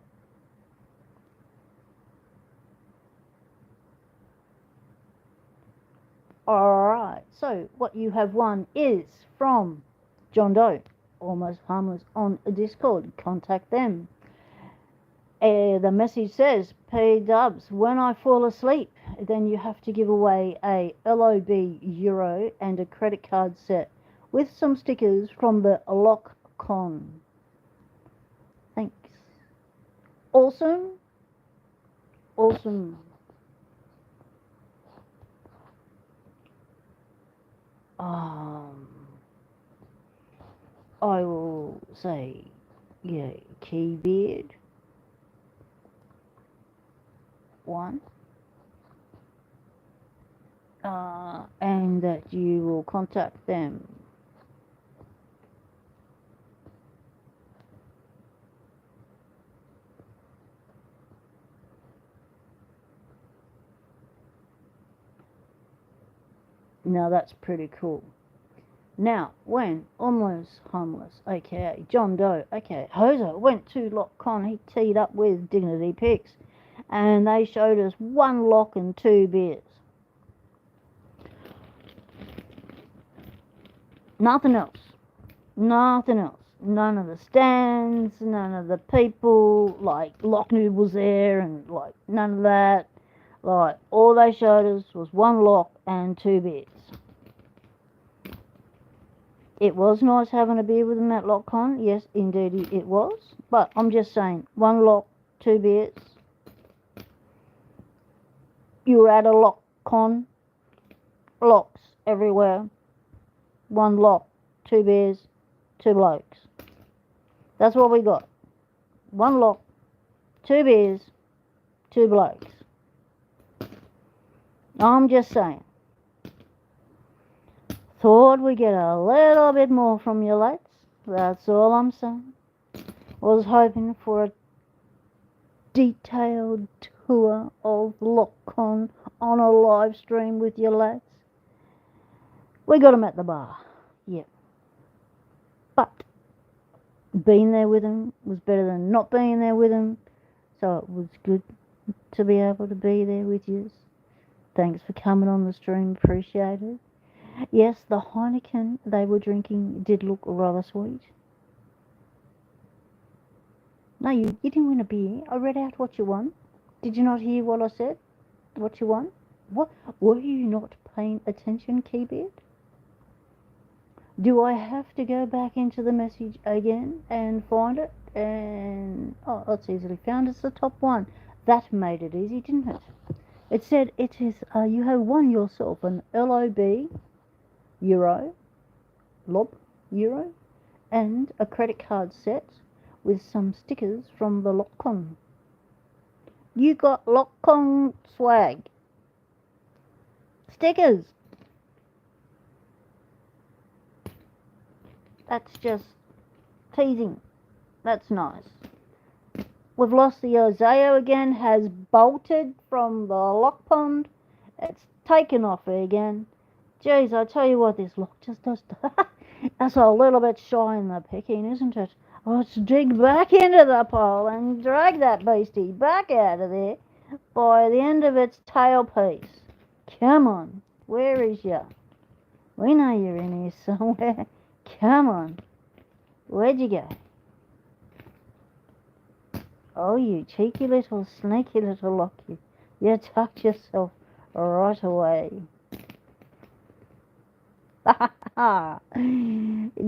Alright, so what you have won is from John Doe, Almost Harmless on Discord. Contact them. The message says, P-dubs, when I fall asleep, then you have to give away a LOB Euro and a credit card set with some stickers from the LockCon. Thanks. Awesome. Awesome. I will say, yeah, Keybeard. 1. And that you will contact them. Now that's pretty cool. Now, when Almost Harmless, aka John Doe, aka Hoser, went to LockCon, he teed up with Dignity Picks, and they showed us 1 lock and 2 beers. Nothing else. Nothing else. None of the stands, none of the people, like Locknude was there, and like none of that. Like, all they showed us was 1 lock and 2 beers. It was nice having a beer with them at LockCon. Yes, indeed it was. But I'm just saying, 1 lock, 2 beers. You were at a LockCon. Locks everywhere. 1 lock, 2 beers, 2 blokes. That's what we got. 1 lock, 2 beers, 2 blokes. I'm just saying. Thought we'd get a little bit more from you lads. That's all I'm saying. Was hoping for a detailed tour of Lockcon on a live stream with you lads. We got 'em at the bar. Yep. But being there with them was better than not being there with them. So it was good to be able to be there with you. Thanks for coming on the stream. Appreciate it. Yes, the Heineken they were drinking did look rather sweet. No, you didn't win a beer. I read out what you won. Did you not hear what I said? What you won? What? Were you not paying attention, Keybeard? Do I have to go back into the message again and find it? And oh, that's easily found. It's the top one. That made it easy, didn't it? It said it is. You have won yourself an LOB Euro, Lob Euro, and a credit card set with some stickers from the Lockcon. You got Lockcon swag. Stickers. That's just teasing. That's nice. We've lost the Isaiah again, has bolted from the lock pond. It's taken off again. Jeez, I tell you what, this lock just does. That's a little bit shy in the picking, isn't it? Let's dig back into the pole and drag that beastie back out of there by the end of its tailpiece. Come on, where is ya? We know you're in here somewhere. Come on. Where'd you go? Oh, you cheeky little, sneaky little locky. You tucked yourself right away.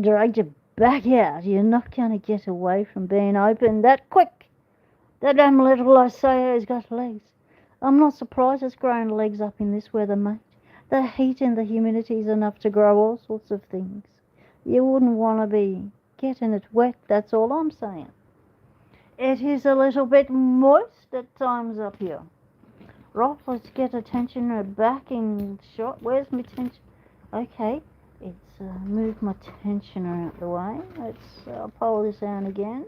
Dragged you back out. You're not going to get away from being open that quick. That damn little Isaiah has got legs. I'm not surprised it's growing legs up in this weather, mate. The heat and the humidity is enough to grow all sorts of things. You wouldn't want to be getting it wet, that's all I'm saying. It is a little bit moist at times up here. Right, let's get a tensioner back in shot. Where's my tension? Okay, it's move my tensioner out the way. Let's pull this out again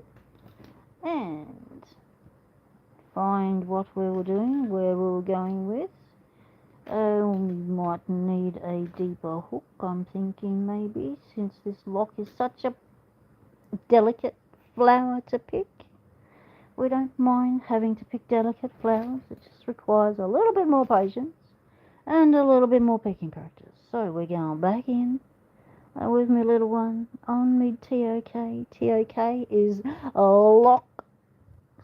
and find what we were doing, where we were going with. We might need a deeper hook, I'm thinking maybe, since this lock is such a delicate flower to pick. We don't mind having to pick delicate flowers. It just requires a little bit more patience and a little bit more picking practice. So we're going back in with my little one on mid TOK. TOK is Lock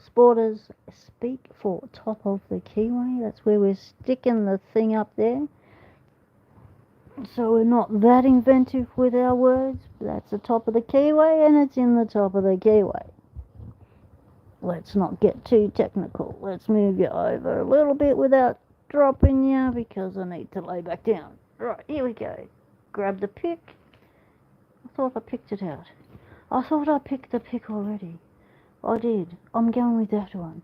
Sporters speak for top of the keyway. That's where we're sticking the thing up there. So we're not that inventive with our words. That's the top of the keyway and it's in the top of the keyway. Let's not get too technical. Let's move you over a little bit without dropping you because I need to lay back down. Right, here we go. Grab the pick. I thought I picked it out. I thought I picked the pick already. I did. I'm going with that one.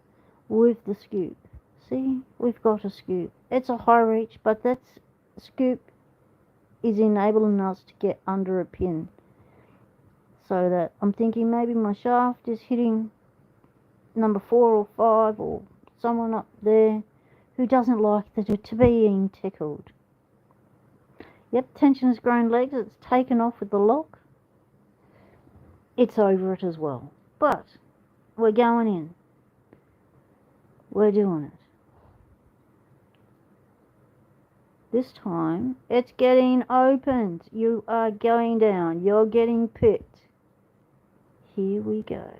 With the scoop. See, we've got a scoop. It's a high reach, but that scoop is enabling us to get under a pin. So that I'm thinking maybe my shaft is hitting number 4 or 5 or someone up there who doesn't like to being tickled. Yep, tension has grown legs. It's taken off with the lock. It's over it as well. But we're going in. We're doing it. This time, it's getting opened. You are going down. You're getting picked. Here we go.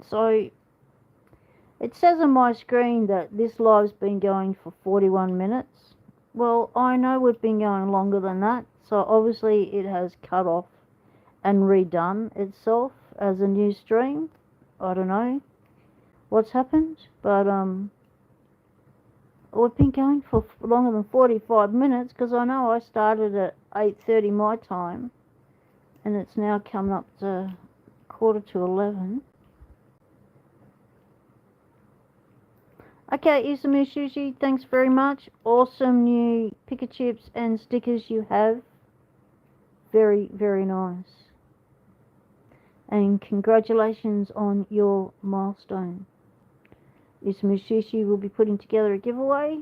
So, it says on my screen that this live's been going for 41 minutes. Well, I know we've been going longer than that, so obviously it has cut off and redone itself as a new stream. I don't know what's happened, but we've been going for longer than 45 minutes because I know I started at 8:30 my time and it's now coming up to 11:15. Okay, Isamu Sushi, thanks very much. Awesome new picker chips and stickers you have. Very, very nice. And congratulations on your milestone. Isamu Sushi will be putting together a giveaway.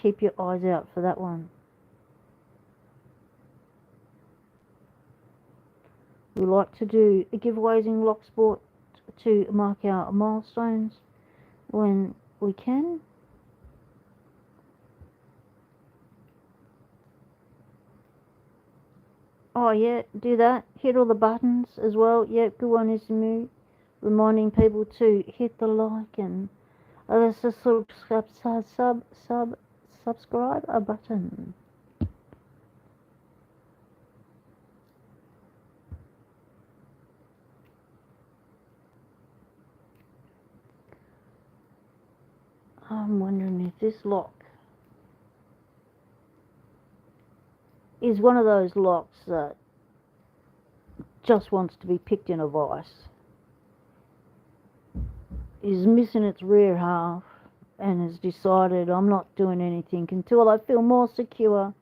Keep your eyes out for that one. We like to do giveaways in Locksport to mark our milestones when we can. Oh yeah, do that. Hit all the buttons as well. Yep, good one, Isamu. Reminding people to hit the like and there's a subscribe a button. I'm wondering if this lock is one of those locks that just wants to be picked in a vice. Is missing its rear half and has decided I'm not doing anything until I feel more secure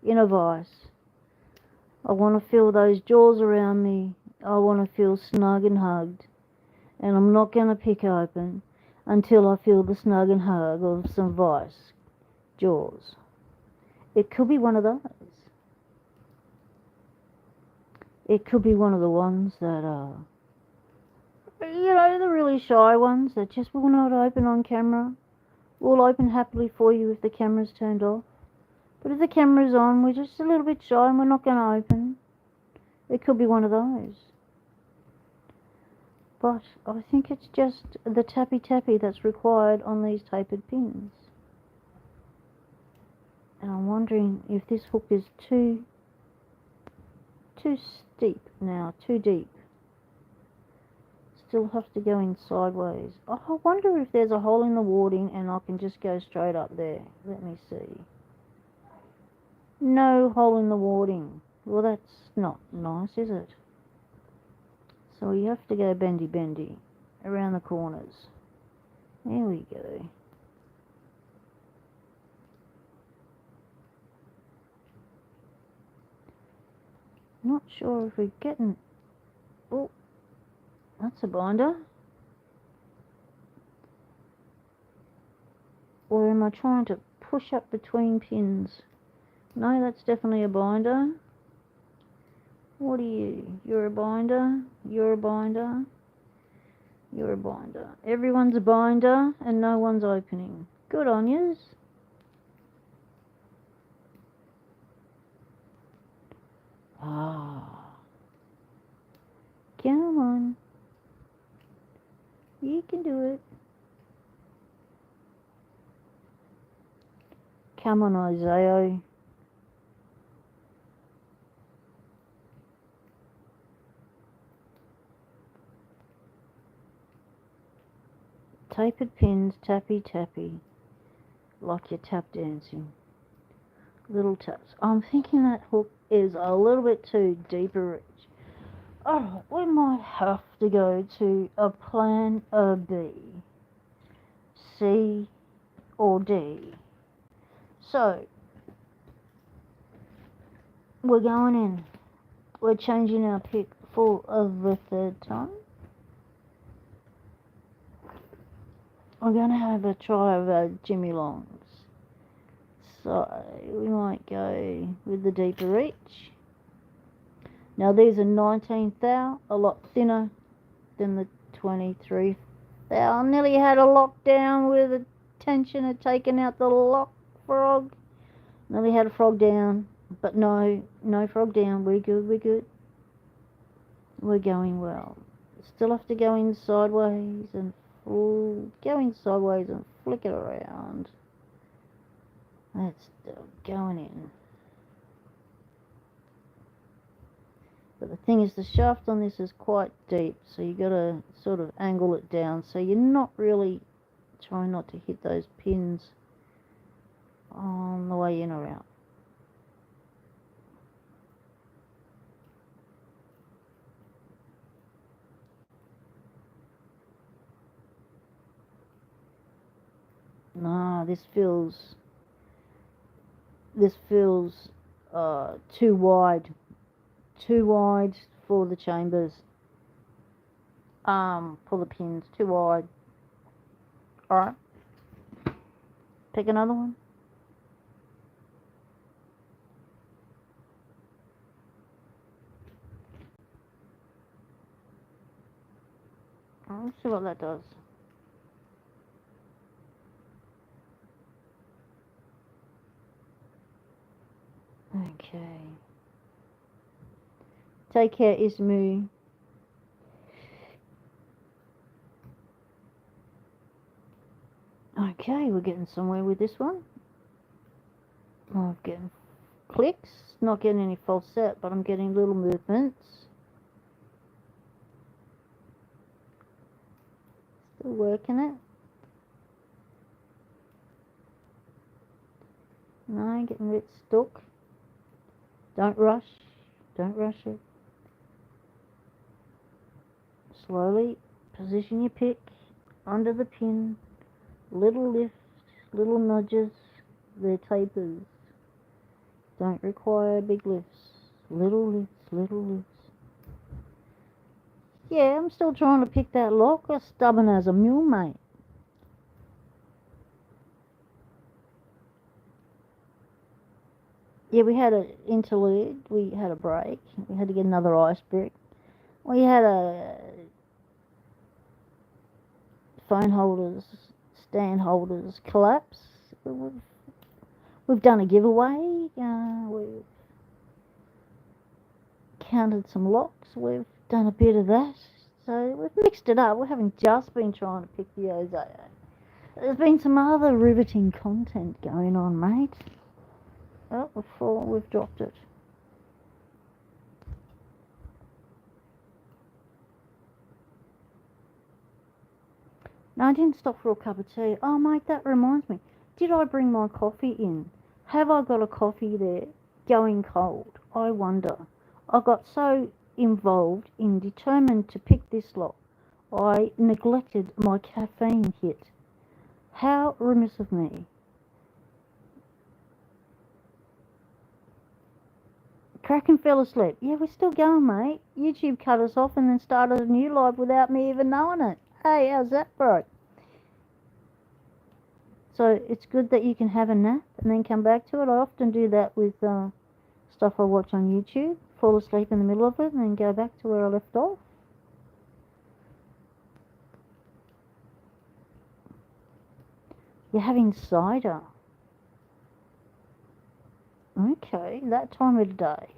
in a vice. I want to feel those jaws around me. I want to feel snug and hugged. And I'm not going to pick open until I feel the snug and hug of some vice jaws. It could be one of those. It could be one of the ones that are, the really shy ones that just will not open on camera. Will open happily for you if the camera's turned off. But if the camera's on, we're just a little bit shy and we're not going to open. It could be one of those. But I think it's just the tappy that's required on these tapered pins. And I'm wondering if this hook is too steep now, too deep. Still have to go in sideways. Oh, I wonder if there's a hole in the warding and I can just go straight up there. Let me see. No hole in the warding. Well, that's not nice, is it? So you have to go bendy around the corners. There we go. Not sure if we're getting... Oh, that's a binder. Or am I trying to push up between pins? No, that's definitely a binder. What are you? You're a binder. You're a binder. You're a binder. Everyone's a binder and no one's opening. Good on yous. Ah. Come on. You can do it. Come on, Isaiah. Tapered pins, tappy, like you're tap dancing. Little taps. I'm thinking that hook is a little bit too deeper reach. Alright, we might have to go to a plan B, C, or D. So, we're going in. We're changing our pick for the third time. We're going to have a try of Jimmy Longs. So, we might go with the deeper reach. Now these are 19 thou, a lot thinner than the 23 thou. Nearly had a lockdown with the tension of taking out the lock frog. Nearly had a frog down, but no frog down. We're good. We're going well. Still have to go in sideways and flick it around. That's still going in. But the thing is, the shaft on this is quite deep, so you got to sort of angle it down so you're not really trying not to hit those pins on the way in or out. this feels too wide for the chambers, for the pins, too wide. Alright, pick another one. Let's see what that does. Okay. Take care, Ismu. Okay, we're getting somewhere with this one. I'm getting clicks, not getting any falset, but I'm getting little movements. Still working it. No, getting a bit stuck. Don't rush it. Slowly position your pick under the pin. Little lifts, little nudges. They're tapers. Don't require big lifts. Little lifts. Yeah, I'm still trying to pick that lock. I'm stubborn as a mule, mate. Yeah, we had an interlude. We had a break. We had to get another ice brick. We had a phone holders, stand holders collapse. We've done a giveaway. We've counted some locks. We've done a bit of that. So we've mixed it up. We haven't just been trying to pick the Ozeo. There's been some other riveting content going on, mate. Oh, we've dropped it. No, I didn't stop for a cup of tea. Oh, mate, that reminds me. Did I bring my coffee in? Have I got a coffee there going cold? I wonder. I got so involved in determined to pick this lock, I neglected my caffeine hit. How remiss of me. Kraken fell asleep. Yeah, we're still going, mate. YouTube cut us off and then started a new live without me even knowing it. Hey, how's that, bro? So it's good that you can have a nap and then come back to it. I often do that with stuff I watch on YouTube. Fall asleep in the middle of it and then go back to where I left off. You're having cider. Okay, that time of the day.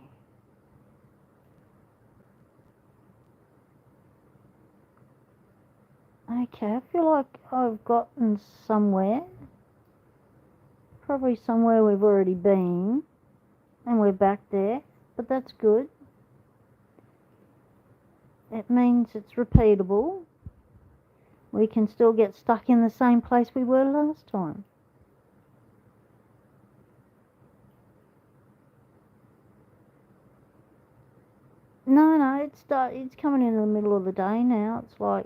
Okay, I feel like I've gotten somewhere. Probably somewhere we've already been. And we're back there. But that's good. It means it's repeatable. We can still get stuck in the same place we were last time. No, it's coming in the middle of the day now. It's like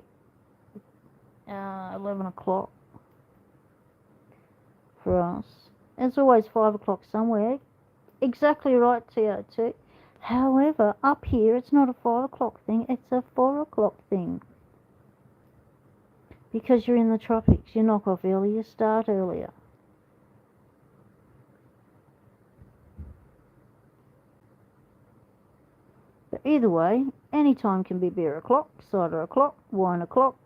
11 o'clock for us. It's always 5 o'clock somewhere. Exactly right, TO2. However, up here it's not a 5 o'clock thing, it's a 4 o'clock thing. Because you're in the tropics, you knock off early, you start earlier. But either way, any time can be beer o'clock, cider o'clock, wine o'clock.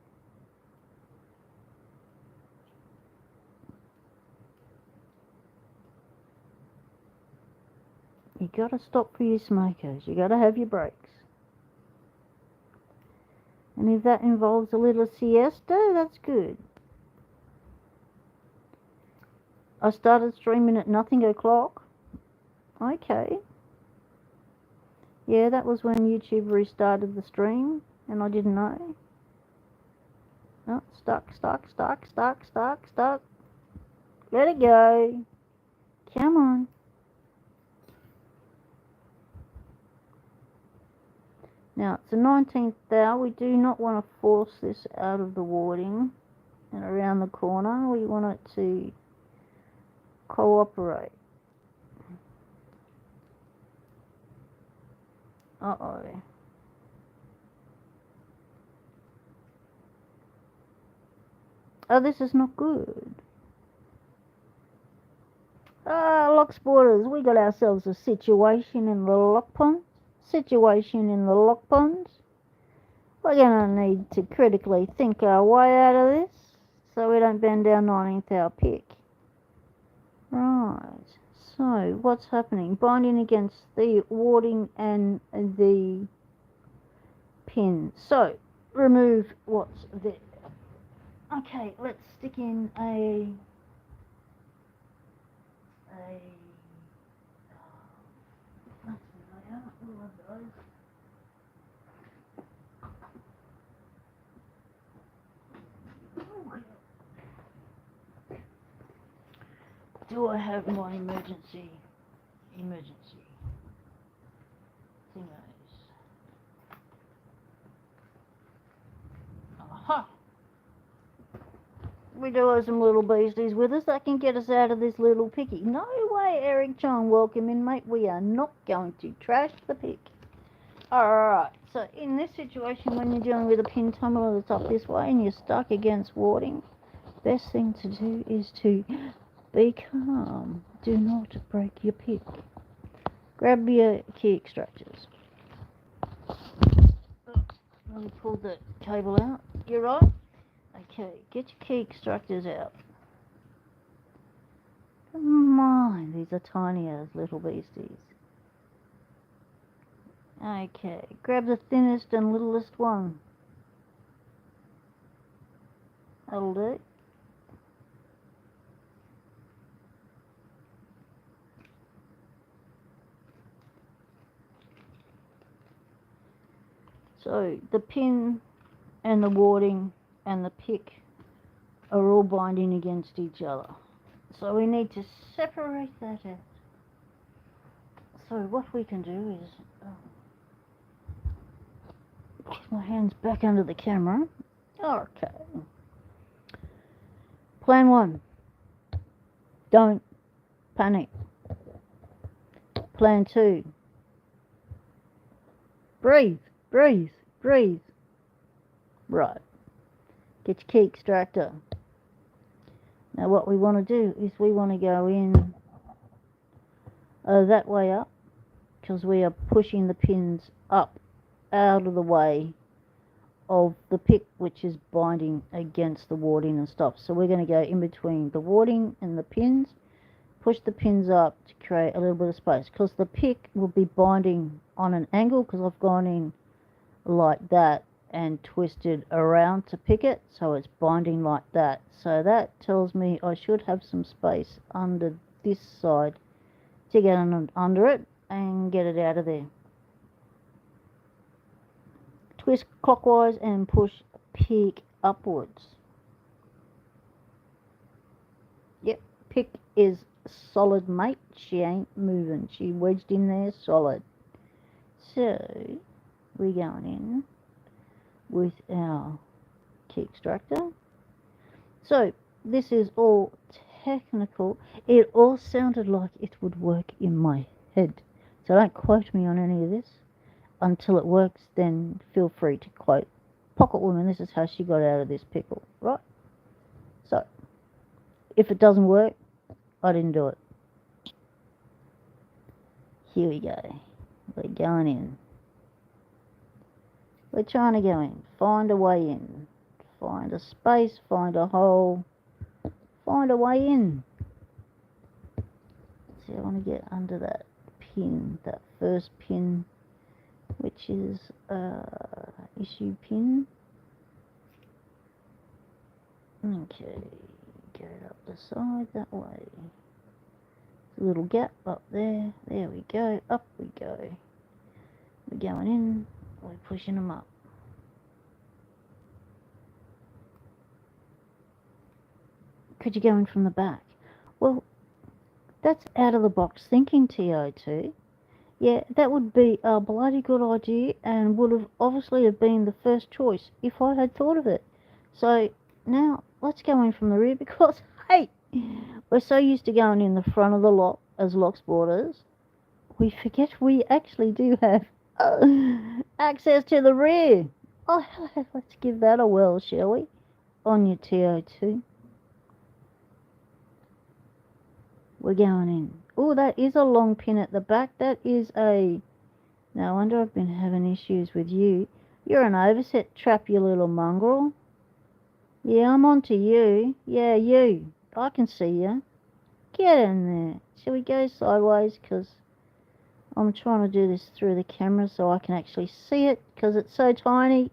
You gotta stop for your smokers. You gotta have your breaks. And if that involves a little siesta, that's good. I started streaming at nothing o'clock. Okay. Yeah, that was when YouTube restarted the stream, and I didn't know. Oh, stuck. Let it go. Come on. Now, it's the 19th hour. We do not want to force this out of the warding and around the corner. We want it to cooperate. Uh-oh. Oh, this is not good. Locksporters, we got ourselves a situation in the lock ponds. We're gonna need to critically think our way out of this, so we don't bend our 19th hour pick. Right, so what's happening? Binding against the warding and the pin. So, remove what's there. Okay, let's stick in a do I have my emergency thingos? Aha! We do have some little beasties with us that can get us out of this little picky. No way, Eric John, welcome in, mate. We are not going to trash the pick. Alright, so in this situation, when you're dealing with a pin tumbler that's up this way and you're stuck against warding, best thing to do is to be calm. Do not break your pick. Grab your key extractors. Let me pull the cable out. You're right. Okay, get your key extractors out. Come on, these are tiny as little beasties. Okay, grab the thinnest and littlest one. That'll do. So the pin and the warding and the pick are all binding against each other. So we need to separate that out. So what we can do is get my hands back under the camera. Okay. Plan 1. Don't panic. Plan 2. Breathe. Right. Get your key extractor. Now what we want to do is we want to go in that way up, because we are pushing the pins up out of the way of the pick, which is binding against the warding and stuff. So we're going to go in between the warding and the pins, push the pins up to create a little bit of space, because the pick will be binding on an angle, because I've gone in like that and twisted around to pick it, so it's binding like that. So that tells me I should have some space under this side to get under it and get it out of there. Twist clockwise and push pick upwards. Yep, pick is solid, mate. She ain't moving. She wedged in there solid. So we're going in with our key extractor. So this is all technical. It all sounded like it would work in my head. So don't quote me on any of this. Until it works, then feel free to quote Pocket Woman. This is how she got out of this pickle, right? So if it doesn't work, I didn't do it. Here we go. We're going in. We're trying to go in. Find a way in. Find a space, find a hole, find a way in. So I want to get under that pin, that first pin, which is issue pin. Okay, get it up the side that way. A little gap up there. There we go. Up we go. We're going in. We're pushing them up. Could you go in from the back? Well, that's out of the box thinking, TO2. Yeah, that would be a bloody good idea and would have obviously have been the first choice if I had thought of it. So now let's go in from the rear, because hey, We're so used to going in the front of the lot as Locksporters, we forget we actually do have access to the rear. Oh, let's give that a whirl, shall we? On your TO2. We're going in. Oh, that is a long pin at the back. That is a... No wonder I've been having issues with you. You're an overset trap, you little mongrel. Yeah, I'm on to you. Yeah, you. I can see you. Get in there. Shall we go sideways? Because I'm trying to do this through the camera so I can actually see it. Because it's so tiny.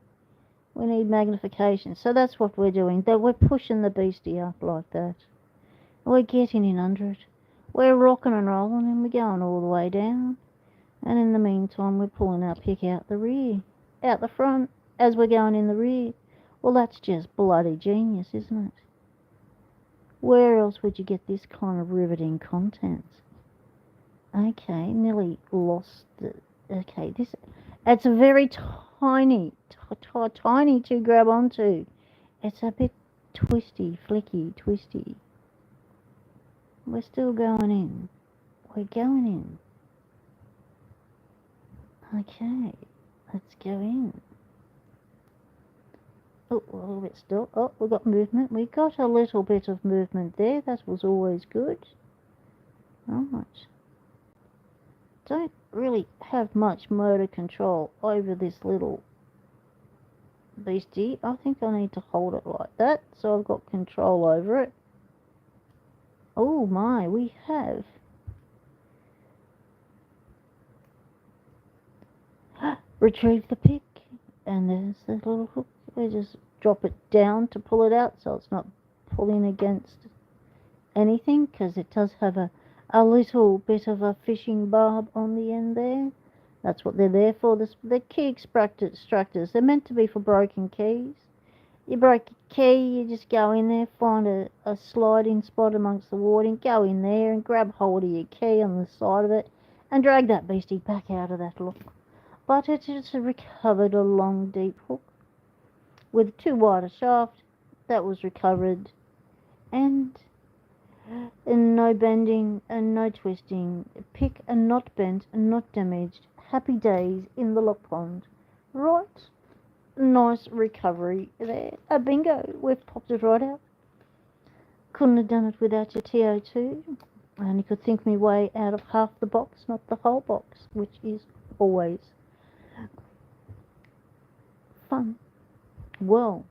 We need magnification. So that's what we're doing. That we're pushing the beastie up like that. We're getting in under it. We're rocking and rolling and we're going all the way down. And in the meantime, we're pulling our pick out the rear. Out the front as we're going in the rear. Well, that's just bloody genius, isn't it? Where else would you get this kind of riveting content? Okay, nearly lost the... Okay, this... It's very tiny to grab onto. It's a bit twisty, flicky, twisty. We're still going in. We're going in. Okay, let's go in. Oh, a little bit still. Oh, we got movement. We got a little bit of movement there. That was always good. Right. Don't really have much motor control over this little beastie. I think I need to hold it like that so I've got control over it. Oh my, we have retrieve the pick, and there's the little hook. We just drop it down to pull it out so it's not pulling against anything, because it does have a little bit of a fishing barb on the end there. That's what they're there for. They're key extractors. They're meant to be for broken keys. You break a key, you just go in there, find a sliding spot amongst the water, go in there and grab hold of your key on the side of it and drag that beastie back out of that lock. But it just recovered a long, deep hook with too wide a shaft. That was recovered, and no bending and no twisting. Pick and not bent and not damaged. Happy days in the lock pond. Right. Nice recovery there. A bingo. We've popped it right out. Couldn't have done it without your TO2. I only could think me way out of half the box, not the whole box, which is always fun. Well,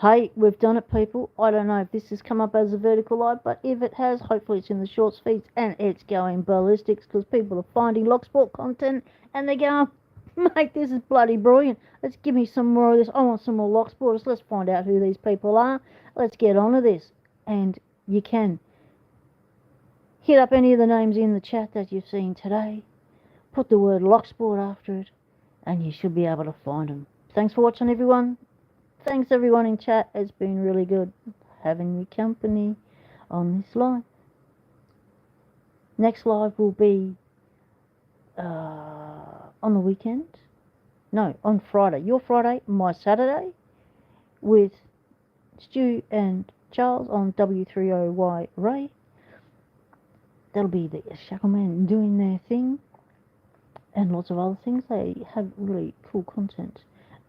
hey, we've done it, people. I don't know if this has come up as a vertical live, but if it has, hopefully it's in the shorts feeds and it's going ballistics, because people are finding Locksport content and they're going, mate, this is bloody brilliant. Let's give me some more of this. I want some more Locksporters. Let's find out who these people are. Let's get on to this. And you can hit up any of the names in the chat that you've seen today. Put the word Locksport after it, and you should be able to find them. Thanks for watching, everyone. Thanks, everyone in chat. It's been really good having your company on this live. Next live will be on the weekend. No, on Friday. Your Friday, my Saturday, with Stu and Charles on W3OY Ray. That'll be the Shackleman doing their thing, and lots of other things. They have really cool content,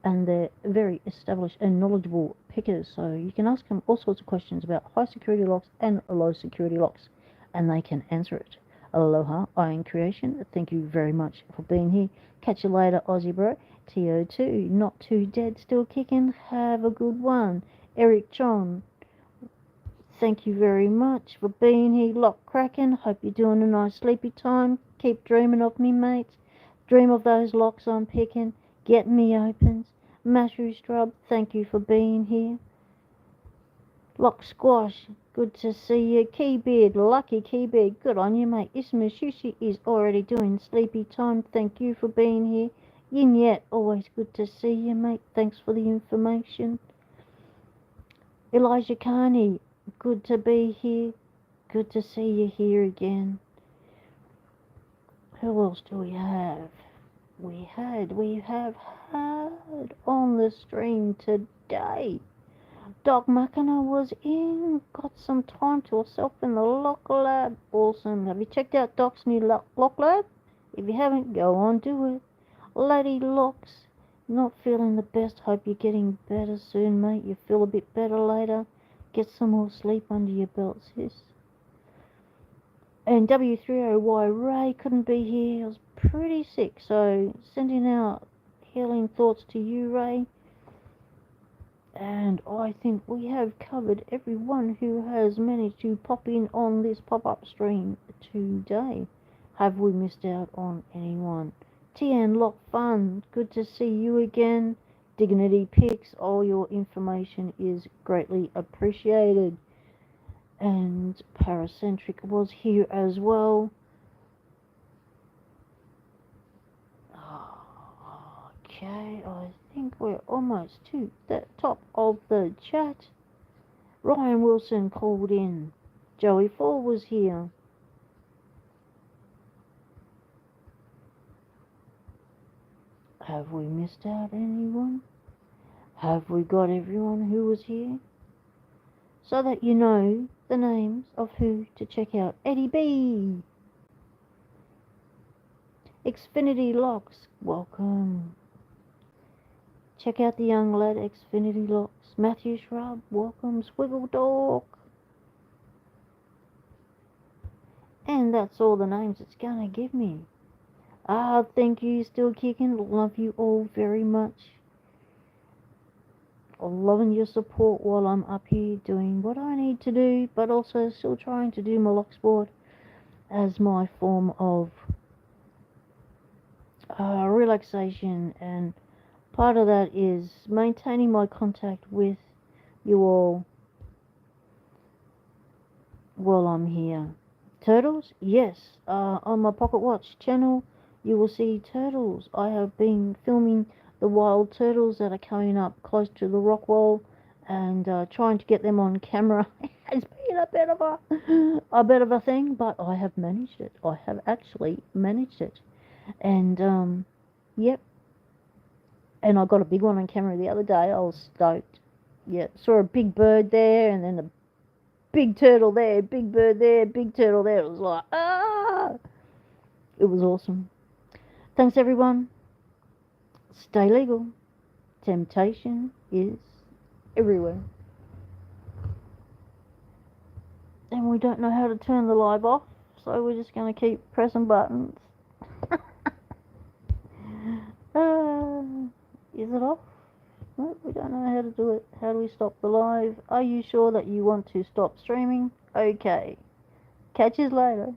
and they're very established and knowledgeable pickers, so you can ask them all sorts of questions about high security locks and low security locks, and they can answer it. Aloha, Iron Creation. Thank you very much for being here. Catch you later, Aussie bro. TO2, not too dead, still kicking. Have a good one. Eric John, thank you very much for being here. Lock cracking. Hope you're doing a nice sleepy time. Keep dreaming of me, mates. Dream of those locks I'm picking. Get me opens. Mushroom Strub, thank you for being here. Lock Squash, good to see you. Keybeard, lucky Keybeard, good on you, mate. Isma Sushi is already doing sleepy time. Thank you for being here. Yin Yet, always good to see you, mate. Thanks for the information. Elijah Carney, good to be here. Good to see you here again. Who else do we have? We have had on the stream today Doc McKenna was in, got some time to herself in the Lock Lab. Awesome. Have you checked out Doc's new Lock Lab? If you haven't, go on, do it. Lady Locks, not feeling the best. Hope you're getting better soon, mate. You feel a bit better later. Get some more sleep under your belt, sis. And W30Y Ray couldn't be here. He was pretty sick, so sending out healing thoughts to you, Ray. And I think we have covered everyone who has managed to pop in on this pop-up stream today. Have we missed out on anyone? TN Lock Fun, good to see you again. Dignity Pics, all your information is greatly appreciated. And Paracentric was here as well. Okay, I think we're almost to the top of the chat. Ryan Wilson called in. Joey Fall was here. Have we missed out anyone? Have we got everyone who was here? So that you know the names of who to check out. Eddie B. Xfinity Locks, welcome. Check out the young lad, Xfinity Locks. Matthew Shrub, welcome. Swiggle Dog. And that's all the names it's gonna give me. Thank you, still kicking. Love you all very much. Loving your support while I'm up here doing what I need to do, but also still trying to do my Locksport as my form of relaxation, and part of that is maintaining my contact with you all while I'm here. Turtles? Yes. On my Pocket Watch channel, you will see turtles. I have been filming the wild turtles that are coming up close to the rock wall, and trying to get them on camera has been a bit of a thing, but I have managed it. I have actually managed it. And yep. And I got a big one on camera the other day. I was stoked. Yeah, saw a big bird there, and then a big turtle there, big bird there, big turtle there. It was like, it was awesome. Thanks, everyone. Stay legal. Temptation is everywhere. And we don't know how to turn the live off, so we're just going to keep pressing buttons. Is it off? No, we don't know how to do it. How do we stop the live? Are you sure that you want to stop streaming? Okay. Catch you later.